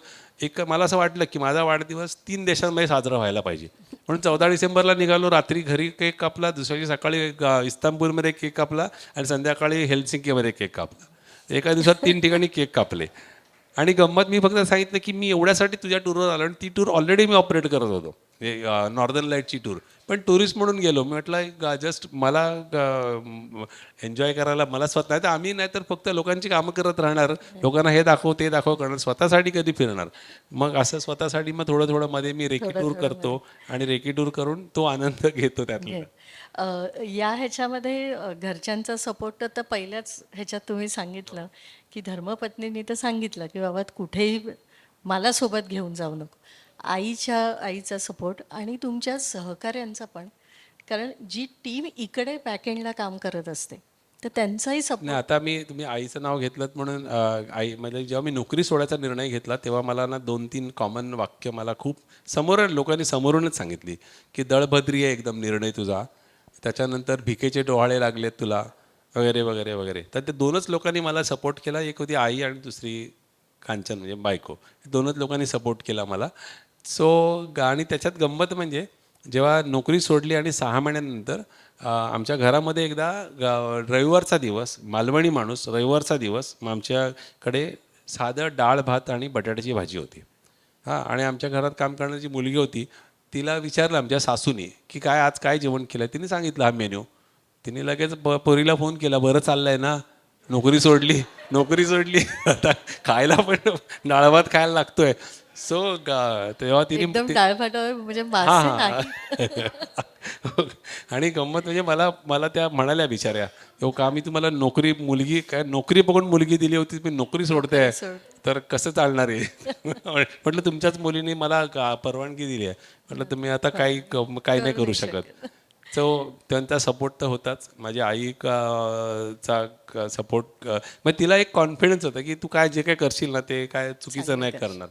[SPEAKER 4] मला असं वाटलं की माझा वाढदिवस 3 देशांमध्ये साजरा व्हायला पाहिजे. म्हणून 14 डिसेंबरला निघालो, रात्री घरी केक कापला, दुसऱ्या दिवशी सकाळी इस्तांबूलमध्ये केक कापला आणि संध्याकाळी हेल्सिंकीमध्ये केक कापला. एका दिवसात 3 ठिकाणी केक कापले. आणि गंमत मी फक्त सांगितलं की मी एवढ्यासाठी तुझ्या टूरवर आलो आणि ती टूर ऑलरेडी मी ऑपरेट करत होतो, नॉर्दर्न लाईटची टूर. पण टुरिस्ट म्हणून गेलो. मी म्हटलं जस्ट मला एन्जॉय करायला, मला स्वतः नाही तर आम्ही नाही तर फक्त लोकांची कामं करत राहणार, लोकांना हे दाखव ते दाखव करणार, स्वतःसाठी कधी फिरणार. मग असं स्वतःसाठी मग थोडं थोडं मध्ये मी रेकी टूर करतो आणि रेकी टूर करून तो आनंद घेतो त्यातला.
[SPEAKER 3] या ह्याच्यामध्ये घरच्यांचा सपोर्ट तर पहिल्याच ह्याच्यात तुम्ही सांगितलं की धर्मपत्नींनी तर सांगितलं की बाबा कुठेही मला सोबत घेऊन जाऊ नको. आईचा सपोर्ट आणि तुमच्या सहकाऱ्यांचा पण, कारण जी टीम इकडे बॅकएंडला काम करत असते तर त्यांचाही सपोर्ट.
[SPEAKER 4] नाही, आता तुम्ही आईचं नाव घेतलं म्हणून आई म्हणजे जेव्हा मी नोकरी सोडायचा निर्णय घेतला तेव्हा मला ना 2-3 कॉमन वाक्य मला खूप लोकांनी समोरूनच सांगितली की दळभद्री आहे एकदम निर्णय तुझा, त्याच्यानंतर भिकेचे डोहाळे लागलेत तुला वगैरे वगैरे वगैरे. तर ते 2च लोकांनी मला सपोर्ट केला. एक होती आई आणि दुसरी कांचन म्हणजे बायको. 2च लोकांनी सपोर्ट केला मला. आणि त्याच्यात गंमत म्हणजे जेव्हा नोकरी सोडली आणि 6 महिन्यानंतर आमच्या घरामध्ये एकदा रविवारचा दिवस, मालवणी माणूस, रविवारचा दिवस आमच्याकडे साधं डाळ भात आणि बटाट्याची भाजी होती. आणि आमच्या घरात काम करणारी मुलगी होती, तिला विचारलं आमच्या सासूने की आज काय जेवण केलं. तिने सांगितलं हा मेन्यू. तिने लगेच पोरीला फोन केला, बरं चाललंय ना, नोकरी सोडली आता खायला पण डाळ भात खायला लागतोय. तेव्हा तिने
[SPEAKER 3] एकदम डाळभाटावर म्हणजे मासे नाही.
[SPEAKER 4] आणि गंमत म्हणजे मला त्या म्हणाल्या बिचाऱ्या, हो का मी तुम्हाला नोकरी बघून मुलगी दिली होती, मी नोकरी सोडते तर कसं चालणार आहे. म्हटलं तुमच्याच मुलीने मला परवानगी दिली आहे, म्हटलं तुम्ही आता काही नाही करू शकत. त्यांचा सपोर्ट तर होताच. माझ्या चा सपोर्ट, मग तिला एक कॉन्फिडन्स होता की तू जे काय करशील ना ते काय चुकीचं नाही करणार.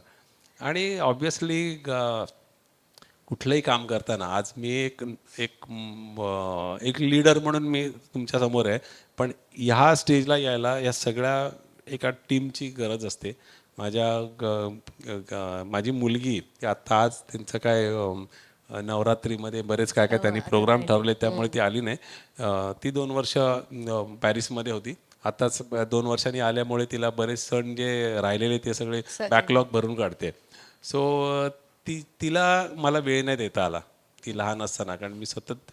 [SPEAKER 4] आणि ऑब्व्हियसली कुठलंही काम करताना आज मी एक लीडर म्हणून मी तुमच्यासमोर आहे, पण ह्या स्टेजला यायला या सगळ्या एका टीमची गरज असते. माझी मुलगी आत्ता आज त्यांचं काय नवरात्रीमध्ये बरेच काय त्यांनी प्रोग्राम ठरवले त्यामुळे ती आली नाही. ती 2 वर्ष पॅरिसमध्ये होती. आताच 2 वर्षांनी आल्यामुळे तिला बरेच सण जे राहिलेले ते सगळे बॅकलॉग भरून काढते. तिला मला वेळ नाही देता आला ती लहान असताना, कारण मी सतत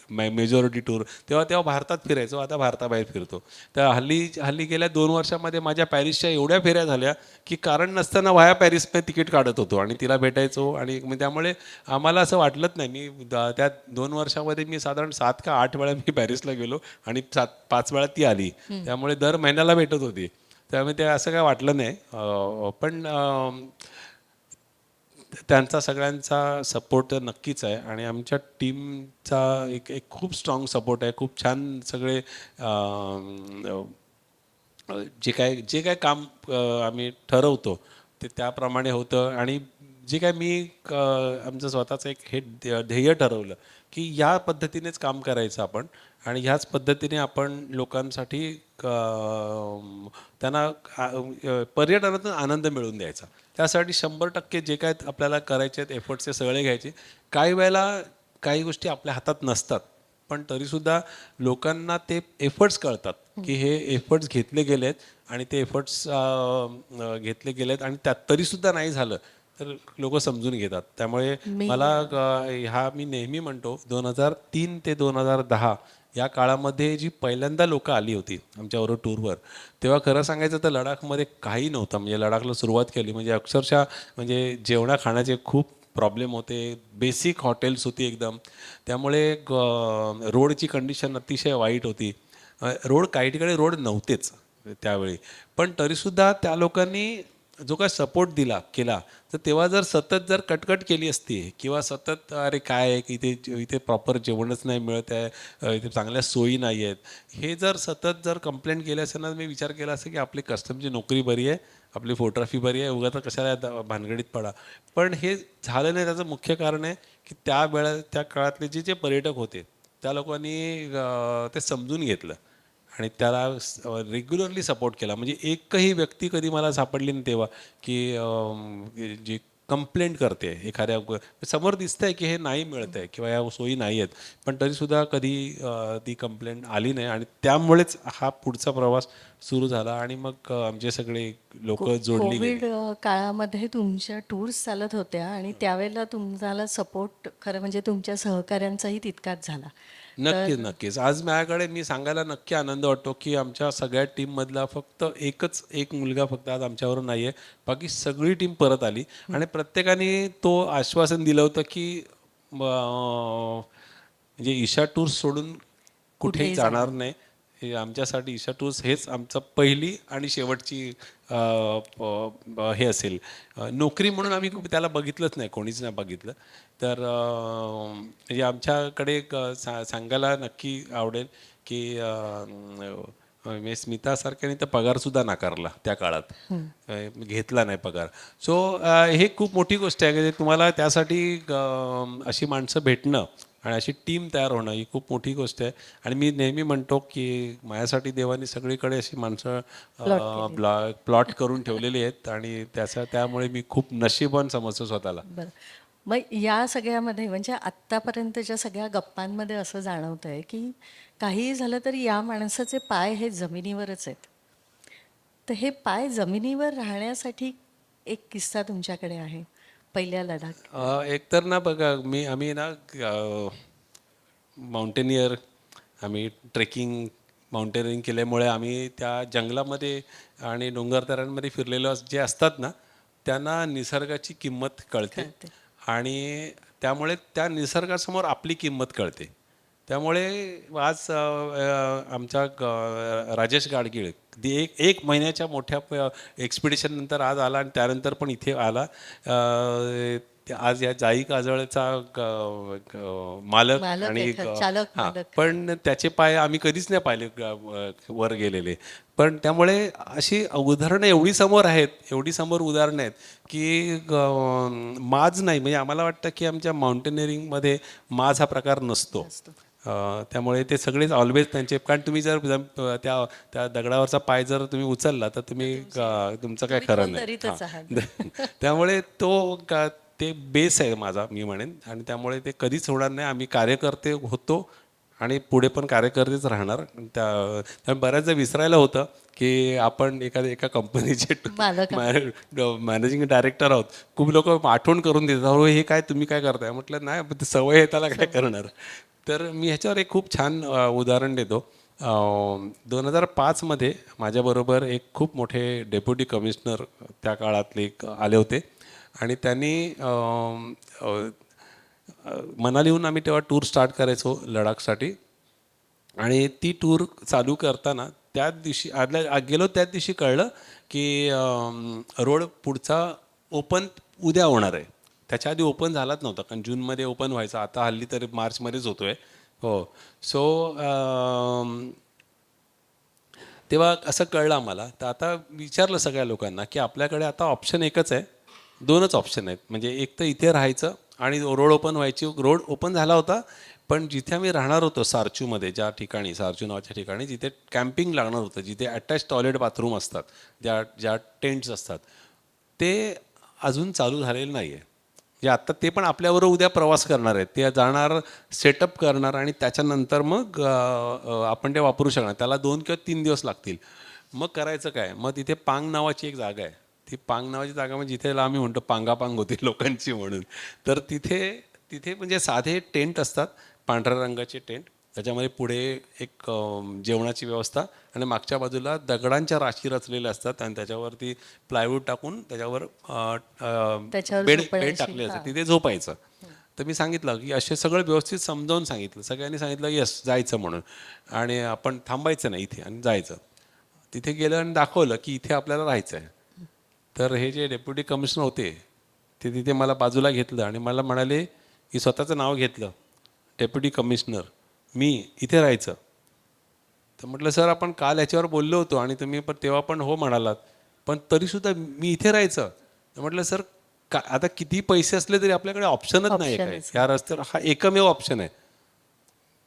[SPEAKER 4] मेजॉरिटी टूर तेव्हा भारतात फिरायचो, आता भारताबाहेर फिरतो. तर हल्ली गेल्या 2 वर्षामध्ये माझ्या पॅरिसच्या एवढ्या फेऱ्या झाल्या की कारण नसताना वाया पॅरिसमध्ये तिकीट काढत होतो आणि तिला भेटायचो. आणि त्यामुळे आम्हाला असं वाटलंच नाही. त्या 2 वर्षामध्ये मी साधारण 7 का 8 वेळा मी पॅरिसला गेलो आणि 5 वेळा ती आली. त्यामुळे दर महिन्याला भेटत होती. त्यामुळे ते असं काय वाटलं नाही. पण त्यांचा सगळ्यांचा सपोर्ट तर नक्कीच आहे आणि आमच्या टीमचा एक खूप स्ट्रॉंग सपोर्ट आहे. खूप छान सगळे जे काय काम आम्ही ठरवतो ते त्याप्रमाणे होतं. आणि जे काय मी आमचं स्वतःचं एक ध्येय ठरवलं की या पद्धतीनेच काम करायचं आपण आणि ह्याच पद्धतीने आपण लोकांसाठी त्यांना पर्यटनातून आनंद मिळवून द्यायचा. त्यासाठी 100% जे काय आपल्याला करायचे आहेत एफर्ट्स ते सगळे घ्यायचे. काही वेळेला काही गोष्टी आपल्या हातात नसतात, पण तरीसुद्धा लोकांना ते एफर्ट्स कळतात की हे एफर्ट्स घेतले गेलेत आणि ते एफर्ट्स घेतले गेलेत आणि त्यात तरीसुद्धा नाही झालं तर लोक समजून घेतात. त्यामुळे मला मी नेहमी म्हणतो 2003 ते 2010 या काळामध्ये जी पहिल्यांदा लोकं आली होती आमच्याबरोबर टूरवर, तेव्हा खरं सांगायचं तर लडाखमध्ये काही नव्हतं. म्हणजे लडाखला सुरुवात केली म्हणजे अक्षरशः म्हणजे जेवणा खाण्याचे खूप प्रॉब्लेम होते. बेसिक हॉटेल्स होती एकदम. त्यामुळे रोडची कंडिशन अतिशय वाईट होती. काही ठिकाणी रोड नव्हतेच त्यावेळी, पण तरीसुद्धा त्या लोकांनी जो काय सपोर्ट केला तर तेव्हा सतत कटकट केली असती किंवा सतत अरे काय आहे की इथे प्रॉपर जेवणच नाही मिळत आहे, इथे चांगल्या सोयी नाही आहेत, हे सतत कंप्लेंट केली असेल ना, मी विचार केला असेल की आपली कस्टमची नोकरी बरी आहे, आपली फोटोग्राफी बरी आहे, उगाच कशाला भानगडीत पडा. पण हे झालं नाही. त्याचं मुख्य कारण आहे की त्या काळातले जे पर्यटक होते त्या लोकांनी ते समजून घेतलं आणि त्याला रेग्युलरली सपोर्ट केला. म्हणजे एकही व्यक्ती कधी मला सापडली नाही तेव्हा की जी कंप्लेंट करते एखाद्या समोर दिसतंय की हे नाही मिळत आहे किंवा या सोयी नाही आहेत, पण तरीसुद्धा कधी ती कंप्लेंट आली नाही आणि त्यामुळेच हा पुढचा प्रवास सुरू झाला आणि मग आमचे सगळे लोक जोडली गेली.
[SPEAKER 3] कोविड काळामध्ये तुमच्या टूर्स चालत होत्या आणि त्यावेळेला तुम्हाला सपोर्ट खरं म्हणजे तुमच्या सहकाऱ्यांचाही तितकाच झाला.
[SPEAKER 4] नक्कीच नक्कीच. आज माझ्याकडे मी सांगायला नक्की आनंद वाटतो की आमच्या सगळ्या टीममधला फक्त एक मुलगा फक्त आज आमच्याबरोबर नाही आहे. बाकी सगळी टीम परत आली आणि प्रत्येकाने तो आश्वासन दिलं होतं की म्हणजे ईशा टूर्स सोडून कुठेही जाणार नाही. हे आमच्यासाठी ईशा टूर्स हेच आमचं पहिली आणि शेवटची हे असेल नोकरी म्हणून आम्ही त्याला बघितलंच नाही, कोणीच नाही बघितलं. तर म्हणजे आमच्याकडे एक सांगायला नक्की आवडेल की म्हणजे स्मितासारख्याने तर पगारसुद्धा नाकारला त्या काळात. घेतला नाही पगार. सो हे खूप मोठी गोष्ट आहे की तुम्हाला त्यासाठी अशी माणसं भेटणं आणि अशी टीम तयार होणं ही खूप मोठी गोष्ट आहे. आणि मी नेहमी म्हणतो की माझ्यासाठी देवाने सगळीकडे अशी माणसं प्लॉट करून ठेवलेली आहेत आणि त्यामुळे मी खूप नशीबवान समजतो स्वतःला.
[SPEAKER 3] बरं. मग या सगळ्यामध्ये म्हणजे आत्तापर्यंतच्या सगळ्या गप्पांमध्ये असं जाणवतंय की काहीही झालं तरी या माणसाचे पाय हे जमिनीवरच आहेत. तर हे पाय जमिनीवर राहण्यासाठी एक किस्सा तुमच्याकडे आहे पहिल्या लडाख.
[SPEAKER 4] एकतर ना बघा आम्ही ना माउंटेनियर, आम्ही ट्रेकिंग माउंटेनिअरिंग केल्यामुळे आम्ही त्या जंगलामध्ये आणि डोंगरदऱ्यांमध्ये फिरलेलो जे असतात ना त्यांना निसर्गाची किंमत कळते आणि त्यामुळे त्या निसर्गासमोर आपली किंमत कळते. त्यामुळे आज आमच्या राजेश गाडगीळ एक महिन्याच्या मोठ्या एक्सपिडिशन नंतर आज आला आणि त्यानंतर पण इथे आला. आज या जाई काजळचा मालक आणि हां, पण त्याचे पाय आम्ही कधीच नाही पाहिले वर गेलेले. पण त्यामुळे अशी उदाहरणं एवढी समोर उदाहरणं आहेत की माज नाही. म्हणजे आम्हाला वाटतं की आमच्या माउंटेनिअरिंगमध्ये माज हा प्रकार नसतो. त्यामुळे ते सगळेच ऑलवेज त्यांचे, कारण तुम्ही जर त्या दगडावरचा पाय जर तुम्ही उचलला तर तुमचं काय खरं नाही. त्यामुळे ते बेस आहे माझा, मी म्हणेन. आणि त्यामुळे ते कधीच होणार नाही. आम्ही कार्यकर्ते होतो आणि पुढे पण कार्यकर्तेच राहणार. त्या बऱ्याचदा विसरायला होतं की आपण एका कंपनीचे मॅनेजिंग डायरेक्टर आहोत. खूप लोक आठवण करून देतात, हो हे काय तुम्ही काय करताय. म्हटलं नाही, सवय आहे, त्याला काय करणार. तर मी ह्याच्यावर एक खूप छान उदाहरण देतो. 2005मध्ये माझ्याबरोबर एक खूप मोठे डेप्युटी कमिशनर त्या काळातले आले होते आणि त्यांनी मनालीहून आम्ही तेव्हा टूर स्टार्ट करायचो लडाखसाठी. आणि ती टूर चालू करताना त्याच दिवशी गेलो त्याच दिवशी कळलं की रोड पुढचा ओपन उद्या होणार आहे. त्याच्या आधी ओपन झालाच नव्हता, कारण जूनमध्ये ओपन व्हायचा. आता हल्ली तर मार्चमध्येच होतो आहे. हो. सो तेव्हा असं कळलं आम्हाला. तर आता विचारलं सगळ्या लोकांना की आपल्याकडे आता ऑप्शन एकच आहे, दोनच ऑप्शन आहेत. म्हणजे एक तर इथे राहायचं आणि रोड ओपन व्हायची. रोड ओपन झाला होता, पण जिथे आम्ही राहणार होतो सारचूमध्ये, सारचू नावाच्या ठिकाणी जिथे कॅम्पिंग लागणार होतं, जिथे अटॅच टॉयलेट बाथरूम असतात, ज्या टेंट्स असतात, ते अजून चालू झालेलं नाही आहे. म्हणजे आत्ता ते पण आपल्याबरोबर उद्या प्रवास करणार आहेत. ते जाणार, सेटअप करणार आणि त्याच्यानंतर मग आपण ते वापरू शकणार. त्याला 2 किंवा 3 दिवस लागतील. मग करायचं काय? मग तिथे पांग नावाची एक जागा आहे. ती पांग नावाची जागा म्हणजे जिथे आम्ही म्हणतो पांगापांग होती लोकांची म्हणून. तर तिथे म्हणजे साधे टेंट असतात, पांढऱ्या रंगाचे टेंट. त्याच्यामध्ये पुढे एक जेवणाची व्यवस्था आणि मागच्या बाजूला दगडांच्या राशी रचलेल्या असतात आणि त्याच्यावरती प्लायवूड टाकून त्याच्यावर बेड टाकले असतात. तिथे झोपायचं. तर मी सांगितलं की असे सगळं व्यवस्थित समजावून सांगितलं. सगळ्यांनी सांगितलं येस जायचं म्हणून, आणि आपण थांबायचं नाही इथे आणि जायचं. तिथे गेलं आणि दाखवलं की इथे आपल्याला राहायचं आहे. तर हे जे डेप्युटी कमिशनर होते ते तिथे मला बाजूला घेतलं आणि मला म्हणाले की स्वतःचं नाव घेतलं, डेप्युटी कमिशनर, मी इथे राहायचं. तर म्हटलं सर आपण काल याच्यावर बोललो होतो आणि तुम्ही पण तेव्हा पण हो म्हणालात, पण तरीसुद्धा मी इथे राहायचं. तर म्हटलं सर आता किती पैसे असले तरी आपल्याकडे ऑप्शनच नाही आहे काय, या रस्त्यावर हा एकमेव ऑप्शन आहे.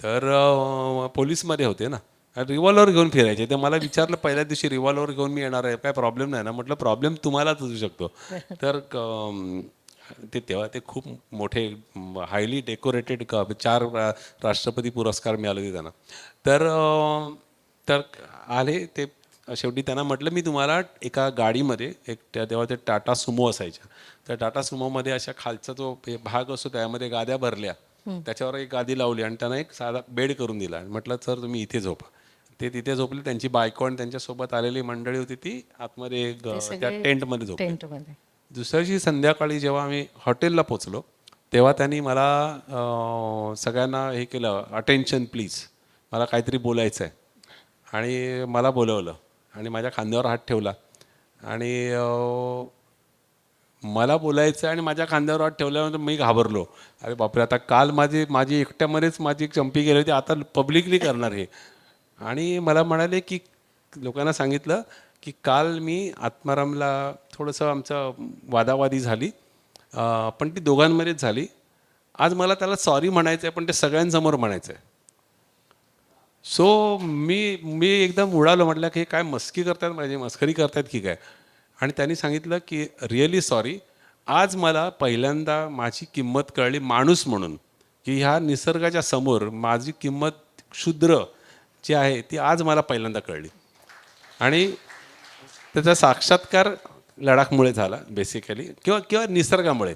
[SPEAKER 4] तर पोलीसमध्ये होते ना, रिव्हॉल्वर घेऊन फिरायचे. ते मला विचारलं पहिल्या दिवशी, रिव्हॉल्वर घेऊन मी येणार आहे, काय प्रॉब्लेम नाही ना? म्हटलं प्रॉब्लेम तुम्हालाच असू शकतो. तर ते तेव्हा ते खूप मोठे हायली डेकोरेटेड 4 राष्ट्रपती पुरस्कार मिळाले होते त्यांना. तर तर आले ते. शेवटी त्यांना म्हटलं मी तुम्हाला एका गाडीमध्ये तेव्हा ते टाटा सुमो असायच्या. त्या टाटा सुमोमध्ये अशा खालचा जो भाग असतो त्यामध्ये गाद्या भरल्या, त्याच्यावर एक गादी लावली आणि त्यांना एक साधा बेड करून दिला आणि म्हटलं सर तुम्ही इथे झोपा. ते तिथे झोपले. त्यांची बायको आणि त्यांच्यासोबत आलेली मंडळी होती ती आतमध्ये त्या टेंटमध्ये झोपली.
[SPEAKER 3] टेंटमध्ये.
[SPEAKER 4] दुसऱ्या दिवशी संध्याकाळी जेव्हा आम्ही हॉटेलला पोचलो तेव्हा त्यांनी मला सगळ्यांना हे केलं, अटेन्शन प्लीज, मला काहीतरी बोलायचं आहे. आणि मला बोलवलं आणि माझ्या खांद्यावर हात ठेवला आणि मला बोलायचं आणि माझ्या खांद्यावर हात ठेवल्यानंतर मी घाबरलो. अरे बापरे, आता काल माझी एकट्यामध्येच माझी एक चंपी गेली होती, आता पब्लिकली करणार हे. आणि मला म्हणाले की लोकांना सांगितलं की काल मी आत्मारामला थोडंसं आमचं वादावादी झाली, पण ती दोघांमध्येच झाली. आज मला त्याला सॉरी म्हणायचं आहे, पण ते सगळ्यांसमोर म्हणायचं आहे. सो मी एकदम उडालो. म्हटलं की हे काय मस्की करतात, माझी मस्करी करतात की काय. आणि त्यांनी सांगितलं की रिअली सॉरी, आज मला पहिल्यांदा माझी किंमत कळली माणूस म्हणून, की ह्या निसर्गाच्या समोर माझी किंमत क्षुद्र जी आहे ती आज मला पहिल्यांदा कळली. आणि त्याचा साक्षात्कार लडाखमुळे झाला बेसिकली, किंवा निसर्गामुळे.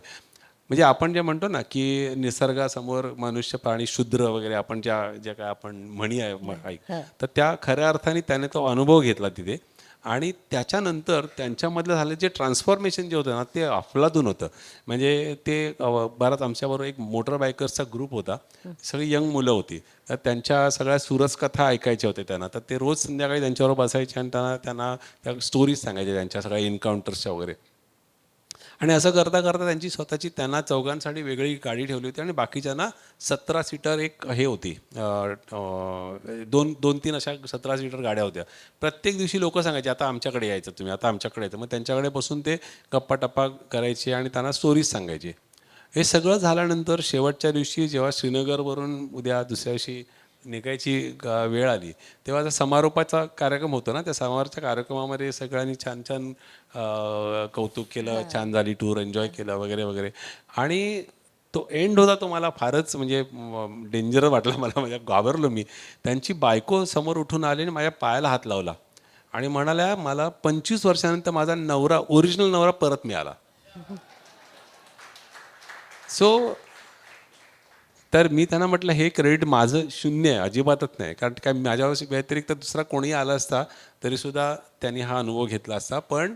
[SPEAKER 4] म्हणजे आपण जे म्हणतो ना की निसर्गासमोर मनुष्य प्राणी शूद्र वगैरे, आपण ज्या काय आपण म्हणी आहे तर त्या खऱ्या अर्थाने त्याने तो अनुभव घेतला तिथे. आणि त्याच्यानंतर त्यांच्यामधलं झालं जे ट्रान्सफॉर्मेशन जे होतं ना ते अफलातून होतं. म्हणजे ते बराच आमच्याबरोबर एक मोटर बायकर्सचा ग्रुप होता, सगळी यंग मुलं होती. तर त्यांच्या सगळ्या सुरस कथा ऐकायच्या होत्या त्यांना. तर ते रोज संध्याकाळी त्यांच्याबरोबर बसायचे आणि त्यांना त्या स्टोरीज सांगायच्या त्यांच्या सगळ्या एन्काउंटर्सच्या वगैरे. आणि असं करता करता त्यांची स्वतःची त्यांना चौघांसाठी वेगळी गाडी ठेवली होती आणि बाकीच्यांना 17 सीटर एक हे होती, दोन तीन अशा 17 सीटर गाड्या होत्या. प्रत्येक दिवशी लोक सांगायचे आता आमच्याकडे यायचं तुम्ही, आता आमच्याकडे यायचं. मग त्यांच्याकडे बसून ते गप्पा टप्पा करायचे आणि त्यांना स्टोरीज सांगायचे. हे सगळं झाल्यानंतर शेवटच्या दिवशी जेव्हा श्रीनगरवरून उद्या दुसऱ्या दिवशी निघायची वेळ आली तेव्हा त्या समारोपाचा कार्यक्रम होता ना, त्या समारोपाच्या कार्यक्रमामध्ये सगळ्यांनी छान छान कौतुक केलं, छान झाली टूर, एन्जॉय केलं वगैरे वगैरे. आणि तो एंड होता तो मला फारच म्हणजे डेंजर वाटला मला, म्हणजे घाबरलो मी. त्यांची बायको समोर उठून आली आणि माझ्या पायाला हात लावला आणि म्हणाल्या मला 25 वर्षानंतर माझा नवरा, ओरिजिनल नवरा परत मिळाला. सो तर मी त्यांना म्हटलं हे क्रेडिट माझं शून्य आहे, अजिबातच नाही. कारण काय माझ्या व्यतिरिक्त दुसरा कोणीही आला असता तरीसुद्धा त्यांनी हा अनुभव घेतला असता. पण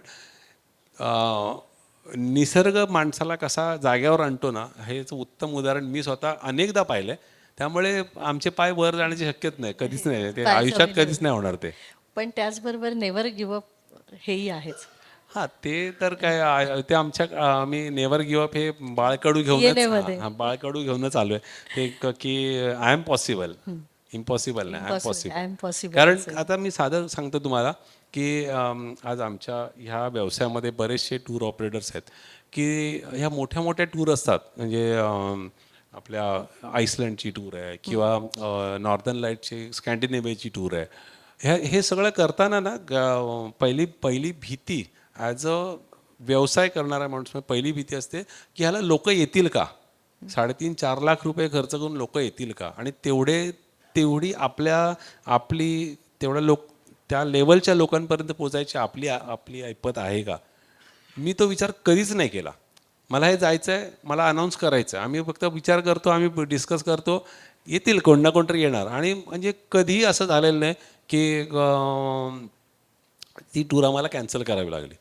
[SPEAKER 4] निसर्ग माणसाला कसा जाग्यावर आणतो ना, हेच उत्तम उदाहरण मी स्वतः अनेकदा पाहिलं आहे. त्यामुळे आमचे पाय वर जाण्याची शक्यता नाही, कधीच नाही. ते आयुष्यात कधीच नाही होणार ते.
[SPEAKER 3] पण त्याचबरोबर नेव्हर गिव्ह अप हेही आहेच.
[SPEAKER 4] हां, ते तर काय ते आम्ही नेव्हर गिव्ह अप हे बाळकडू बाळकडू घेऊनच आलो आहे. ते की आय एम पॉसिबल, इम्पॉसिबल नाही, आय एम पॉसिबल. कारण आता मी साधं सांगतो तुम्हाला की आज आमच्या ह्या व्यवसायामध्ये बरेचसे टूर ऑपरेटर्स आहेत की ह्या मोठ्या मोठ्या टूर असतात. म्हणजे आपल्या आईसलँडची टूर आहे किंवा नॉर्दर्न लाईटची स्कॅन्डिनेव्हियाची टूर आहे. हे सगळं करताना ना पहिली भीती ॲज अ व्यवसाय करणारा माणूस पहिली भीती असते की ह्याला लोक येतील का, 3.5-4 लाख रुपये खर्च करून लोक येतील का, आणि तेवढी आपली तेवढ्या त्या लेवलच्या लोकांपर्यंत पोचायची आपली ऐपत आहे का. मी तो विचार कधीच नाही केला. मला हे जायचं आहे, मला अनाऊन्स करायचं आहे, आम्ही फक्त विचार करतो, आम्ही डिस्कस करतो, येतील कोण ना कोणतरी येणार. आणि म्हणजे कधीही असं झालेलं नाही की ती टूर आम्हाला कॅन्सल करावी लागली.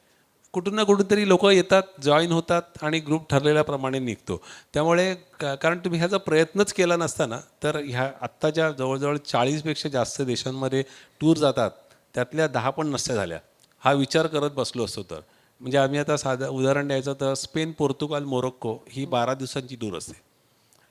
[SPEAKER 4] कुठून ना कुठूनतरी लोक येतात, जॉईन होतात आणि ग्रुप ठरलेल्याप्रमाणे निघतो. त्यामुळे कारण तुम्ही ह्याचा प्रयत्नच केला नसता ना तर ह्या आत्ताच्या जवळजवळ 40पेक्षा जास्त देशांमध्ये टूर जातात, त्यातल्या 10 पण नसत्या झाल्या. हा विचार करत बसलो असतो तर. म्हणजे आम्ही आता साधं उदाहरण द्यायचं तर स्पेन, पोर्तुगाल, मोरोक्को ही 12 दिवसांची टूर असते.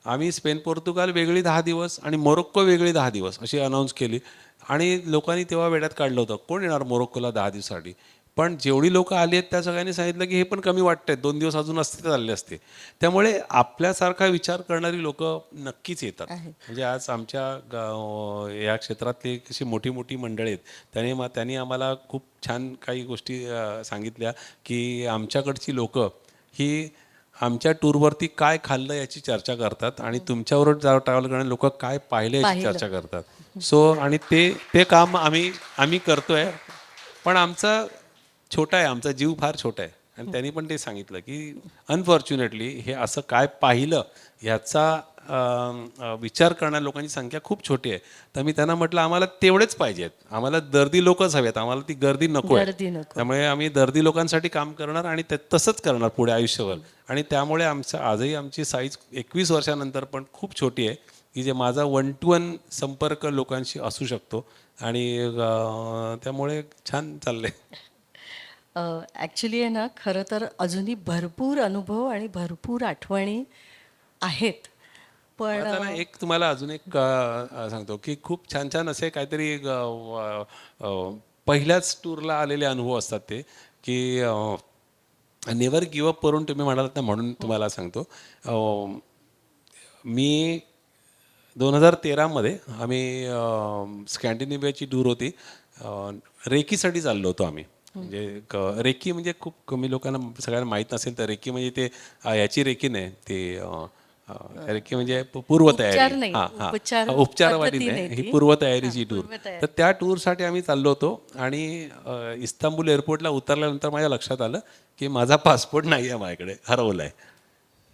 [SPEAKER 4] आम्ही स्पेन पोर्तुगाल वेगळी 10 दिवस आणि मोरोक्को वेगळी 10 दिवस अशी अनाऊन्स केली. आणि लोकांनी तेव्हा वेड्यात काढलं होतं, कोण येणार मोरोक्कोला 10 दिवसासाठी. पण जेवढी लोकं आली आहेत त्या सगळ्यांनी सांगितलं की हे पण कमी वाटतंय, 2 दिवस अजून असते तर चालले असते. त्यामुळे आपल्यासारखा विचार करणारी लोकं नक्कीच येतात. म्हणजे आज आमच्या या क्षेत्रातली कशी मोठी मोठी मंडळी आहेत, त्यांनी आम्हाला खूप छान काही गोष्टी सांगितल्या की आमच्याकडची लोकं ही आमच्या टूरवरती काय खाल्लं याची चर्चा करतात आणि तुमच्याबरोबर ट्रॅव्हल करणारे लोक काय पाहिलं याची चर्चा करतात. सो आणि ते काम आम्ही करतोय. पण आमचा छोटा आहे, आमचा जीव फार छोटा आहे. आणि त्यांनी पण ते सांगितलं की अनफॉर्च्युनेटली हे असं काय पाहिलं ह्याचा विचार करणाऱ्या लोकांची संख्या खूप छोटी आहे. तर मी त्यांना म्हटलं आम्हाला तेवढेच पाहिजेत, आम्हाला दर्दी लोकच हवेत, आम्हाला ती गर्दी नको आहे.
[SPEAKER 3] गर्दी नको.
[SPEAKER 4] त्यामुळे आम्ही दर्दी लोकांसाठी काम करणार आणि तसंच करणार पुढे आयुष्यभर. आणि त्यामुळे आजही आमची साईज 21 वर्षानंतर पण खूप छोटी आहे की जे माझा 1 to 1 संपर्क लोकांशी असू शकतो. आणि त्यामुळे छान चाललंय.
[SPEAKER 3] ॲक्च्युली आहे ना, खरं तर अजूनही भरपूर अनुभव आणि भरपूर आठवणी आहेत. पण
[SPEAKER 4] आता ना एक तुम्हाला अजून एक सांगतो की खूप छान छान असे काहीतरी पहिल्याच टूरला आलेले अनुभव असतात ते की नेवर गिव्ह अप करून तुम्ही म्हणालात ना, म्हणून तुम्हाला सांगतो. मी 2013मध्ये आम्ही स्कॅन्डिनेव्हियाची टूर होती. रेकीसाठी चाललो होतो आम्ही. म्हणजे रेकी म्हणजे खूप कमी लोकांना सगळ्यांना माहीत नसेल तर रेकी म्हणजे ते याची रेकी नाही, ते रेकी म्हणजे
[SPEAKER 3] उपचार
[SPEAKER 4] पूर्वतयारी.
[SPEAKER 3] नाही,
[SPEAKER 4] हां हां, उपचारवाली
[SPEAKER 3] पद्धती
[SPEAKER 4] नाही,
[SPEAKER 3] नाही
[SPEAKER 4] ही
[SPEAKER 3] ती.
[SPEAKER 4] पूर्वतयारीची टूर.
[SPEAKER 3] पूर्वतयारी.
[SPEAKER 4] तर त्या टूरसाठी आम्ही चाललो होतो आणि इस्तांबूल एअरपोर्टला उतरल्यानंतर माझ्या लक्षात आलं की माझा पासपोर्ट नाही आहे, माझ्याकडे हरवला आहे.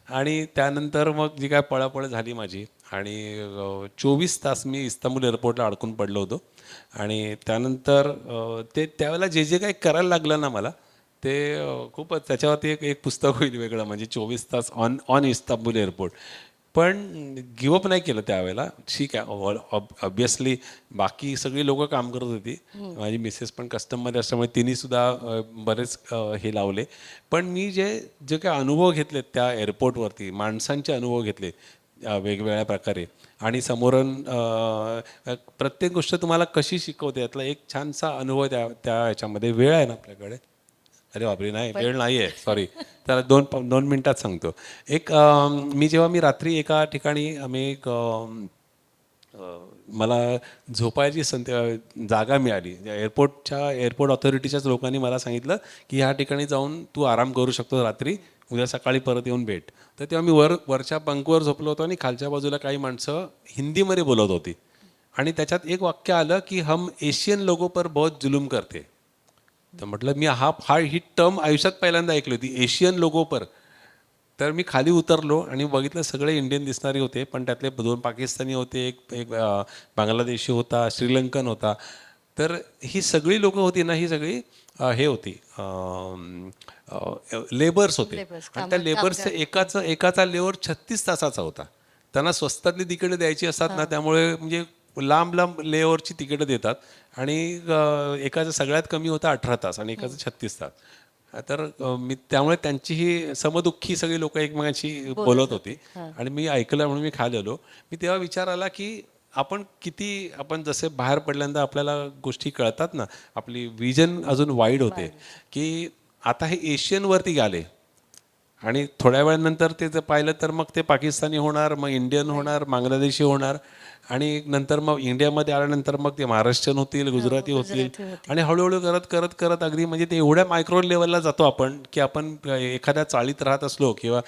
[SPEAKER 4] आणि त्यानंतर मग जी काय पळापळ झाली माझी आणि 24 तास मी इस्तांबूल एअरपोर्टला अडकून पडलो होतो. आणि त्यानंतर त्यावेळेला जे जे काही करायला लागलं ना मला, ते खूपच त्याच्यावरती एक एक पुस्तक होईल वेगळं, म्हणजे 24 तास ऑन ऑन इस्तांबूल एअरपोर्ट. पण गिवअप नाही केलं त्यावेळेला. ठीक आहे, ऑब्वियसली बाकी सगळी लोकं काम करत होती. माझी मिसेस पण कस्टममध्ये असल्यामुळे तिनेसुद्धा बरेच हे लावले. पण मी जे काही अनुभव घेतलेत त्या एअरपोर्टवरती, माणसांचे अनुभव घेतले वेगवेगळ्या प्रकारे. आणि समोरून प्रत्येक गोष्ट तुम्हाला कशी शिकवते यातला एक छानसा अनुभव त्या त्या ह्याच्यामध्ये. वेळ आहे ना आपल्याकडे? अरे बापरे, नाही वेळ नाही आहे, सॉरी. तर 2 मिनिटात सांगतो. जेव्हा मी रात्री एका ठिकाणी मला झोपायची जागा मिळाली. एअरपोर्ट ऑथॉरिटीच्याच लोकांनी मला सांगितलं की ह्या ठिकाणी जाऊन तू आराम करू शकतो रात्री, उद्या सकाळी परत येऊन भेट. तर तेव्हा मी वरच्या बंकवर झोपलो होतो आणि खालच्या बाजूला काही माणसं हिंदीमध्ये बोलत होती. आणि त्याच्यात एक वाक्य आलं की हम एशियन लोगों पर बहुत जुलूम करते. तर म्हटलं मी ही टर्म आयुष्यात पहिल्यांदा ऐकली होती, एशियन लोगो पर. तर मी खाली उतरलो आणि बघितलं सगळे इंडियन दिसणारे होते, पण त्यातले 2 पाकिस्तानी होते, एक एक बांगलादेशी होता, श्रीलंकन होता. तर ही सगळी लोकं होती ना, ही सगळी हे होती, लेबर्स होते. आणि त्या लेबर्सचं एकाचा लेबर 36 तासाचा होता. त्यांना स्वस्तातली तिकीटं द्यायची असतात ना, त्यामुळे म्हणजे लांब लांब लेओव्हरची तिकीटं देतात. आणि एकाचं सगळ्यात कमी होतं 18 तास आणि एकाचं 36 तास. तर त्यामुळे त्यांची ही समदुःखी सगळी लोक एकमेकांशी बोलत होती. आणि मी ऐकलं म्हणून मी खाली आलो. मी तेव्हा विचार आला की आपण जसे बाहेर पडल्यानंतर आपल्याला गोष्टी कळतात ना, आपली विजन अजून वाईड होते. की आता हे एशियनवरती गेले आणि थोड्या वेळानंतर ते जर पाहिलं तर मग ते पाकिस्तानी होणार, मग इंडियन होणार, बांगलादेशी होणार. आणि नंतर मग इंडियामध्ये आल्यानंतर मग ते महाराष्ट्रीयन होतील, गुजराती होतील. आणि हळूहळू करत करत करत अगदी म्हणजे ते एवढ्या मायक्रो लेवलला जातो आपण की आपण एखाद्या चाळीत राहत असलो किंवा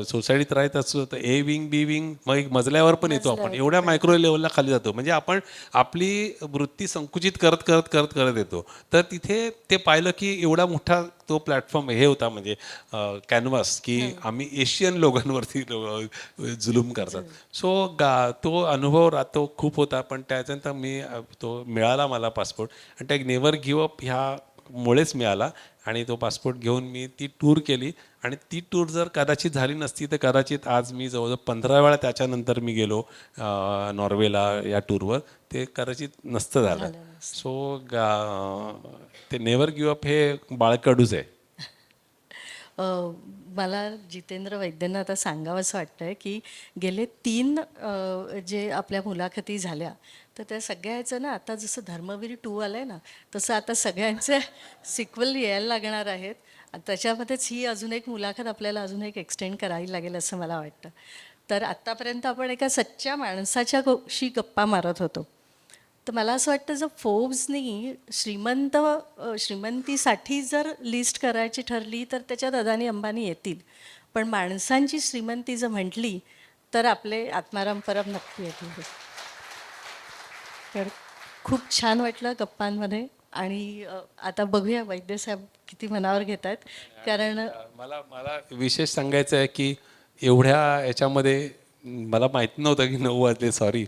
[SPEAKER 4] सोसायटीत राहत असलो तर ए विंग, बी विंग, मग एक मजल्यावर पण येतो आपण. एवढ्या मायक्रो लेवलला खाली जातो. म्हणजे आपण आपली वृत्ती संकुचित करत करत करत करत येतो. तर तिथे ते पाहिलं की एवढा मोठा तो प्लॅटफॉर्म हे होता, म्हणजे कॅनव्हास, की आम्ही एशियन लोकांवरती जुलूम करतात. सो तो अनुभव तो खूप होता. पण त्याच्यानंतर तो मिळाला मला पासपोर्ट. आणि त्या नेवर गिव्ह अप ह्यामुळेच मिळाला. आणि तो पासपोर्ट घेऊन मी ती टूर केली. आणि ती टूर जर कदाचित झाली नसती तर कदाचित आज मी जवळजवळ 15 वेळा त्याच्यानंतर मी गेलो नॉर्वेला या टूरवर, ते कदाचित नसतं झालं. सो ते नेवर गिव्ह अप हे बाळकडूच आहे.
[SPEAKER 3] मला जितेंद्र वैद्यांना आता सांगावंसं वाटतं आहे की गेले 3 जे आपल्या मुलाखती झाल्या तर त्या सगळ्याचं ना आता जसं धर्मवीर 2 आलं आहे ना तसं आता सगळ्यांचे सिक्वल यायला लागणार आहेत. आणि त्याच्यामध्येच ही अजून एक मुलाखत आपल्याला अजून एक एक्सटेंड करावी लागेल असं मला वाटतं. तर आत्तापर्यंत आपण एका सच्च्या माणसाच्या शी गप्पा मारत होतो. तर मला असं वाटतं जर फोर्ब्सनी श्रीमंतीसाठी जर लिस्ट करायची ठरली तर त्याच्यात अदानी अंबानी येतील. पण माणसांची श्रीमंती जर म्हटली तर आपले आत्माराम परब नक्की येतील. तर खूप छान वाटलं गप्पांमध्ये. आणि आता बघूया वैद्यसाहेब किती मनावर घेत आहेत. कारण
[SPEAKER 4] मला मला विशेष सांगायचं आहे की एवढ्या याच्यामध्ये मला माहिती नव्हतं की 9 वाजले, सॉरी.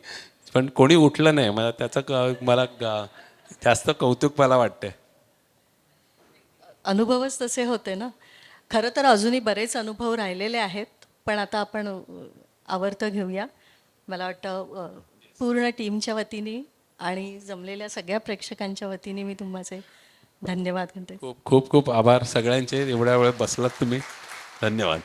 [SPEAKER 4] पण कोणी उठलं नाही. मला त्याचं मला जास्त कौतुक मला वाटतंय.
[SPEAKER 3] अनुभवच तसे होते ना. खरं तर अजूनही बरेच अनुभव राहिलेले आहेत. पण आता आपण आवर्त घेऊया. मला वाटतं पूर्ण टीमच्या वतीने आणि जमलेल्या सगळ्या प्रेक्षकांच्या वतीने मी तुमचे धन्यवाद म्हणते.
[SPEAKER 4] खूप खूप खूप आभार सगळ्यांचे. एवढ्या वेळ बसलात तुम्ही. धन्यवाद.